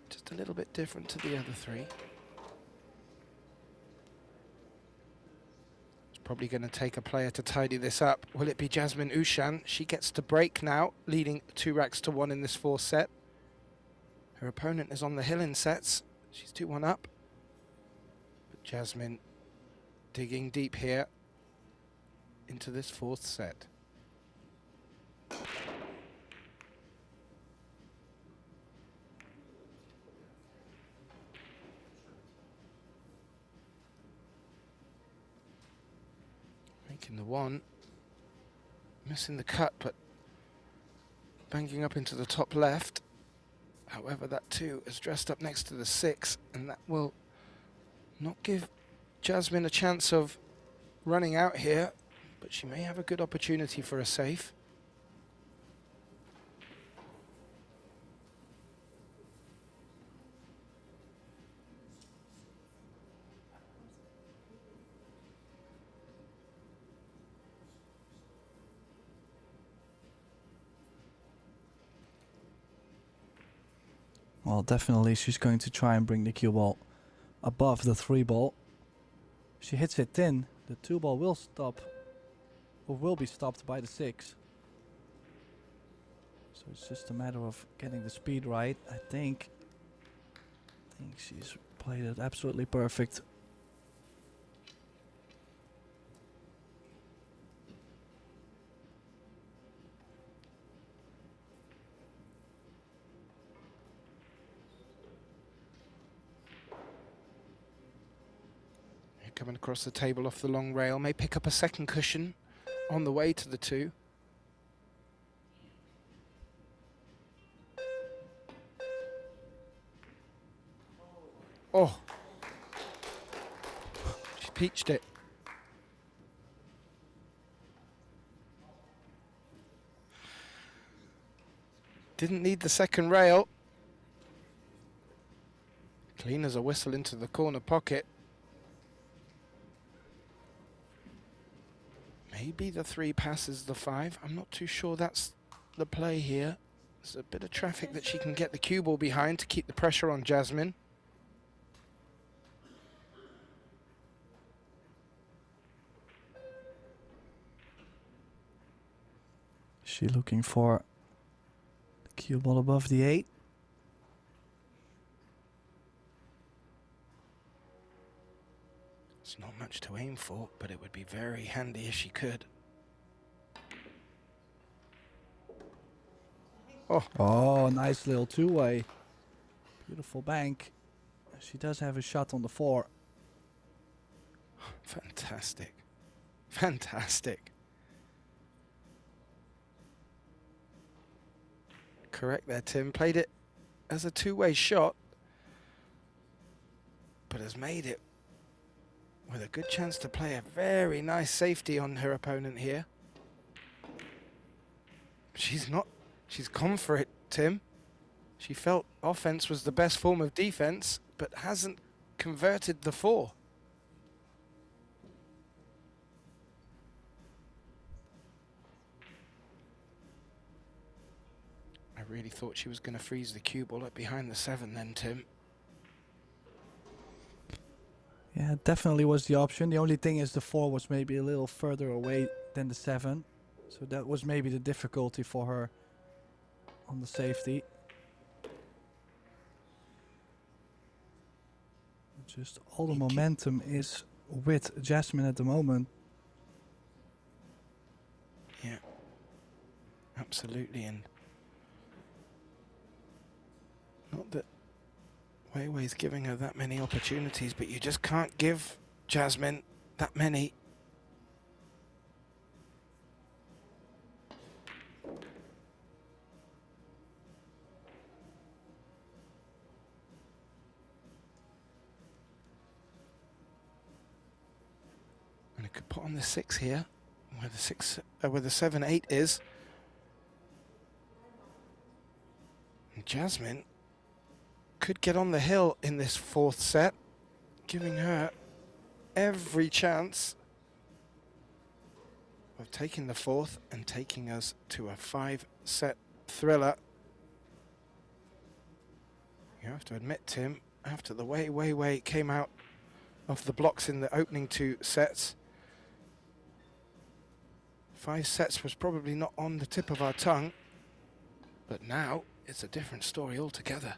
just a little bit different to the other 3. It's probably going to take a player to tidy this up. Will it be Jasmine OUSCHAN? She gets to break now, leading 2-1 in this 4th set. Her opponent is on the hill in sets. She's 2-1 up. But Jasmine digging deep here into this 4th set. Making the 1, missing the cut, but banking up into the top left. However, that 2 is dressed up next to the 6, and that will not give Jasmine a chance of running out here, but she may have a good opportunity for a safe. Well, definitely she's going to try and bring the cue ball above the 3 ball. If she hits it thin, the 2 ball will stop, or will be stopped by the 6. So it's just a matter of getting the speed right. I think she's played it absolutely perfect. Coming across the table off the long rail, may pick up a second cushion on the way to the 2. Oh, she peached it. Didn't need the second rail. Clean as a whistle into the corner pocket. Maybe the 3 passes the 5. I'm not too sure that's the play here. There's a bit of traffic that she can get the cue ball behind to keep the pressure on Jasmine. She looking for the cue ball above the 8. It's not much to aim for, but it would be very handy if she could. Oh, nice little two-way. Beautiful bank. She does have a shot on the 4. Fantastic. Fantastic. Correct there, Tim. Played it as a two-way shot, but has made it with a good chance to play a very nice safety on her opponent here. She's gone for it, Tim. She felt offense was the best form of defense, but hasn't converted the 4. I really thought she was going to freeze the cue ball up behind the 7 then, Tim. Yeah, definitely was the option. The only thing is the 4 was maybe a little further away than the 7. So that was maybe the difficulty for her on the safety. Just all the momentum is with Jasmine at the moment. Yeah, absolutely. And not that WEI's giving her that many opportunities, but you just can't give Jasmine that many. And it could put on the 6 here, where the 6, where the 7-8 is. And Jasmine could get on the hill in this 4th set, giving her every chance of taking the 4th and taking us to a 5-set thriller. You have to admit, Tim, after the way WEI came out of the blocks in the opening 2 sets, 5 sets was probably not on the tip of our tongue, but now it's a different story altogether.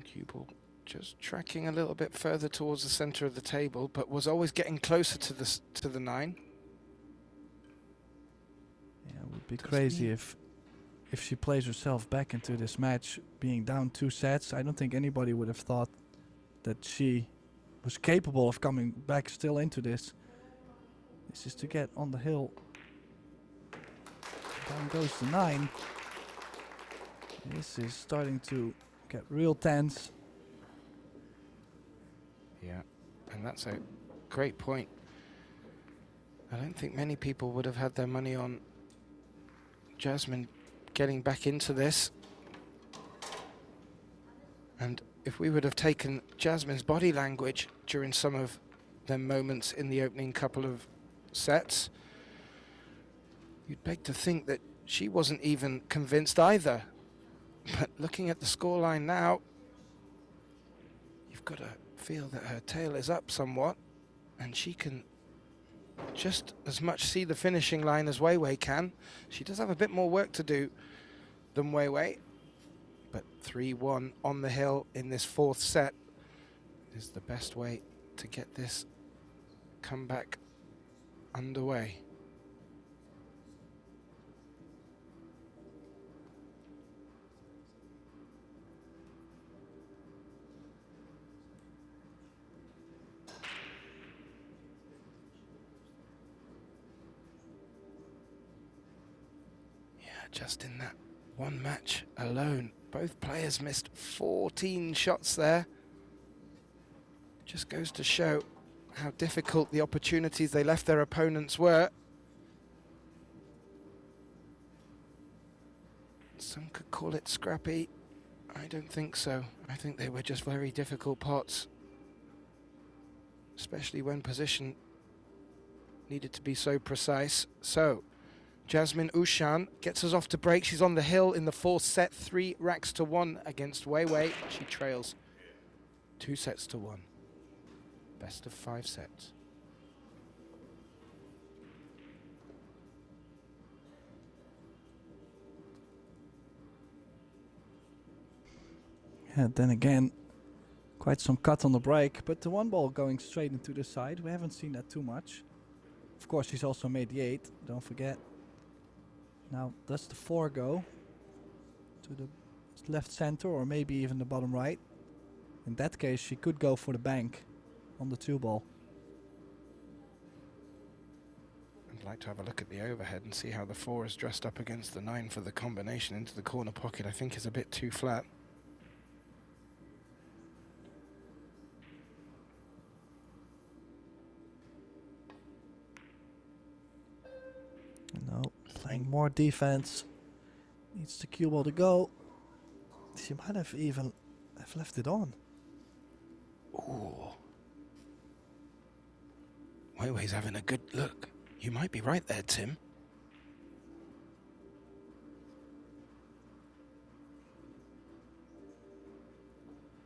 Cue ball just tracking a little bit further towards the center of the table, but was always getting closer to the 9. Yeah, it would be crazy if she plays herself back into this match being down 2 sets. I don't think anybody would have thought that she was capable of coming back still into this. This is to get on the hill. Down goes the 9. This is starting to get real tense. Yeah, and that's a great point. I don't think many people would have had their money on Jasmine getting back into this. And if we would have taken Jasmine's body language during some of them moments in the opening couple of sets, you'd beg to think that she wasn't even convinced either. But looking at the scoreline now, you've got to feel that her tail is up somewhat, and she can just as much see the finishing line as WEI can. She does have a bit more work to do than WEI, but 3-1 on the hill in this 4th set is the best way to get this comeback underway. just in that one match alone, both players missed 14 shots there. Just goes to show how difficult the opportunities they left their opponents were. Some could call it scrappy. I don't think so. I think they were just very difficult pots, especially when position needed to be so precise. So Jasmine OUSCHAN gets us off to break. She's on the hill in the fourth set, 3 racks to 1 against WEI. She trails 2 sets to 1. Best of 5 sets. Yeah, then again, quite some cut on the break, but the one ball going straight into the side. We haven't seen that too much. Of course, she's also made the 8, don't forget. Now, does the 4 go to the left center or maybe even the bottom right? In that case, she could go for the bank on the 2 ball. I'd like to have a look at the overhead and see how the 4 is dressed up against the 9 for the combination into the corner pocket. I think is a bit too flat. No, playing more defense. Needs the cue ball to go. She might have even have left it on. Ooh. WEI's having a good look. You might be right there, Tim.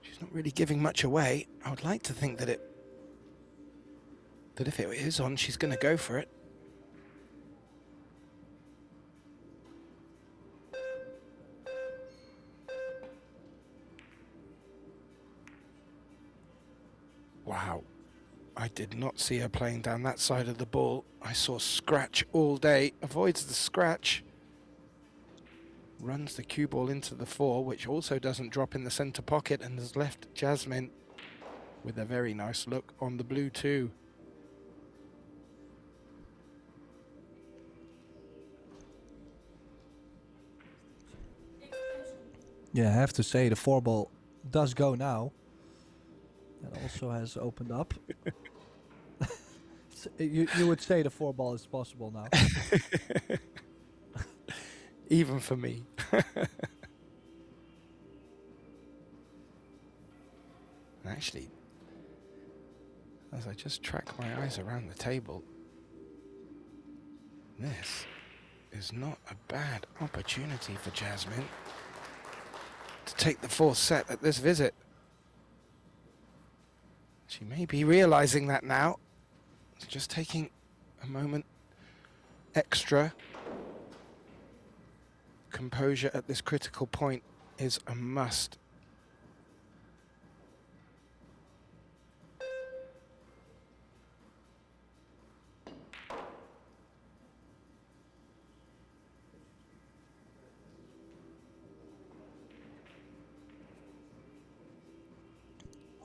She's not really giving much away. I would like to think that if it is on, she's going to go for it. Wow. I did not see her playing down that side of the ball. I saw scratch all day. Avoids the scratch. Runs the cue ball into the 4, which also doesn't drop in the center pocket, and has left Jasmine with a very nice look on the blue too. Yeah, I have to say the 4 ball does go now. That also has opened up. You would say the 4 ball is possible now. Even for me. Actually, as I just track my eyes around the table, this is not a bad opportunity for Jasmine to take the 4th set at this visit. She may be realizing that now. It's just taking a moment extra. Composure at this critical point is a must.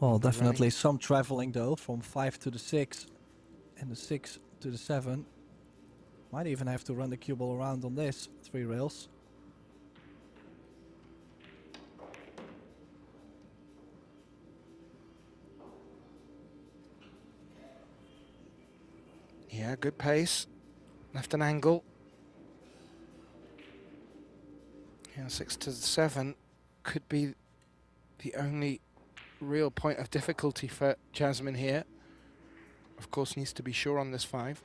Well, definitely some traveling though, from 5 to the 6 and the 6 to the 7. Might even have to run the cue ball around on this 3 rails. Yeah, good pace. Left an angle. Yeah, 6 to 7 could be the only real point of difficulty for Jasmine here. Of course, needs to be sure on this 5.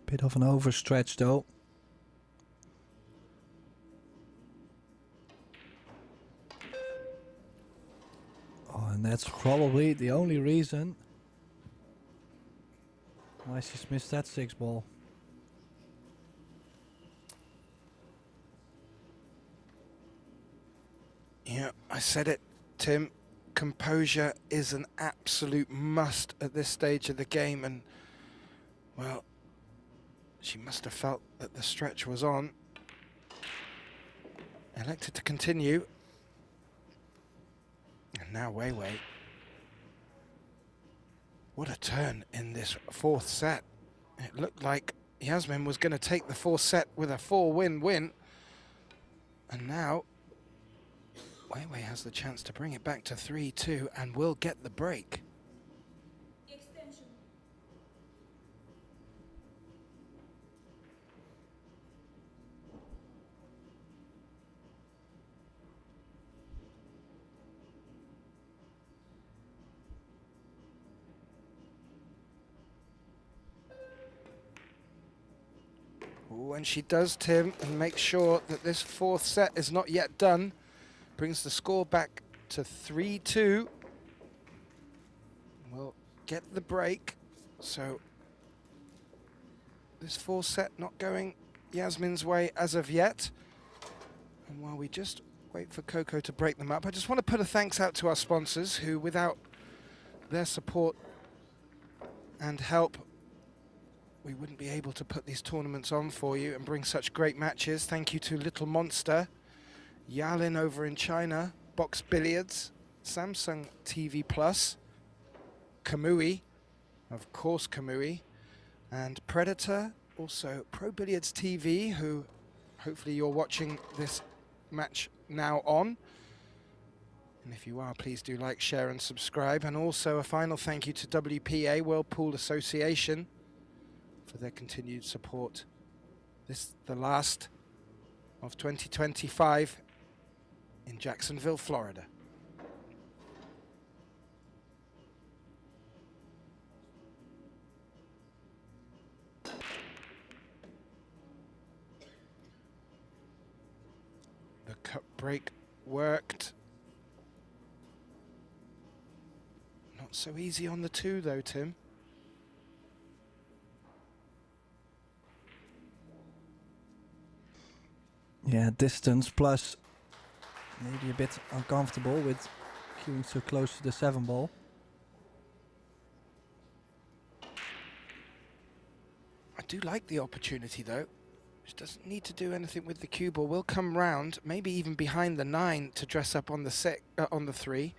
Bit of an overstretch though. Oh, and that's probably the only reason why she's missed that 6 ball. Yeah, I said it, Tim. composure is an absolute must at this stage of the game, and well, she must have felt that the stretch was on. Elected to continue. And now WEI. What a turn in this fourth set. It looked like Yasmin was going to take the fourth set with a 4-win. And now WEI has the chance to bring it back to 3-2 and will get the break. When she does, Tim, and make sure that this fourth set is not yet done, brings the score back to 3-2. We'll get the break. So this fourth set not going Yasmin's way as of yet. And while we just wait for Coco to break them up, I just want to put a thanks out to our sponsors who, without their support and help, we wouldn't be able to put these tournaments on for you and bring such great matches. Thank you to Little Monster, Yalin over in China, Box Billiards, SamsungTV Plus, Kamui, of course Kamui, and Predator, also Pro Billiards TV, who hopefully you're watching this match now on. And if you are, please do like, share and subscribe. And also a final thank you to WPA, World Pool Association, for their continued support. This is the last of 2025 in Jacksonville, Florida. The cut break worked. Not so easy on the two though, Tim. Yeah, distance plus maybe a bit uncomfortable with queuing so close to the 7 ball. I do like the opportunity though. She doesn't need to do anything with the cue ball. We'll come round, maybe even behind the 9 to dress up on the on the 3.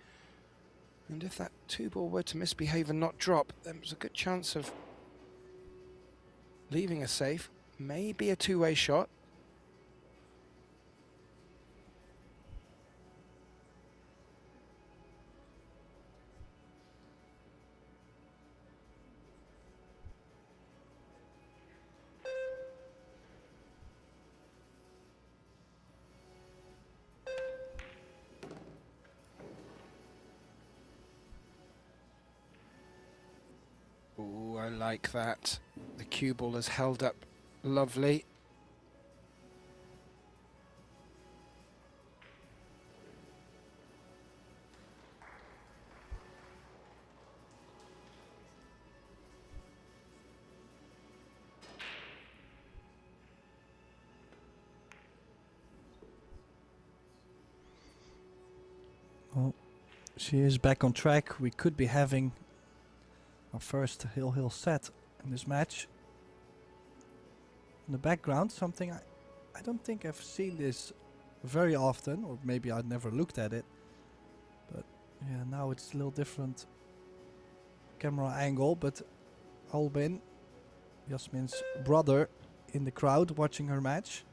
And if that 2 ball were to misbehave and not drop, there's a good chance of leaving us safe. Maybe a two-way shot. Ooh, I like that. The cue ball has held up lovely. Well, she is back on track. We could be having our first hill set in this match. In the background, something I don't think I've seen this very often, or maybe I'd never looked at it. But yeah, now it's a little different camera angle. But Albin, Yasmin's brother, in the crowd watching her match.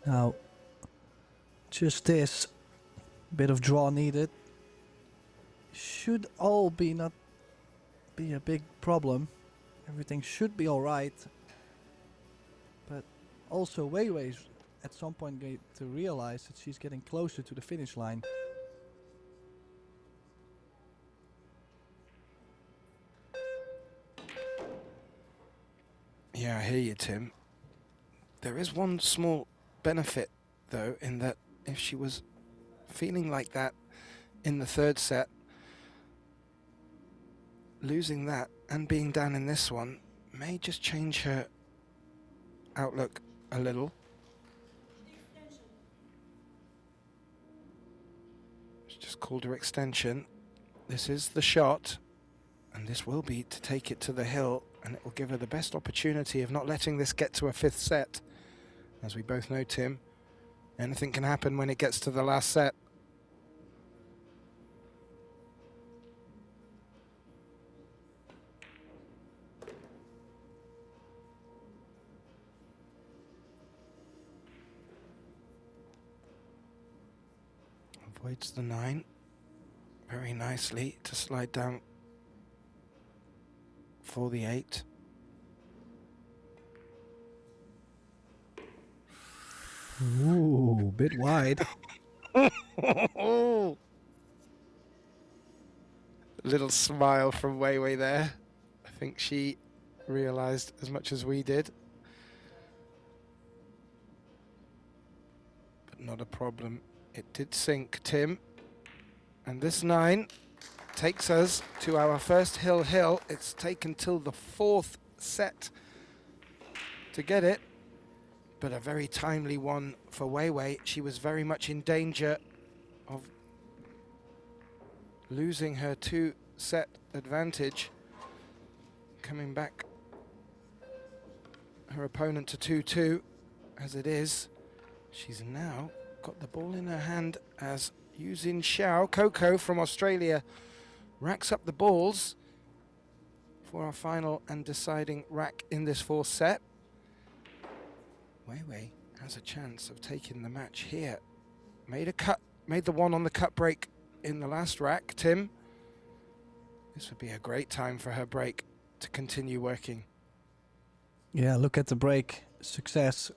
Now, just this bit of draw needed. Should all be not be a big problem. Everything should be alright. But also WEI's at some point going to realize that she's getting closer to the finish line. Yeah, I hear you, Tim. There is one small benefit, though, in that if she was feeling like that in the third set, losing that and being down in this one may just change her outlook a little. She just called her extension. This is the shot, and this will be to take it to the hill, and it will give her the best opportunity of not letting this get to a fifth set. As we both know, Tim, anything can happen when it gets to the last set. Avoids the 9 very nicely to slide down for the 8. Ooh, bit wide. Little smile from WEI there. I think she realized as much as we did. But not a problem. It did sink, Tim. And this 9 takes us to our first hill. It's taken till the 4th set to get it, but a very timely one for WEI. She was very much in danger of losing her 2-set advantage, coming back her opponent to 2-2 as it is. She's now got the ball in her hand as Yuzin Xiao, Coco from Australia, racks up the balls for our final and deciding rack in this 4th set. WEI has a chance of taking the match here. Made the one on the cut break in the last rack, Tim. This would be a great time for her break to continue working. Yeah, look at the break success.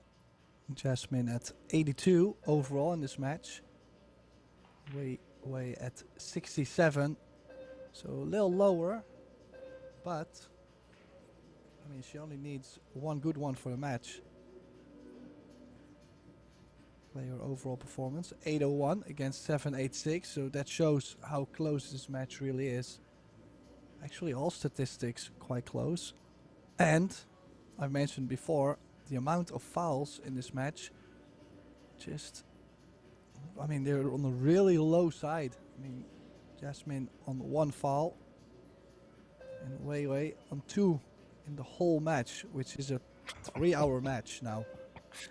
Jasmine at 82 overall in this match. WEI at 67. So a little lower, but I mean, she only needs one good one for the match. Play her overall performance 801 against 786, so that shows how close this match really is. Actually, all statistics quite close. And I mentioned before the amount of fouls in this match. I mean, they're on the really low side. I mean, Jasmine on 1 foul and WEI on 2 in the whole match, which is a 3-hour match now.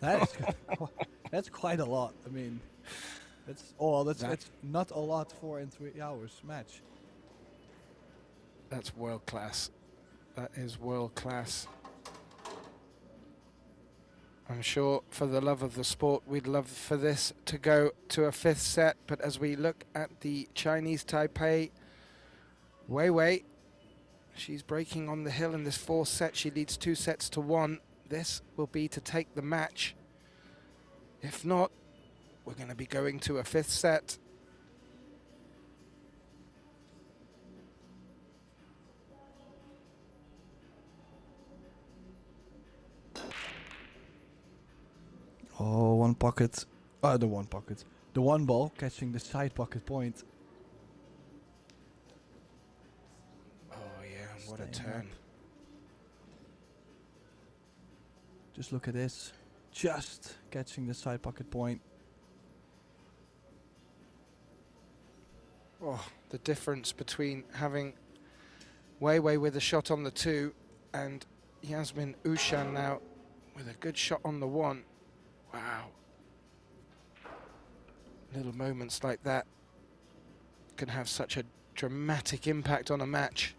That's quite a lot. I mean, that's not a lot for in 3 hours match. That's world class. That is world class. I'm sure for the love of the sport, we'd love for this to go to a 5th set, but as we look at the Chinese Taipei, WEI, she's breaking on the hill in this 4th set. She leads 2-1. This will be to take the match. If not, we're going to be going to a 5th set. Oh, one pocket. The one pocket. The one ball catching the side pocket point. Oh yeah, what a Staying turn. up. Just look at this. Just catching the side pocket point. Oh, the difference between having WEI with a shot on the 2 and Yasmin OUSCHAN now with a good shot on the 1. Wow. Little moments like that can have such a dramatic impact on a match.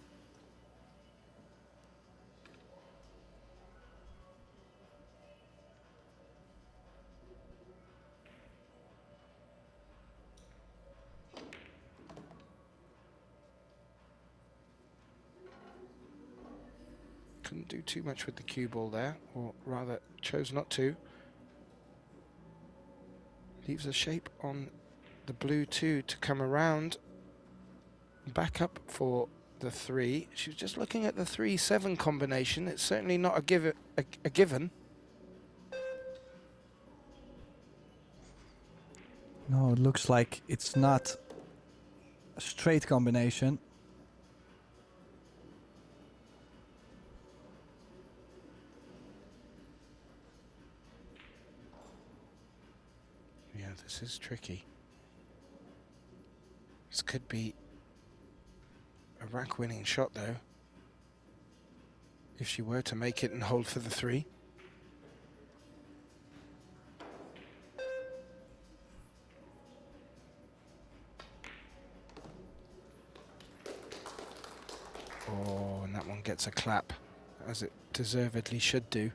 Couldn't do too much with the cue ball there, or rather chose not to. Leaves a shape on the blue 2 to come around. Back up for the 3. She was just looking at the 3-7 combination. It's certainly not a given. No, it looks like it's not a straight combination. Yeah, this is tricky. This could be a rack winning shot though, if she were to make it and hold for the 3. Oh, and that one gets a clap, as it deservedly should do.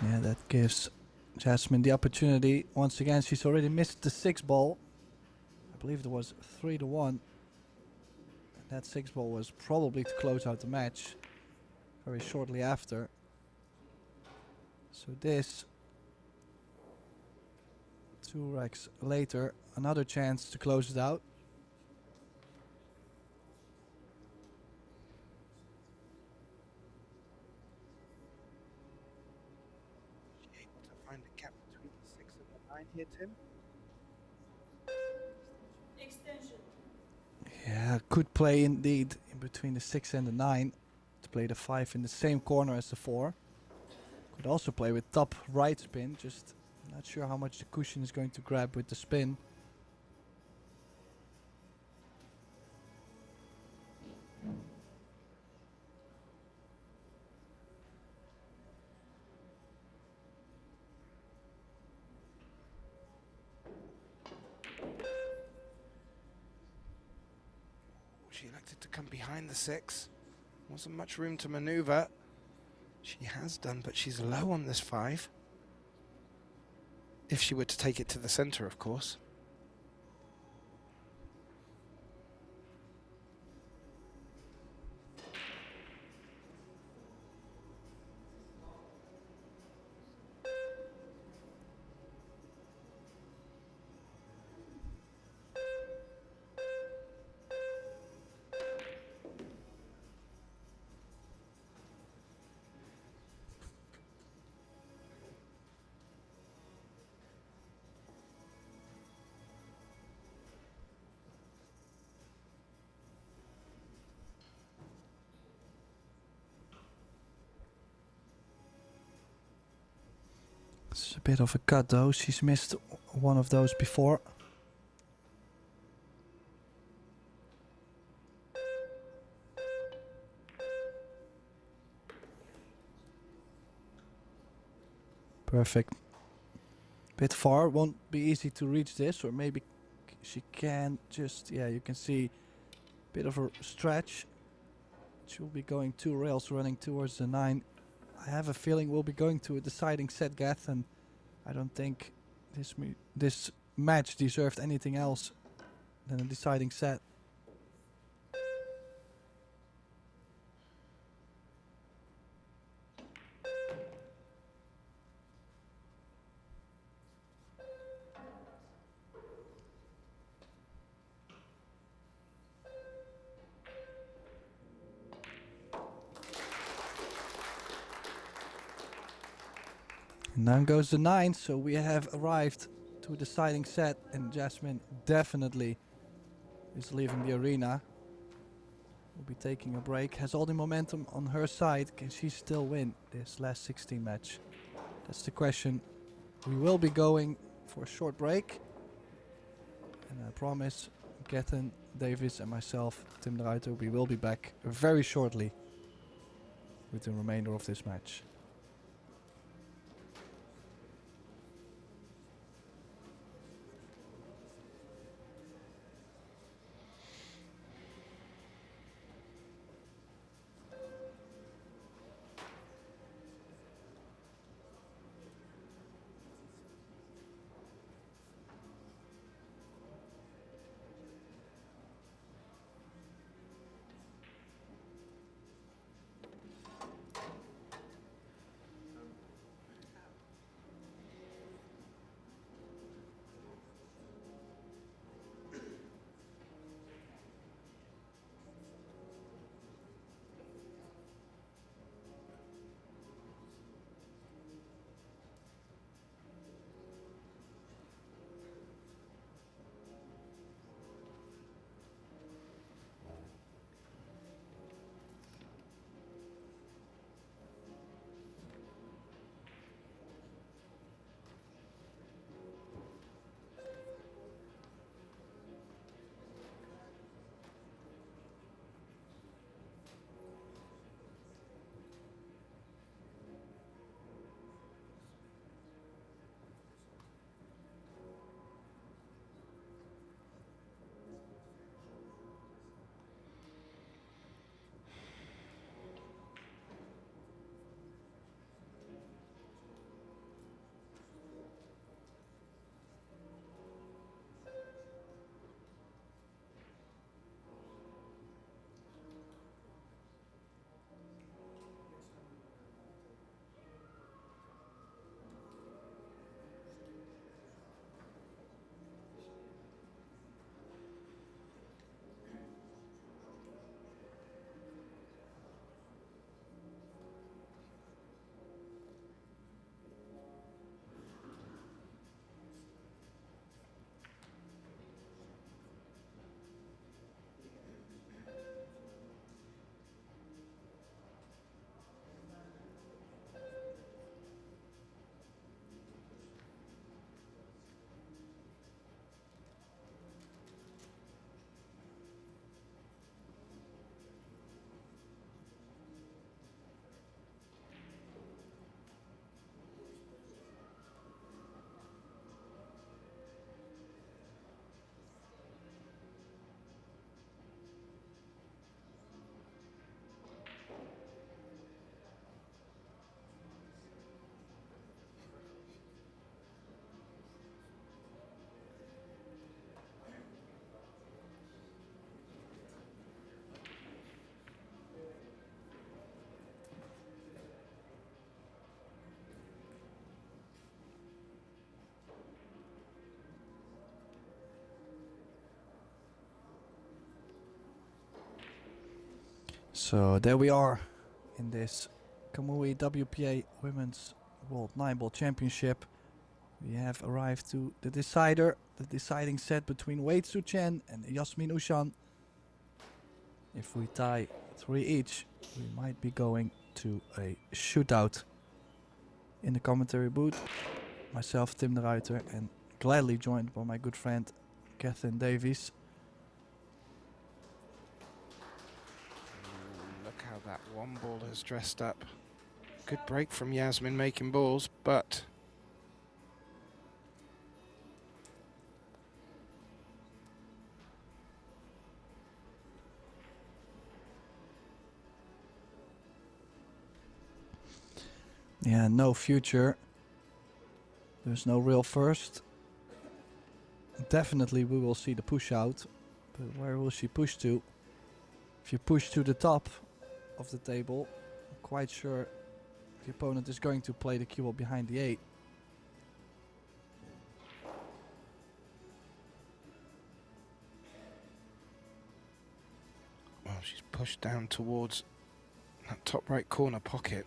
Yeah, that gives Jasmine the opportunity. Once again, she's already missed the 6 ball. I believe it was 3-1. And that 6 ball was probably to close out the match very shortly after. So this, 2 racks later, another chance to close it out. Able to find a gap between the 6 and the 9 here, Tim. Yeah, could play indeed in between the 6 and the 9 to play the 5 in the same corner as the 4. Could also play with top right spin, just not sure how much the cushion is going to grab with the spin. She elected to come behind the 6. Wasn't much room to maneuver. She has done, but she's low on this 5. If she were to take it to the center, of course. It's a bit of a cut though, she's missed one of those before. Perfect. Bit far, won't be easy to reach this, or maybe she can just, yeah, you can see a bit of a stretch. She'll be going 2 rails running towards the 9. I have a feeling we'll be going to a deciding set, Gath, and I don't think this match deserved anything else than a deciding set. And down goes the 9, so we have arrived to a deciding set, and Jasmine definitely is leaving the arena. Will be taking a break, has all the momentum on her side. Can she still win this last 16 match? That's the question. We will be going for a short break, and I promise Gethin, Davis and myself, Tim de Ruiter, we will be back very shortly with the remainder of this match. So there we are in this Kamui WPA Women's World 9-Ball Championship. We have arrived to the decider, the deciding set between Wei Tzu Chen and Yasmin Ushan. If we tie 3 each, we might be going to a shootout. In the commentary booth, myself, Tim de Ruiter, and gladly joined by my good friend Catherine Davies. Look how that one ball has dressed up. Good break from Yasmin making balls, but yeah, no future. There's no real first. Definitely we will see the push out, but where will she push to? If you push to the top of the table, I'm quite sure the opponent is going to play the cue ball behind the 8. well, she's pushed down towards that top right corner pocket.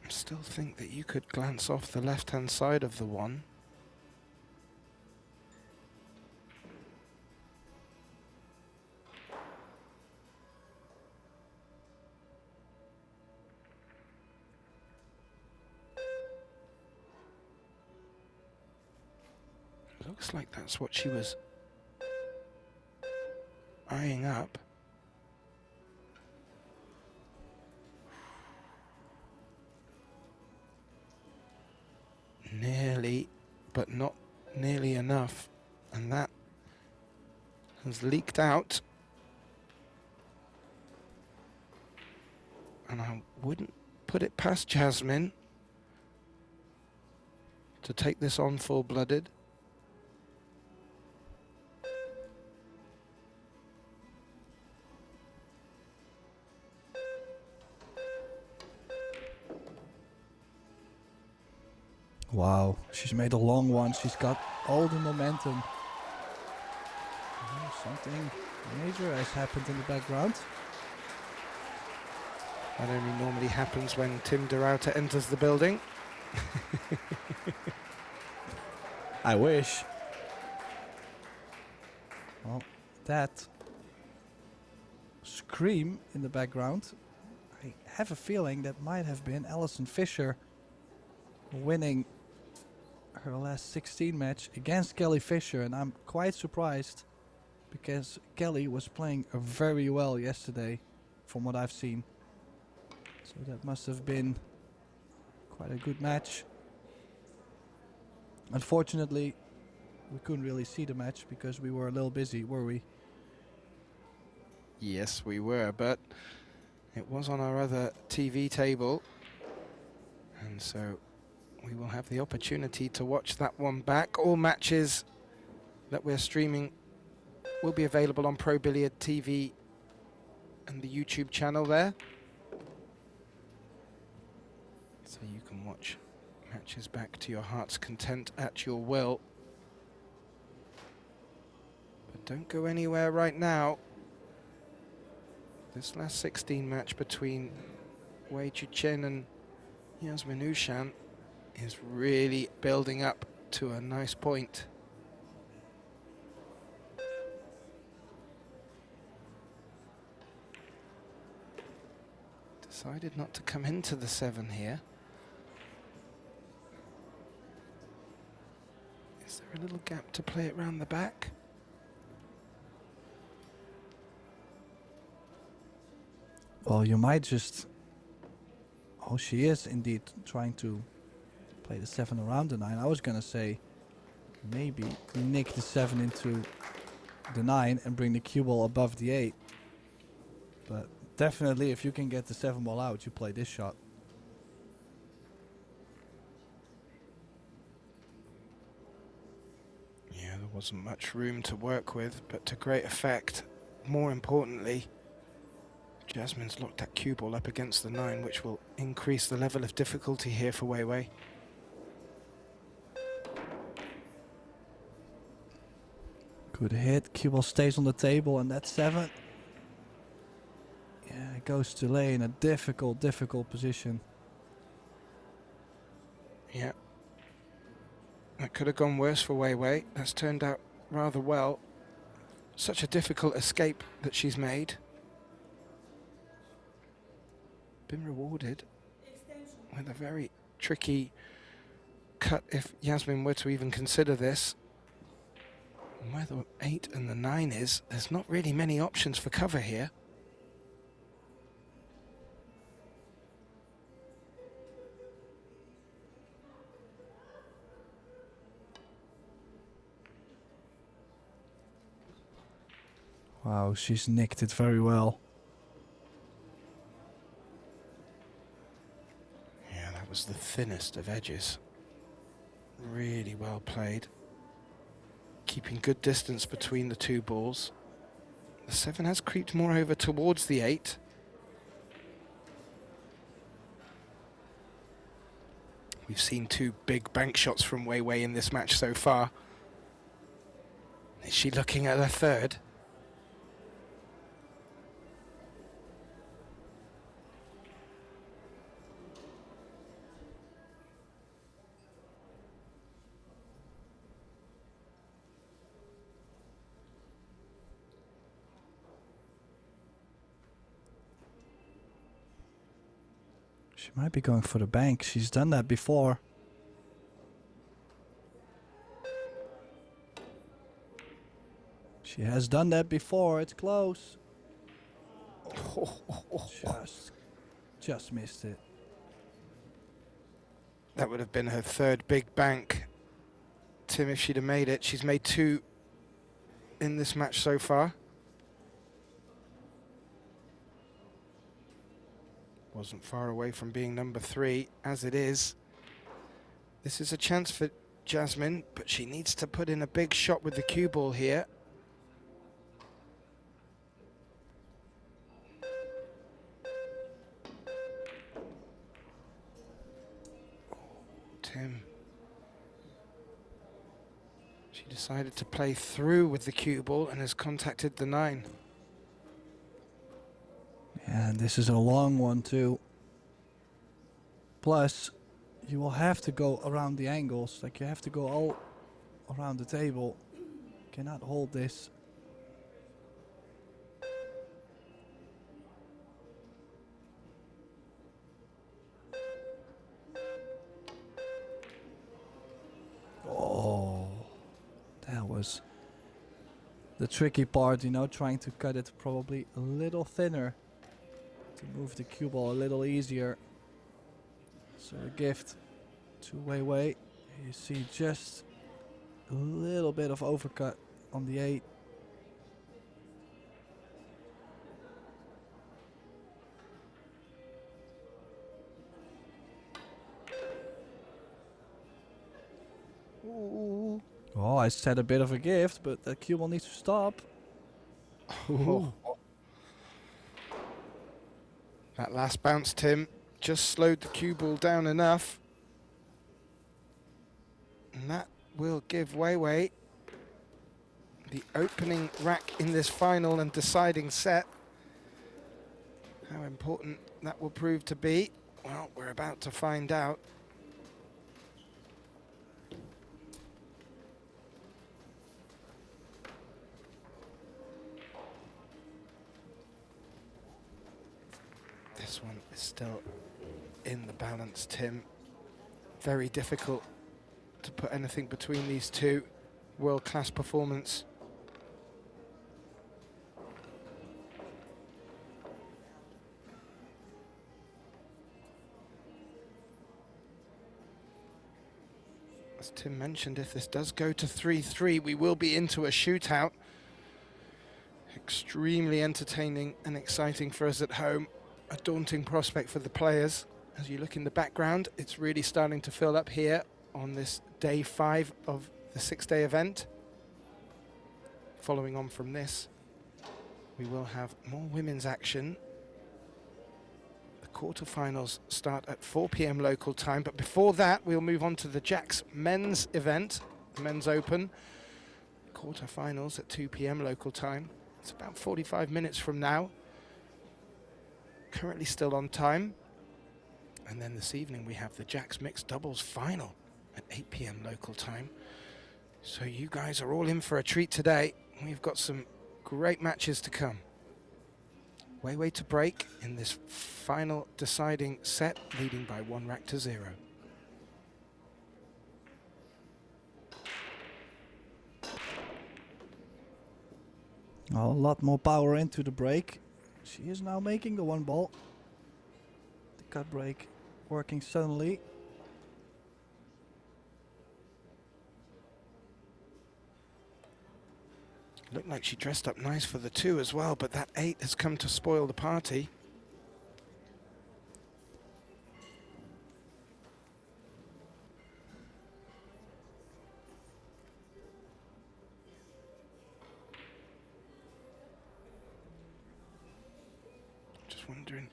I still think that you could glance off the left-hand side of the one. Looks like that's what she was eyeing up. Nearly, but not nearly enough. And that has leaked out. And I wouldn't put it past Jasmine to take this on full-blooded. Wow, she's made a long one. She's got all the momentum. Oh, something major has happened in the background. That only normally happens when Tim de Ruiter enters the building. I wish. Well, that scream in the background, I have a feeling that might have been Alison Fisher winning her last 16 match against Kelly Fisher, and I'm quite surprised because Kelly was playing very well yesterday from what I've seen. So that must have been quite a good match. Unfortunately, we couldn't really see the match because we were a little busy, were we? Yes, we were, but it was on our other TV table. And so we will have the opportunity to watch that one back. All matches that we're streaming will be available on Pro Billiard TV and the YouTube channel there. So you can watch matches back to your heart's content at your will. But don't go anywhere right now. This last 16 match between Wei Tzu Chen and Yasmin Ushan is really building up to a nice point. Decided not to come into the 7 here. Is there a little gap to play it round the back? Well, you might just... Oh, she is indeed trying to play the 7 around the 9. I was gonna say maybe nick the 7 into the 9 and bring the cue ball above the 8. But definitely if you can get the 7 ball out, you play this shot. Yeah, there wasn't much room to work with, but to great effect. More importantly, Jasmine's locked that cue ball up against the 9, which will increase the level of difficulty here for Wei Wei. Good hit. Cue ball stays on the table, and that's 7. Yeah, it goes to lay in a difficult position. Yeah. That could have gone worse for Wei Wei. That's turned out rather well. Such a difficult escape that she's made. Been rewarded with a very tricky cut if Yasmin were to even consider this. And where the 8 and the 9 is, there's not really many options for cover here. Wow, she's nicked it very well. Yeah, that was the thinnest of edges. Really well played. Keeping good distance between the two balls. The 7 has creeped more over towards the 8. We've seen 2 big bank shots from Wei Wei in this match so far. Is she looking at her 3rd? She might be going for the bank. She's done that before. She has done that before. It's close. Just missed it. That would have been her 3rd big bank. Tim, if she'd have made it. She's made 2 in this match so far. Wasn't far away from being number 3 as it is. This is a chance for Jasmine, but she needs to put in a big shot with the cue ball here. Tim. She decided to play through with the cue ball and has contacted the 9. And this is a long one too. Plus, you will have to go around the angles. Like, you have to go all around the table. Cannot hold this. Oh, that was the tricky part, you know, trying to cut it probably a little thinner to move the cue ball a little easier. So a gift to Wei Wei. You see just a little bit of overcut on the 8. Ooh. Oh, I said a bit of a gift, but the cue ball needs to stop. Ooh. That last bounce, Tim, just slowed the cue ball down enough. And that will give Wei Wei the opening rack in this final and deciding set. How important that will prove to be, well, we're about to find out. This one is still in the balance, Tim. Very difficult to put anything between these two. World-class performance. As Tim mentioned, if this does go to 3-3, we will be into a shootout. Extremely entertaining and exciting for us at home. A daunting prospect for the players. As you look in the background, it's really starting to fill up here on this day 5 of the 6-day event. Following on from this, we will have more women's action. The quarterfinals start at 4 p.m. local time, but before that, we'll move on to the Jacks men's event, the men's open. quarterfinals at 2 p.m. local time. It's about 45 minutes from now. Currently still on time. And then this evening we have the Jacks Mixed Doubles final at 8 p.m. local time. So you guys are all in for a treat today. We've got some great matches to come. WEI to break in this final deciding set, leading by 1-0. A lot more power into the break. She is now making the one ball. The cut break working suddenly. Looked like she dressed up nice for the 2 as well, but that 8 has come to spoil the party. Just wondering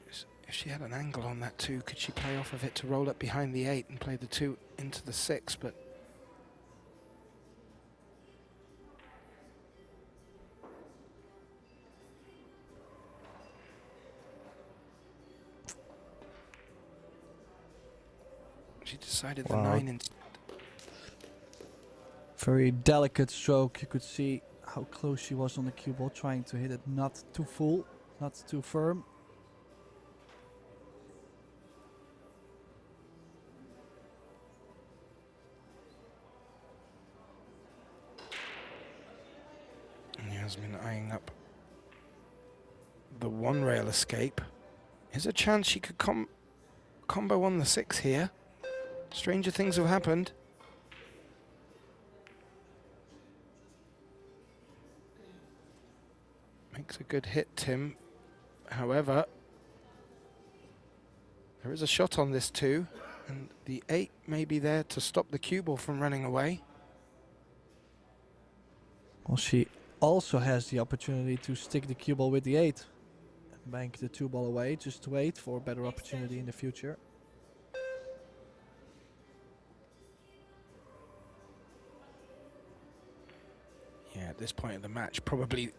if she had an angle on that 2, could she play off of it to roll up behind the 8 and play the 2 into the 6, but she decided the 9 instead. Very delicate stroke. You could see how close she was on the cue ball, trying to hit it not too full, not too firm. And Yasmin eyeing up the 1 rail escape. Is a chance she could combo on the 6 here. Stranger things have happened. Makes a good hit, Tim. However, there is a shot on this 2, and the 8 may be there to stop the cue ball from running away. Well, she also has the opportunity to stick the cue ball with the 8 and bank the 2 ball away. Just wait for a better opportunity in the future. Yeah, at this point in the match, probably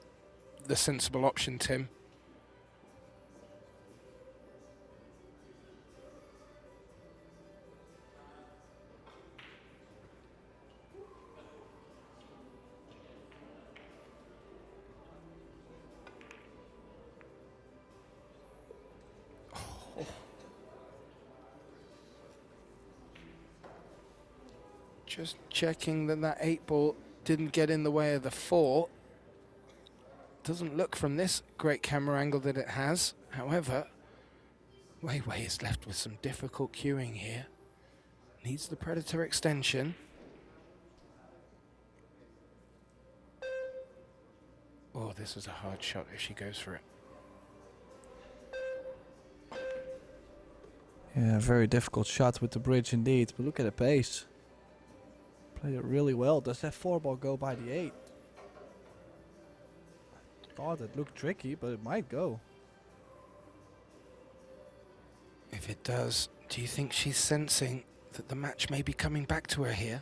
the sensible option, Tim. Oh. Just checking that that 8 ball didn't get in the way of the 4. Doesn't look from this great camera angle that it has. However, WEI is left with some difficult cueing here. Needs the Predator extension. Oh, this is a hard shot if she goes for it. Yeah, very difficult shot with the bridge indeed. But look at the pace. Played it really well. Does that 4 ball go by the 8? Thought it looked tricky, but it might go. If it does, do you think she's sensing that the match may be coming back to her here?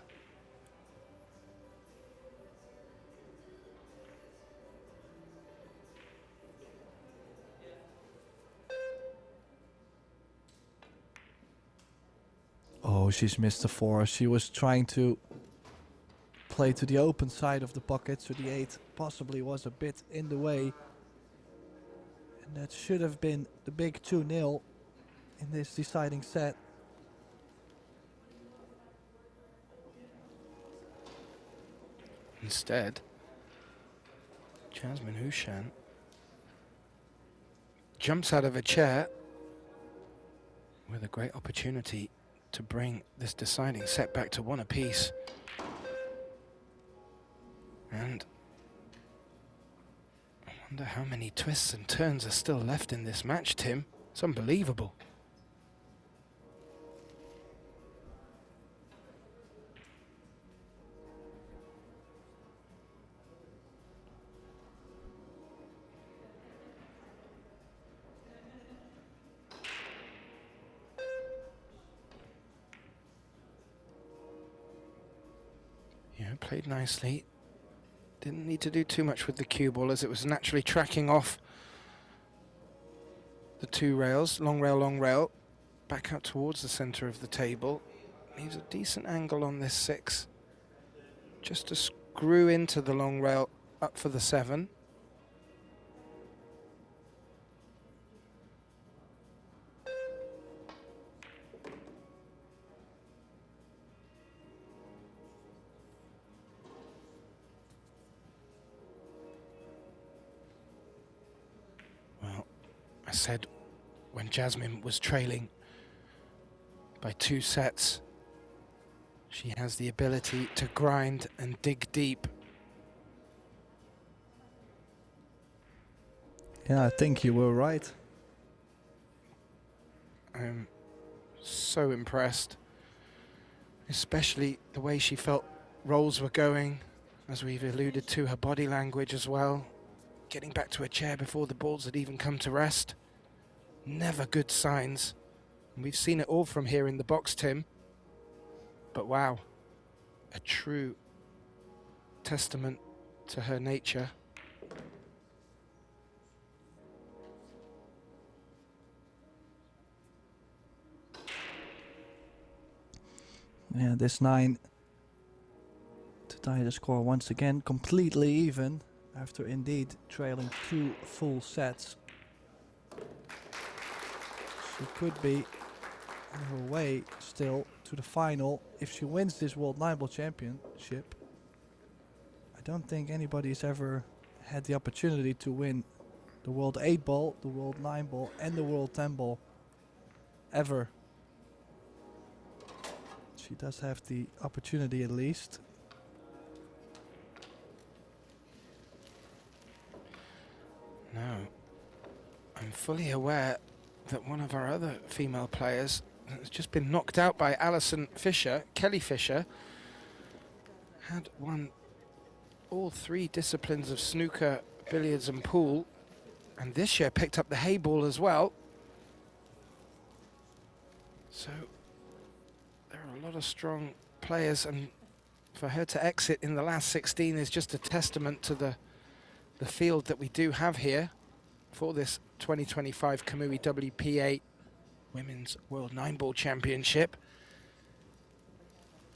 Oh, she's missed the 4. She was trying to play to the open side of the pocket, so the 8 possibly was a bit in the way. And that should have been the big 2-0 in this deciding set. Instead, Jasmine OUSCHAN jumps out of a chair with a great opportunity to bring this deciding set back to 1 apiece. And I wonder how many twists and turns are still left in this match, Tim. It's unbelievable. Yeah, played nicely. Didn't need to do too much with the cue ball as it was naturally tracking off the two rails, long rail, back out towards the center of the table. Needs a decent angle on this 6, just to screw into the long rail up for the 7. Well, I said when Jasmine was trailing by 2 sets, she has the ability to grind and dig deep. Yeah, I think you were right. I'm so impressed, especially the way she felt rolls were going, as we've alluded to, her body language as well. Getting back to her chair before the balls had even come to rest. Never good signs. And we've seen it all from here in the box, Tim. But wow, a true testament to her nature. Yeah, this 9 to tie the score once again, completely even after indeed trailing 2 full sets. She could be on her way still to the final if she wins this World 9-Ball Championship. I don't think anybody's ever had the opportunity to win the World 8-Ball, the World 9-Ball and the World 10-Ball ever. She does have the opportunity at least. No, I'm fully aware that one of our other female players has just been knocked out by Alison Fisher, Kelly Fisher, had won all 3 disciplines of snooker, billiards and pool, and this year picked up the hay ball as well. So there are a lot of strong players, and for her to exit in the last 16 is just a testament to the field that we do have here for this 2025 Kamui WPA Women's World 9-Ball Championship.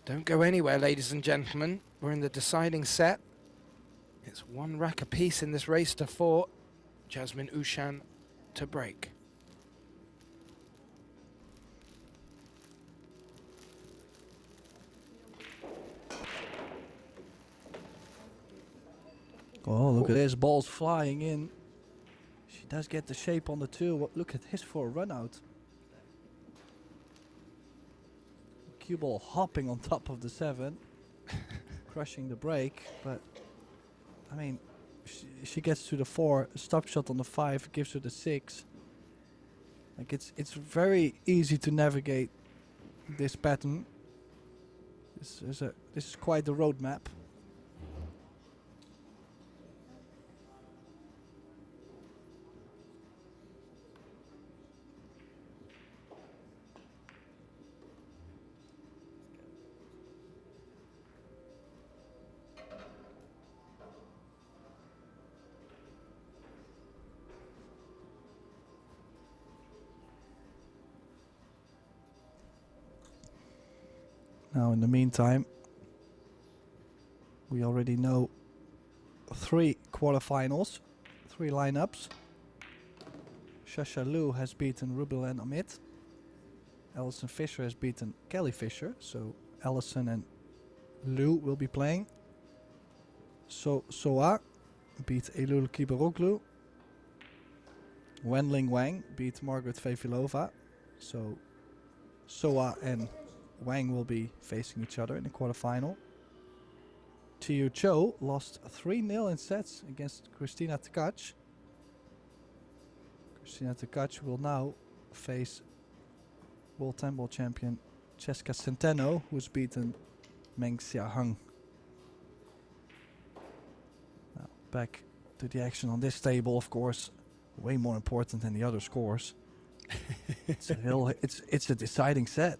Don't go anywhere, ladies and gentlemen. We're in the deciding set. It's 1 rack apiece in this race to 4. Jasmine OUSCHAN to break. Oh, look at this, balls flying in. She does get the shape on the 2. Look at this for a run out. Cue ball hopping on top of the 7, crushing the break. But I mean, she gets to the 4, stop shot on the 5 gives her the 6. Like it's very easy to navigate this pattern. This is quite the roadmap. Now, in the meantime, we already know 3 quarterfinals, 3 lineups. Shasha Liu has beaten Rubilen Amit. Alison Fisher has beaten Kelly Fisher, so Alison and Liu will be playing. Soa beat Eylül Kibaroglu. Wenling Wang beat Margaret Vevilova, so Soa and Wang will be facing each other in the quarterfinal. Tiu Cho lost 3-0 in sets against Christina Tkac. Christina Tkac will now face World 10-Ball champion Cheska Centeno, who's beaten Meng Xiaheng. Now back to the action on this table, of course, way more important than the other scores. It's a deciding set.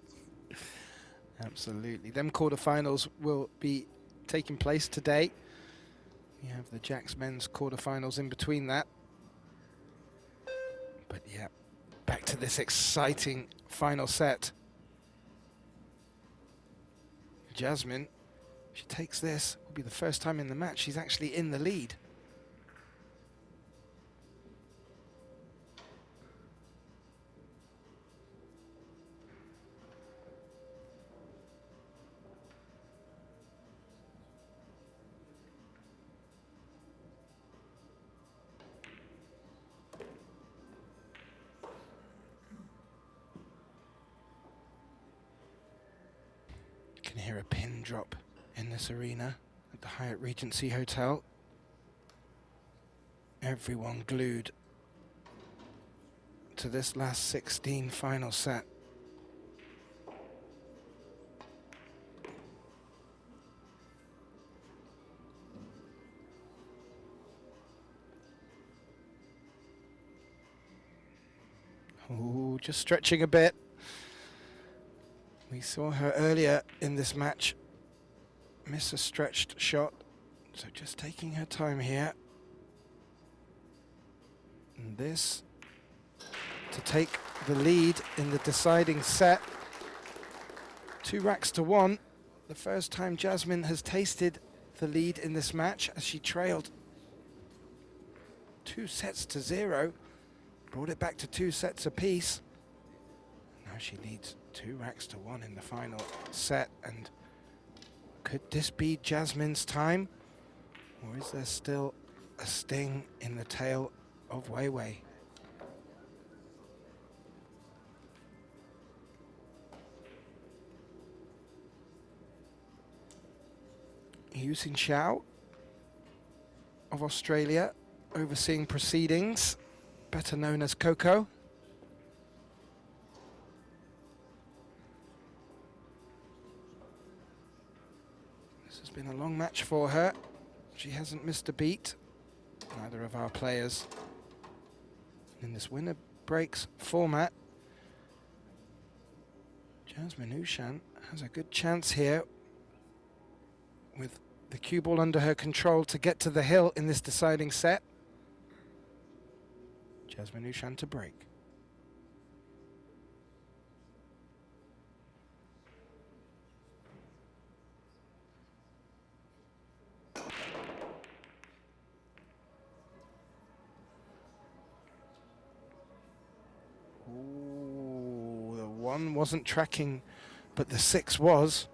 Absolutely. Them quarterfinals will be taking place today. You have the Jacks men's quarterfinals in between that. But yeah, back to this exciting final set. Jasmine, if she takes this, will be the first time in the match she's actually in the lead. You can hear a pin drop in this arena at the Hyatt Regency Hotel. Everyone glued to this last 16 final set. Ooh, just stretching a bit. We saw her earlier in this match miss a stretched shot, so just taking her time here. And this to take the lead in the deciding set. 2 racks to 1. The first time Jasmine has tasted the lead in this match, as she trailed 2 sets to 0. Brought it back to 2 sets apiece. Now she leads 2 racks to 1 in the final set. And could this be Jasmine's time? Or is there still a sting in the tail of WEI? Shootout of Australia, overseeing proceedings, better known as Coco. This has been a long match for her. She hasn't missed a beat, neither of our players. In this winner breaks format, Jasmine OUSCHAN has a good chance here with the cue ball under her control to get to the hill in this deciding set. Jasmine OUSCHAN to break. Ooh, the 1 wasn't tracking, but the 6 was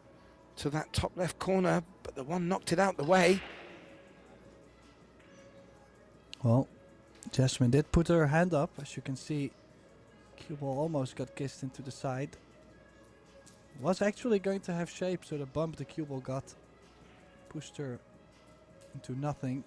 to that top left corner, but the 1 knocked it out the way. Well, Jasmine did put her hand up. As you can see, cue ball almost got kissed into the side. Was actually going to have shape, so the bump the cue ball got pushed her into nothing.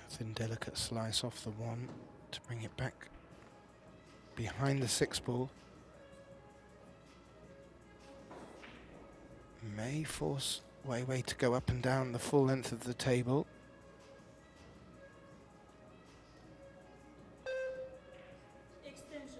Thin, delicate slice off the 1 to bring it back behind the 6 ball. May force WEI to go up and down the full length of the table. Extension.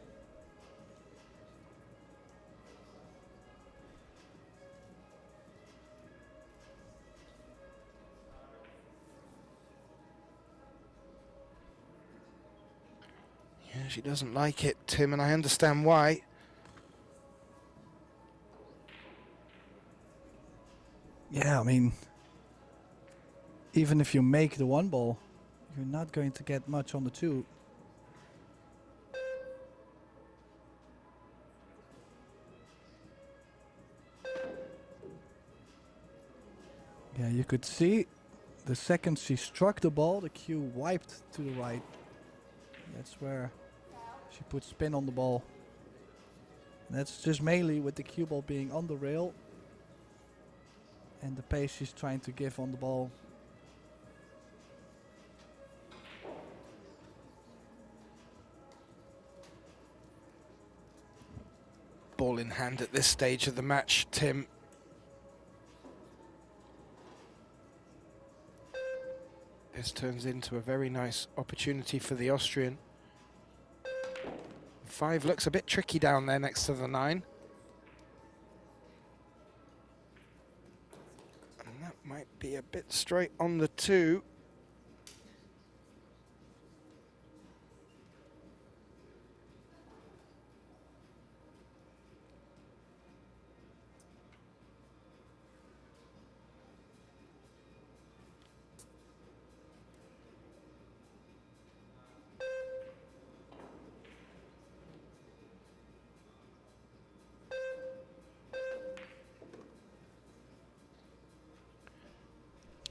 Yeah, she doesn't like it, Tim, and I understand why. Yeah, I mean, even if you make the 1 ball, you're not going to get much on the 2. Yeah, you could see the second she struck the ball, the cue wiped to the right. That's where she put spin on the ball. And that's just mainly with the cue ball being on the rail and the pace she's trying to give on the ball. Ball in hand at this stage of the match, Tim. This turns into a very nice opportunity for the Austrian. 5 looks a bit tricky down there next to the 9. And that might be a bit straight on the 2.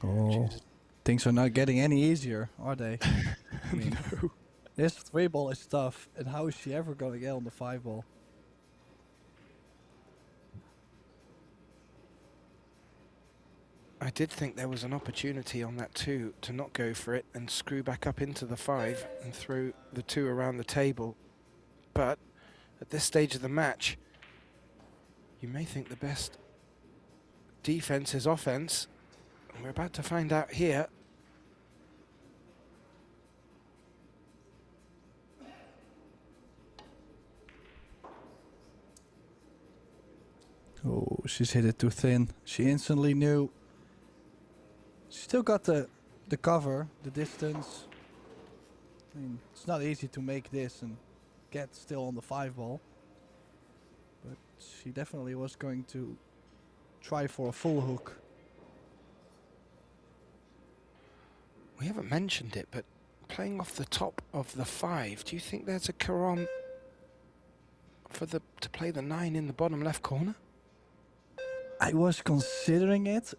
Oh, things are not getting any easier, are they? I mean, No. this 3 ball is tough, and how is she ever going to get on the 5 ball? I did think there was an opportunity on that 2 to not go for it and screw back up into the 5 and throw the 2 around the table. But at this stage of the match, you may think the best defense is offense. And we're about to find out here. Oh, she's hit it too thin. She instantly knew. She still got the cover, the distance. I mean, it's not easy to make this and get still on the 5 ball. But she definitely was going to try for a full hook. We haven't mentioned it, but playing off the top of the 5, do you think there's a carom for to play the 9 in the bottom left corner? I was considering it,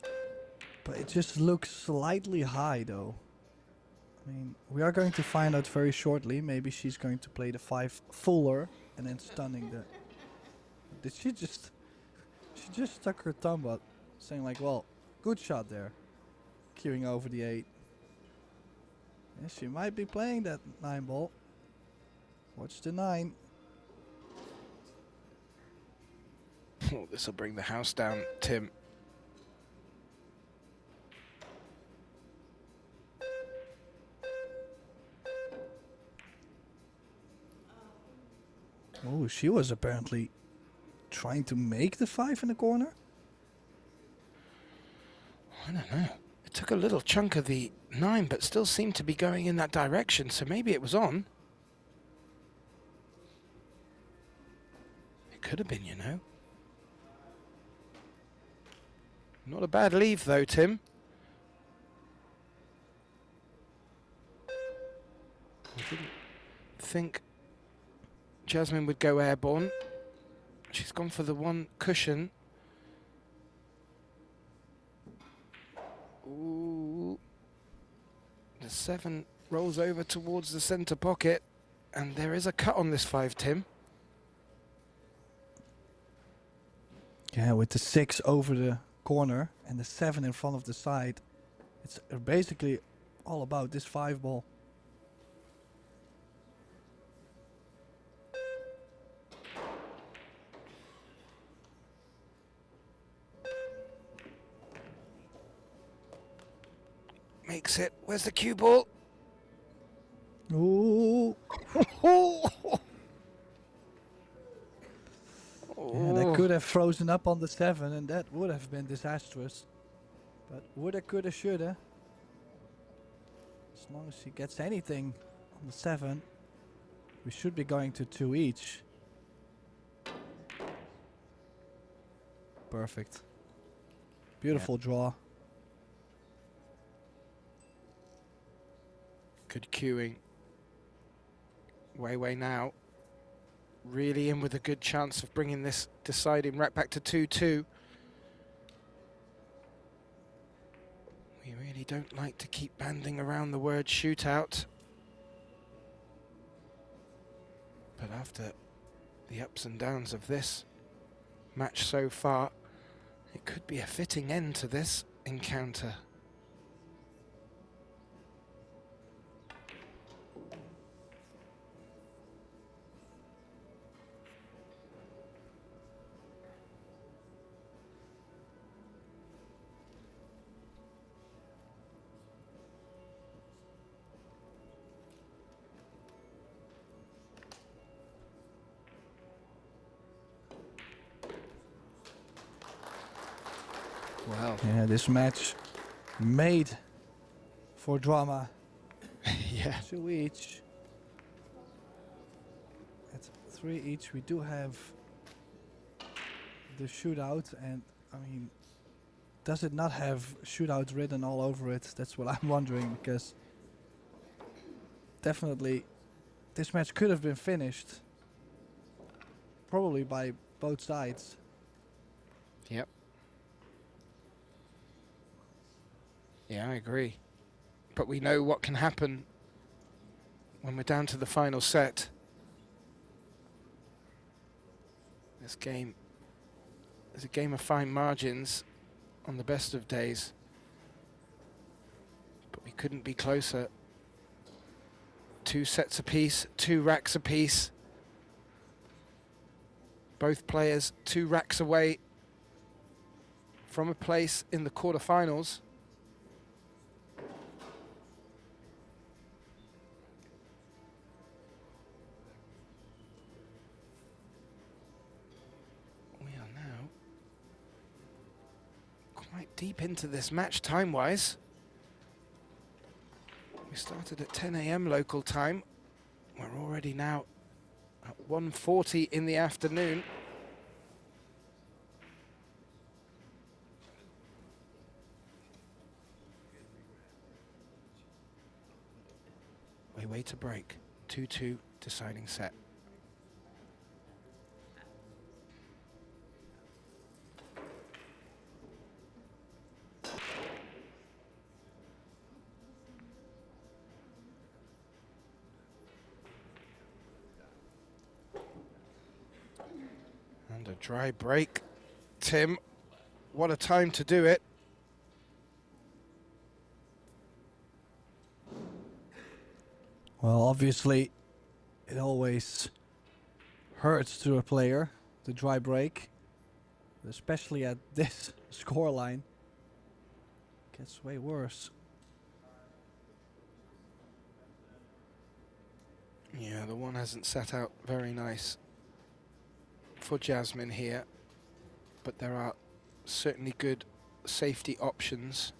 but it just looks slightly high though. I mean, we are going to find out very shortly. Maybe she's going to play the 5 fuller and then stunning the... Did she just... She just stuck her thumb out, saying like, well, good shot there. Queuing over the 8. Yeah, she might be playing that 9 ball. Watch the 9. Oh, this will bring the house down, Tim. Oh, she was apparently trying to make the 5 in the corner. I don't know. It took a little chunk of the 9, but still seemed to be going in that direction, so maybe it was on. It could have been, you know. Not a bad leave, though, Tim. I didn't think Jasmine would go airborne. She's gone for the 1 cushion. Ooh. The 7 rolls over towards the centre pocket, and there is a cut on this 5, Tim. Yeah, with the 6 over the corner and the 7 in front of the side. It's basically all about this 5 ball. Makes it. Where's the cue ball? Ooh. Yeah, that could have frozen up on the 7 and that would have been disastrous. But woulda, coulda, shoulda. As long as she gets anything on the 7, we should be going to 2 each. Perfect. Beautiful draw. Good cueing. WEI now. Really in with a good chance of bringing this deciding rack back to 2-2. We really don't like to keep banding around the word shootout. But after the ups and downs of this match so far, it could be a fitting end to this encounter. Well, Yeah, this match made for drama. yeah. 2 each. At 3 each, we do have the shootout, and I mean, does it not have shootout written all over it? That's what I'm wondering, because definitely this match could have been finished probably by both sides. Yep. Yeah, I agree. But we know what can happen when we're down to the final set. This game is a game of fine margins on the best of days. But we couldn't be closer. 2 sets apiece, 2 racks apiece. Both players 2 racks away from a place in the quarterfinals. We are now quite deep into this match time-wise. We started at 10 a.m. local time. We're already now at 1:40 in the afternoon. We wait a break. 2-2 deciding set. And a dry break. Tim, what a time to do it. Well, obviously, it always hurts to a player, the dry break, especially at this scoreline. Gets way worse. Yeah, the one hasn't sat out very nice for Jasmine here, but there are certainly good safety options.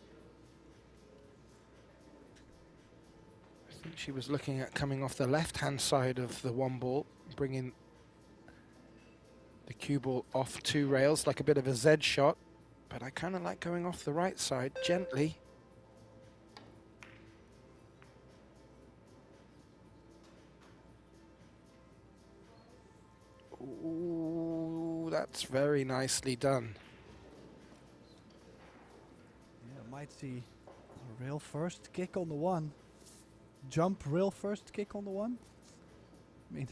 I think she was looking at coming off the left-hand side of the 1 ball, bringing the cue ball off 2 rails like a bit of a Z shot, but I kind of like going off the right side gently. Ooh, that's very nicely done. Yeah, might see a rail first kick on the 1. Jump rail first kick on the 1. I mean,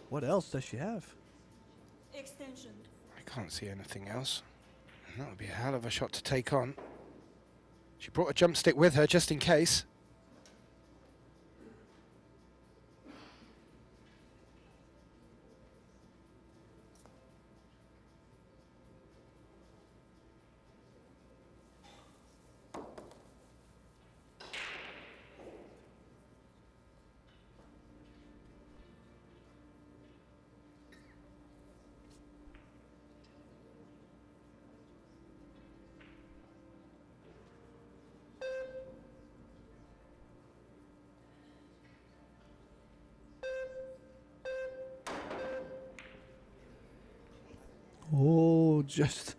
what else does she have? Extension. I can't see anything else. And that would be a hell of a shot to take on. She brought a jump stick with her just in case. Oh, just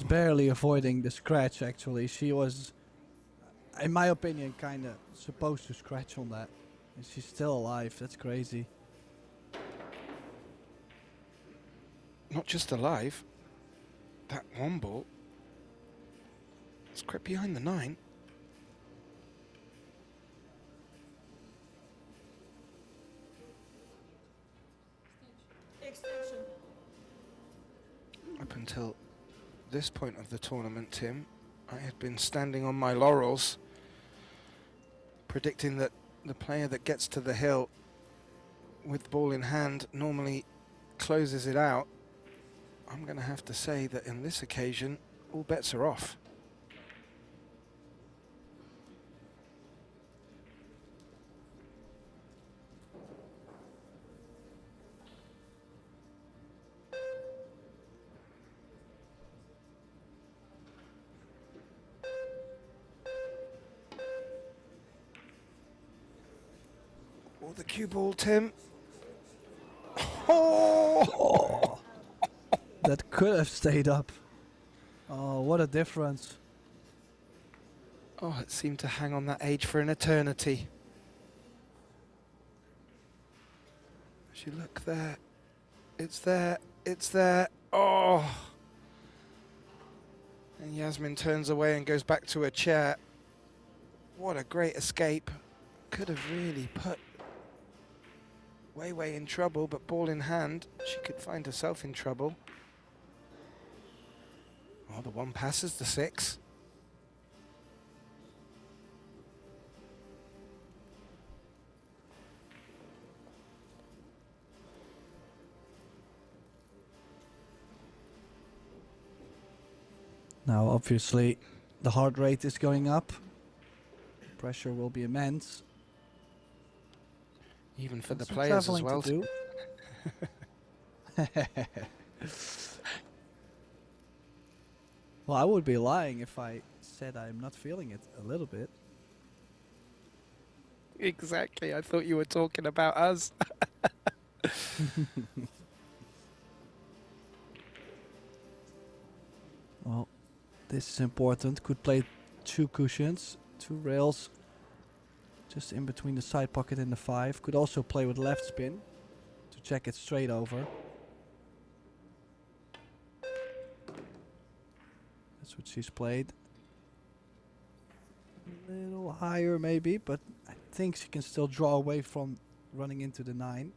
barely avoiding the scratch, actually. She was, in my opinion, kind of supposed to scratch on that. And she's still alive. That's crazy. Not just alive. That 1 ball. It's crept behind the 9. Extension. Up until this point of the tournament, Tim, I had been standing on my laurels, predicting that the player that gets to the hill with the ball in hand normally closes it out. I'm going to have to say that in this occasion, all bets are off. Oh, the cue ball, Tim. Oh! That could have stayed up. Oh, what a difference. Oh, it seemed to hang on that age for an eternity. As you look there, it's there, it's there. Oh! And Yasmin turns away and goes back to her chair. What a great escape. Could have really put Wei in trouble, but ball in hand, she could find herself in trouble. Oh, the one passes the 6. Now, obviously, the heart rate is going up. Pressure will be immense. Even for the Some players as traveling well. to do. Well, I would be lying if I said I'm not feeling it a little bit. Exactly, I thought you were talking about us. Well, this is important. Could play 2 cushions, 2 rails, just in between the side pocket and the 5. Could also play with left spin to check it straight over. That's what she's played. A little higher maybe, but I think she can still draw away from running into the 9.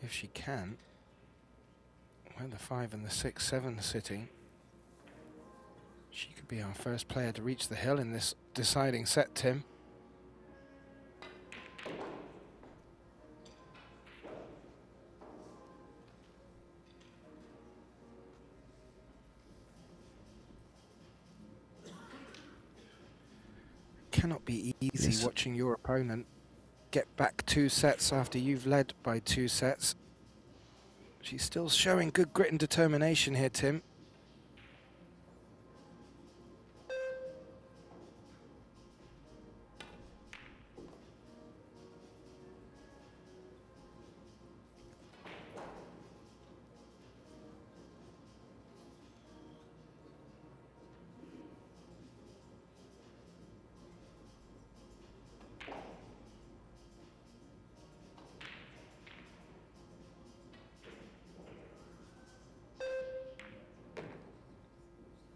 If she can. Where the 5 and the 6, 7 are sitting, she could be our first player to reach the hill in this deciding set, Tim. Cannot be easy Yes. watching your opponent get back 2 sets after you've led by 2 sets. She's still showing good grit and determination here, Tim.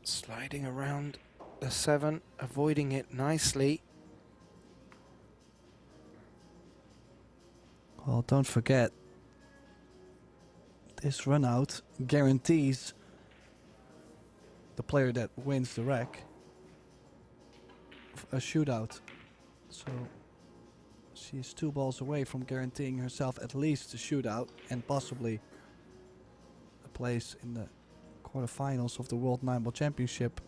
Sliding around the 7, avoiding it nicely. Well, don't forget, this run out guarantees the player that wins the rack a shootout. So she's 2 balls away from guaranteeing herself at least a shootout and possibly a place in the quarterfinals of the World 9-Ball Championship.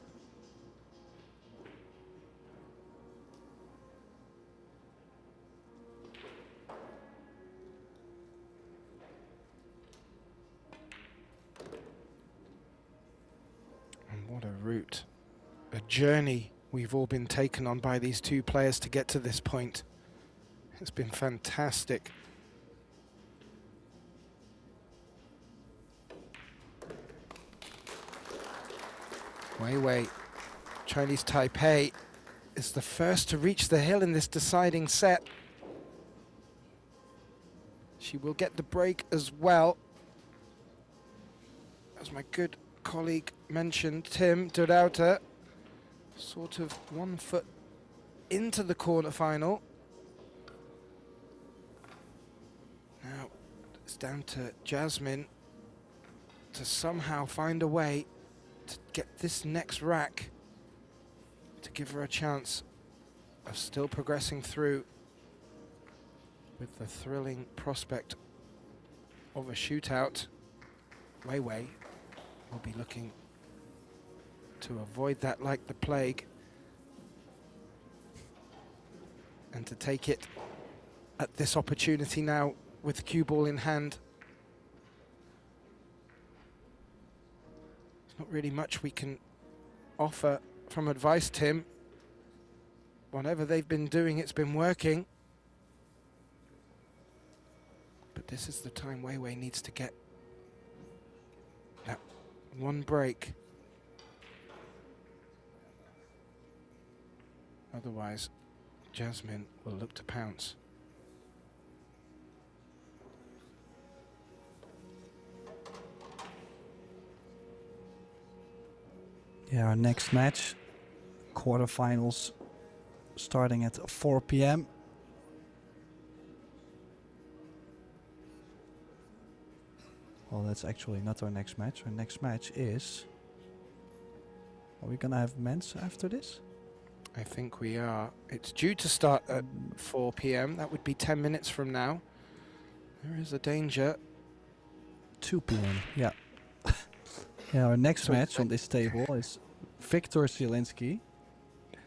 And what a route, a journey we've all been taken on by these 2 players to get to this point. It's been fantastic. Wei, Chinese Taipei, is the first to reach the hill in this deciding set. She will get the break as well. As my good colleague mentioned, Tim Dodauta, sort of 1 foot into the quarterfinal. Now it's down to Jasmine to somehow find a way to get this next rack to give her a chance of still progressing through with the thrilling prospect of a shootout. Wei will be looking to avoid that like the plague and to take it at this opportunity now with the cue ball in hand. There's not really much we can offer from advice, Tim. Whatever they've been doing, it's been working. But this is the time Wei Wei needs to get that one break. Otherwise, Jasmine will look to pounce. Yeah, our next match, quarterfinals, starting at 4 p.m. Well, that's actually not our next match. Our next match is... Are we gonna have men's after this? I think we are. It's due to start at 4 p.m. That would be 10 minutes from now. There is a danger. 2 p.m. Yeah. Yeah, our next So match on this table is Victor Zielinski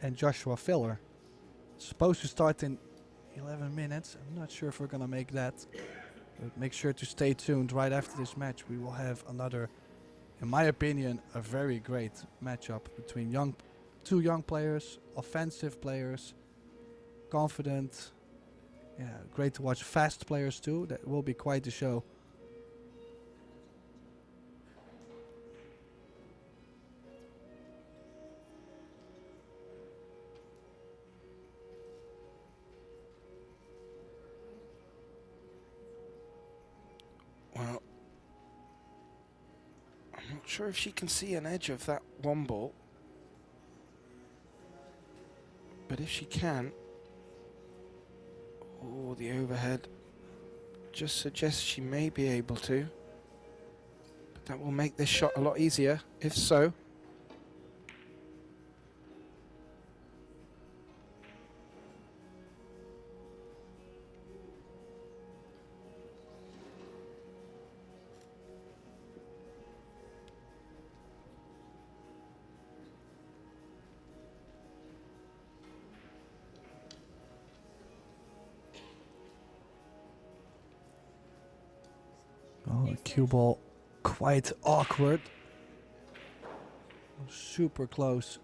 and Joshua Filler. Supposed to start in 11 minutes. I'm not sure if we're gonna make that. But make sure to stay tuned. Right after this match, we will have another, in my opinion, a very great matchup between two young players, offensive players, confident. Yeah, great to watch. Fast players too. That will be quite the show. Well, I'm not sure if she can see an edge of that one ball. But if she can... Oh, the overhead just suggests she may be able to. But that will make this shot a lot easier, if so. Oh, the cue ball quite awkward. Super close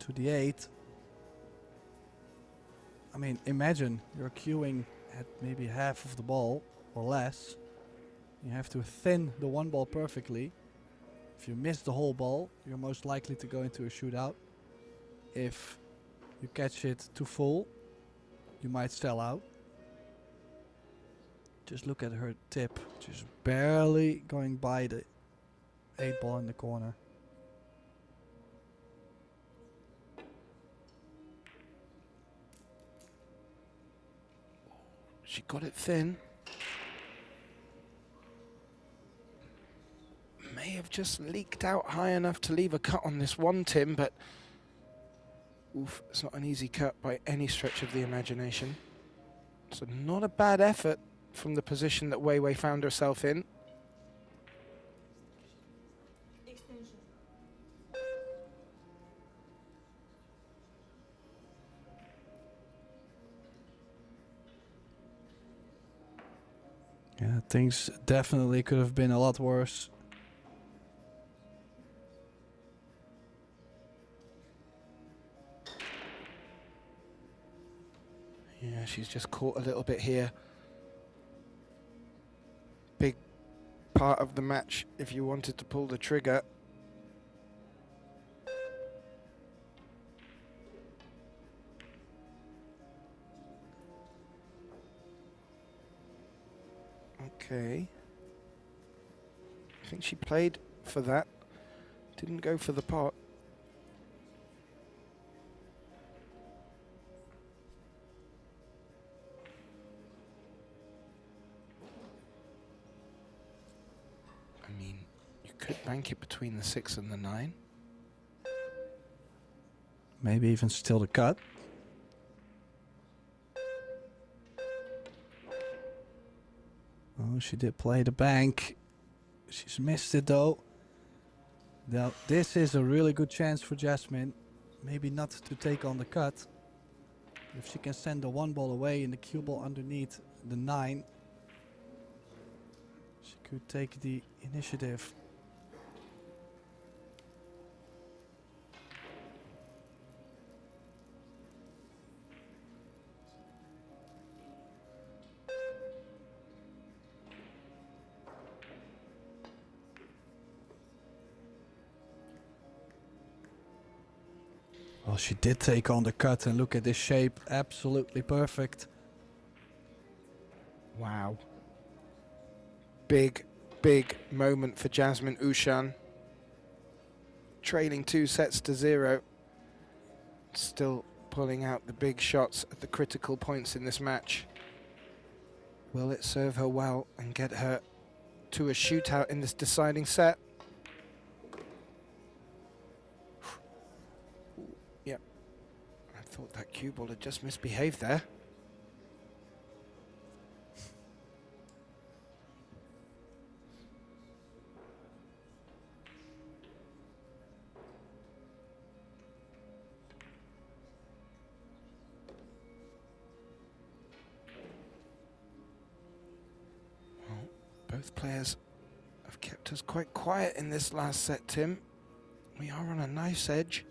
to the 8. I mean, imagine you're queuing at maybe half of the ball or less. You have to thin the one ball perfectly. If you miss the whole ball, you're most likely to go into a shootout. If you catch it too full, you might sell out. Just look at her tip, just barely going by the 8 ball in the corner. She got it thin. May have just leaked out high enough to leave a cut on this one tin, but oof, it's not an easy cut by any stretch of the imagination. So not a bad effort from the position that Wei Wei found herself in. Extension. Yeah, things definitely could have been a lot worse. Yeah, she's just caught a little bit here. Big part of the match if you wanted to pull the trigger. Okay. I think she played for that. Didn't go for the pot. I mean, you could bank it between the 6 and the 9. Maybe even still the cut. Oh, she did play the bank. She's missed it though. Now, this is a really good chance for Jasmine. Maybe not to take on the cut. If she can send the 1 ball away and the cue ball underneath the 9, she could take the initiative. Well, she did take on the cut, and look at this shape. Absolutely perfect. Wow. Big, big moment for Jasmine OUSCHAN. Trailing 2-0. Still pulling out the big shots at the critical points in this match. Will it serve her well and get her to a shootout in this deciding set? Yep. I thought that cue ball had just misbehaved there. Both players have kept us quite quiet in this last set, Tim. We are on a knife's edge.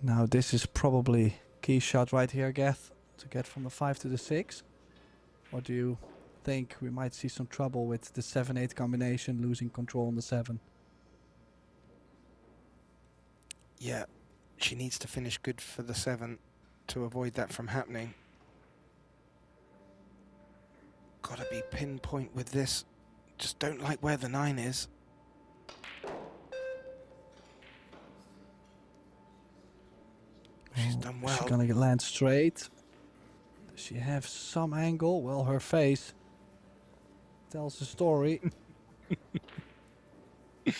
Now this is probably key shot right here, Geth, to get from the 5 to the 6. Or do you think we might see some trouble with the 7-8 combination, losing control on the 7? Yeah, she needs to finish good for the 7 to avoid that from happening. Gotta be pinpoint with this. Just don't like where the 9 is. She's done well. She's gonna land straight. Does she have some angle? Well, her face tells the story. It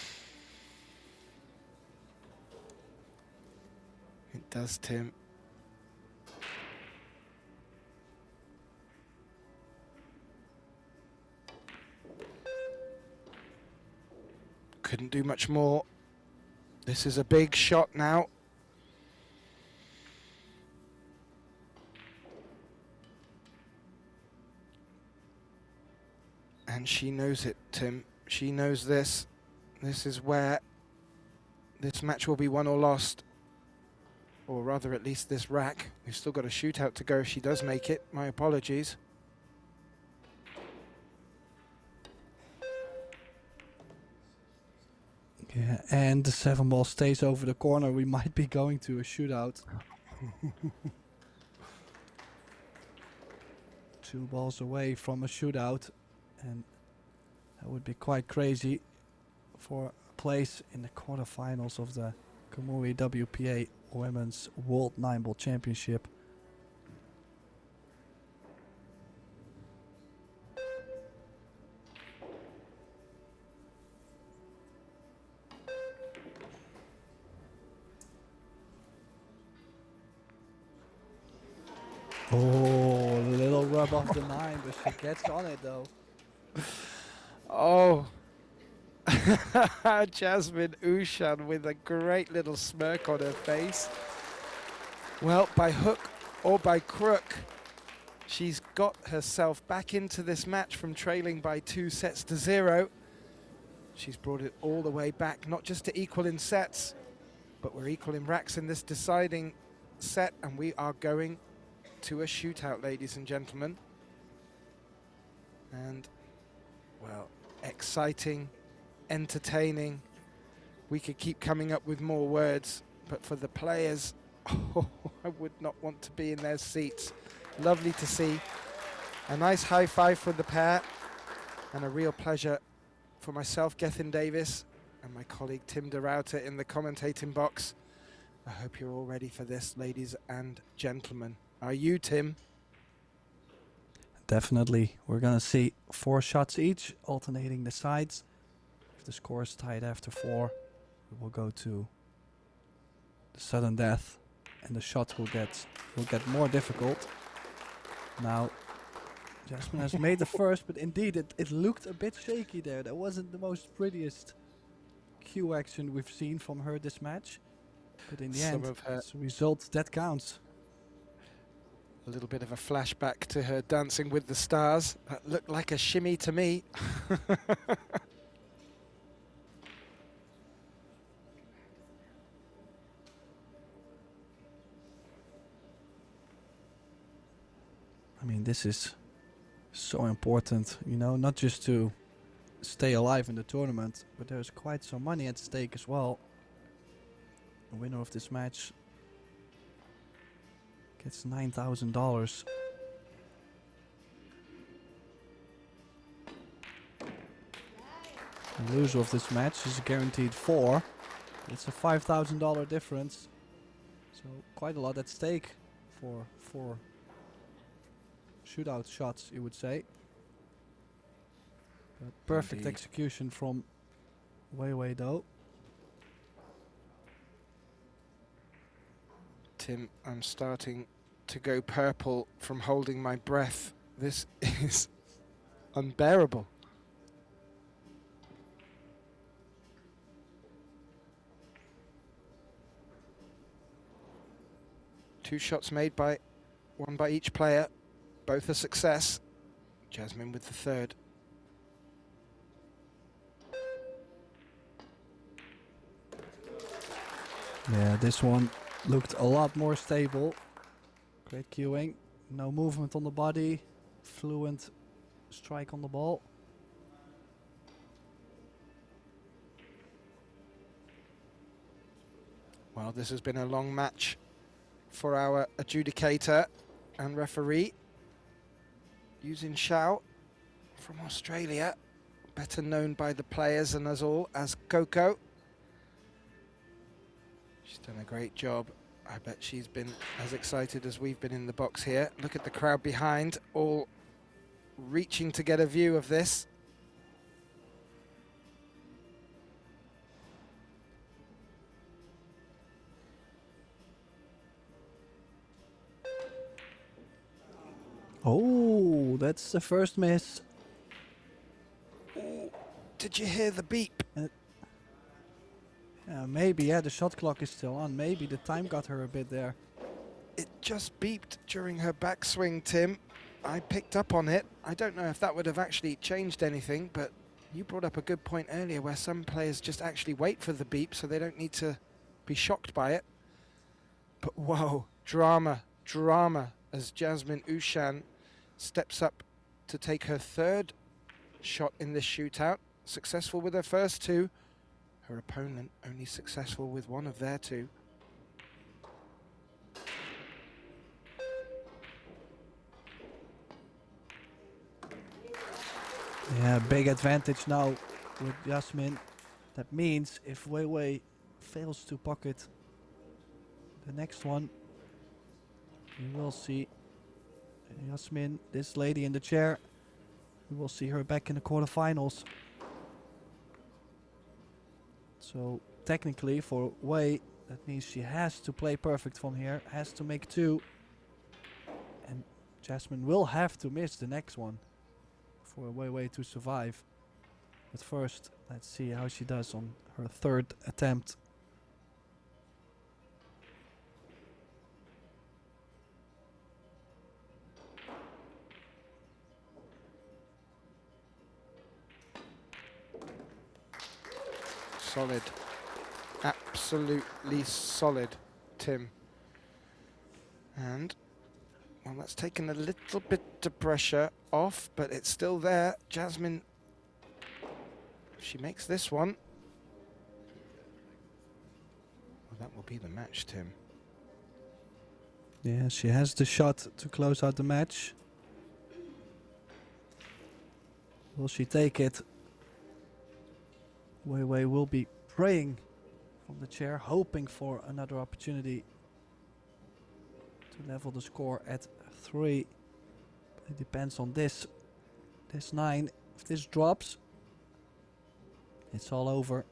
does, Tim. Couldn't do much more. This is a big shot now. And she knows it, Tim. She knows this. This is where this match will be won or lost. Or rather, at least this rack. We've still got a shootout to go if she does make it. My apologies. Yeah, and the 7 ball stays over the corner. We might be going to a shootout. 2 balls away from a shootout. And that would be quite crazy for a place in the quarterfinals of the Kamui WPA Women's World 9-Ball Championship. Oh, a little rub off the 9, but she gets on it though. Oh, Jasmine OUSCHAN with a great little smirk on her face. Well, by hook or by crook, she's got herself back into this match from trailing by 2-0. She's brought it all the way back, not just to equal in sets, but we're equal in racks in this deciding set, and we are going to a shootout, ladies and gentlemen. And, well, exciting, entertaining. We could keep coming up with more words, but for the players, oh, I would not want to be in their seats. Lovely to see. A nice high five for the pair, and a real pleasure for myself, Gethin Davis, and my colleague Tim DeRouter in the commentating box. I hope you're all ready for this, ladies and gentlemen. Are you, Tim? Definitely. We're going to see 4 shots each, alternating the sides. If the score is tied after 4, we will go to the sudden death, and the shots will get more difficult. Now, Jasmine has made the first, but indeed it looked a bit shaky there. That wasn't the most prettiest cue action we've seen from her this match. But in the end, it's a result that counts. A little bit of a flashback to her Dancing with the Stars. That looked like a shimmy to me. I mean, this is so important, you know, not just to stay alive in the tournament, but there's quite some money at stake as well. The winner of this match gets $9,000. The loser of this match is guaranteed 4. It's a $5,000 difference. So quite a lot at stake for 4 shootout shots, you would say. But perfect Indeed. execution from WEI though. Tim, I'm starting to go purple from holding my breath. This is unbearable. Two shots made by one by each player, both a success. Jasmine with the third. Yeah, this one looked a lot more stable. Great cueing, no movement on the body, fluent strike on the ball. Well, this has been a long match for our adjudicator and referee. Using Shao from Australia, better known by the players and us all as Coco. She's done a great job. I bet she's been as excited as we've been in the box here. Look at the crowd behind, all reaching to get a view of this. Oh, that's the first miss. Ooh, did you hear the beep? Maybe, yeah, the shot clock is still on. Maybe the time got her a bit there. It just beeped during her backswing, Tim. I picked up on it. I don't know if that would have actually changed anything, but you brought up a good point earlier where some players just actually wait for the beep so they don't need to be shocked by it. But whoa, drama, drama as Jasmine OUSCHAN steps up to take her third shot in this shootout. Successful with her first 2. Her opponent only successful with 1 of their 2. Yeah, big advantage now with Jasmine. That means if WEI fails to pocket the next one, we will see Jasmine, this lady in the chair, we will see her back in the quarterfinals. So technically for WEI, that means she has to play perfect from here, has to make 2. And Jasmine will have to miss the next one for WEI to survive. But first, let's see how she does on her third attempt. Solid. Absolutely solid, Tim. And, well, that's taken a little bit of pressure off, but it's still there. Jasmine, if she makes this one, well, that will be the match, Tim. Yeah, she has the shot to close out the match. Will she take it? WEI will be praying from the chair, hoping for another opportunity to level the score at 3. But it depends on this 9. If this drops, it's all over.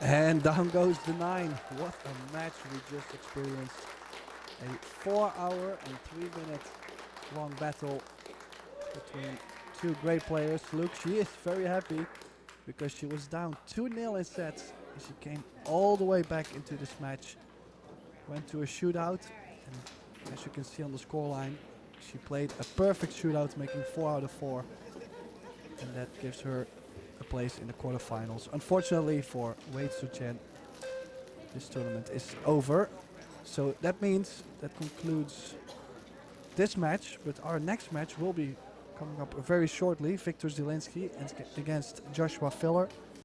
And down goes the 9. What a match we just experienced. A 4-hour and 3-minute long battle between 2 great players. Look, she is very happy because she was down 2-0 in sets. And she came all the way back into this match. Went to a shootout, and as you can see on the scoreline, she played a perfect shootout, making 4 out of 4. And that gives her a place in the quarterfinals. Unfortunately for Wei Tzu-Chen, this tournament is over. So that means that concludes this match, but our next match will be coming up very shortly. Viktor Zielinski against Joshua Filler.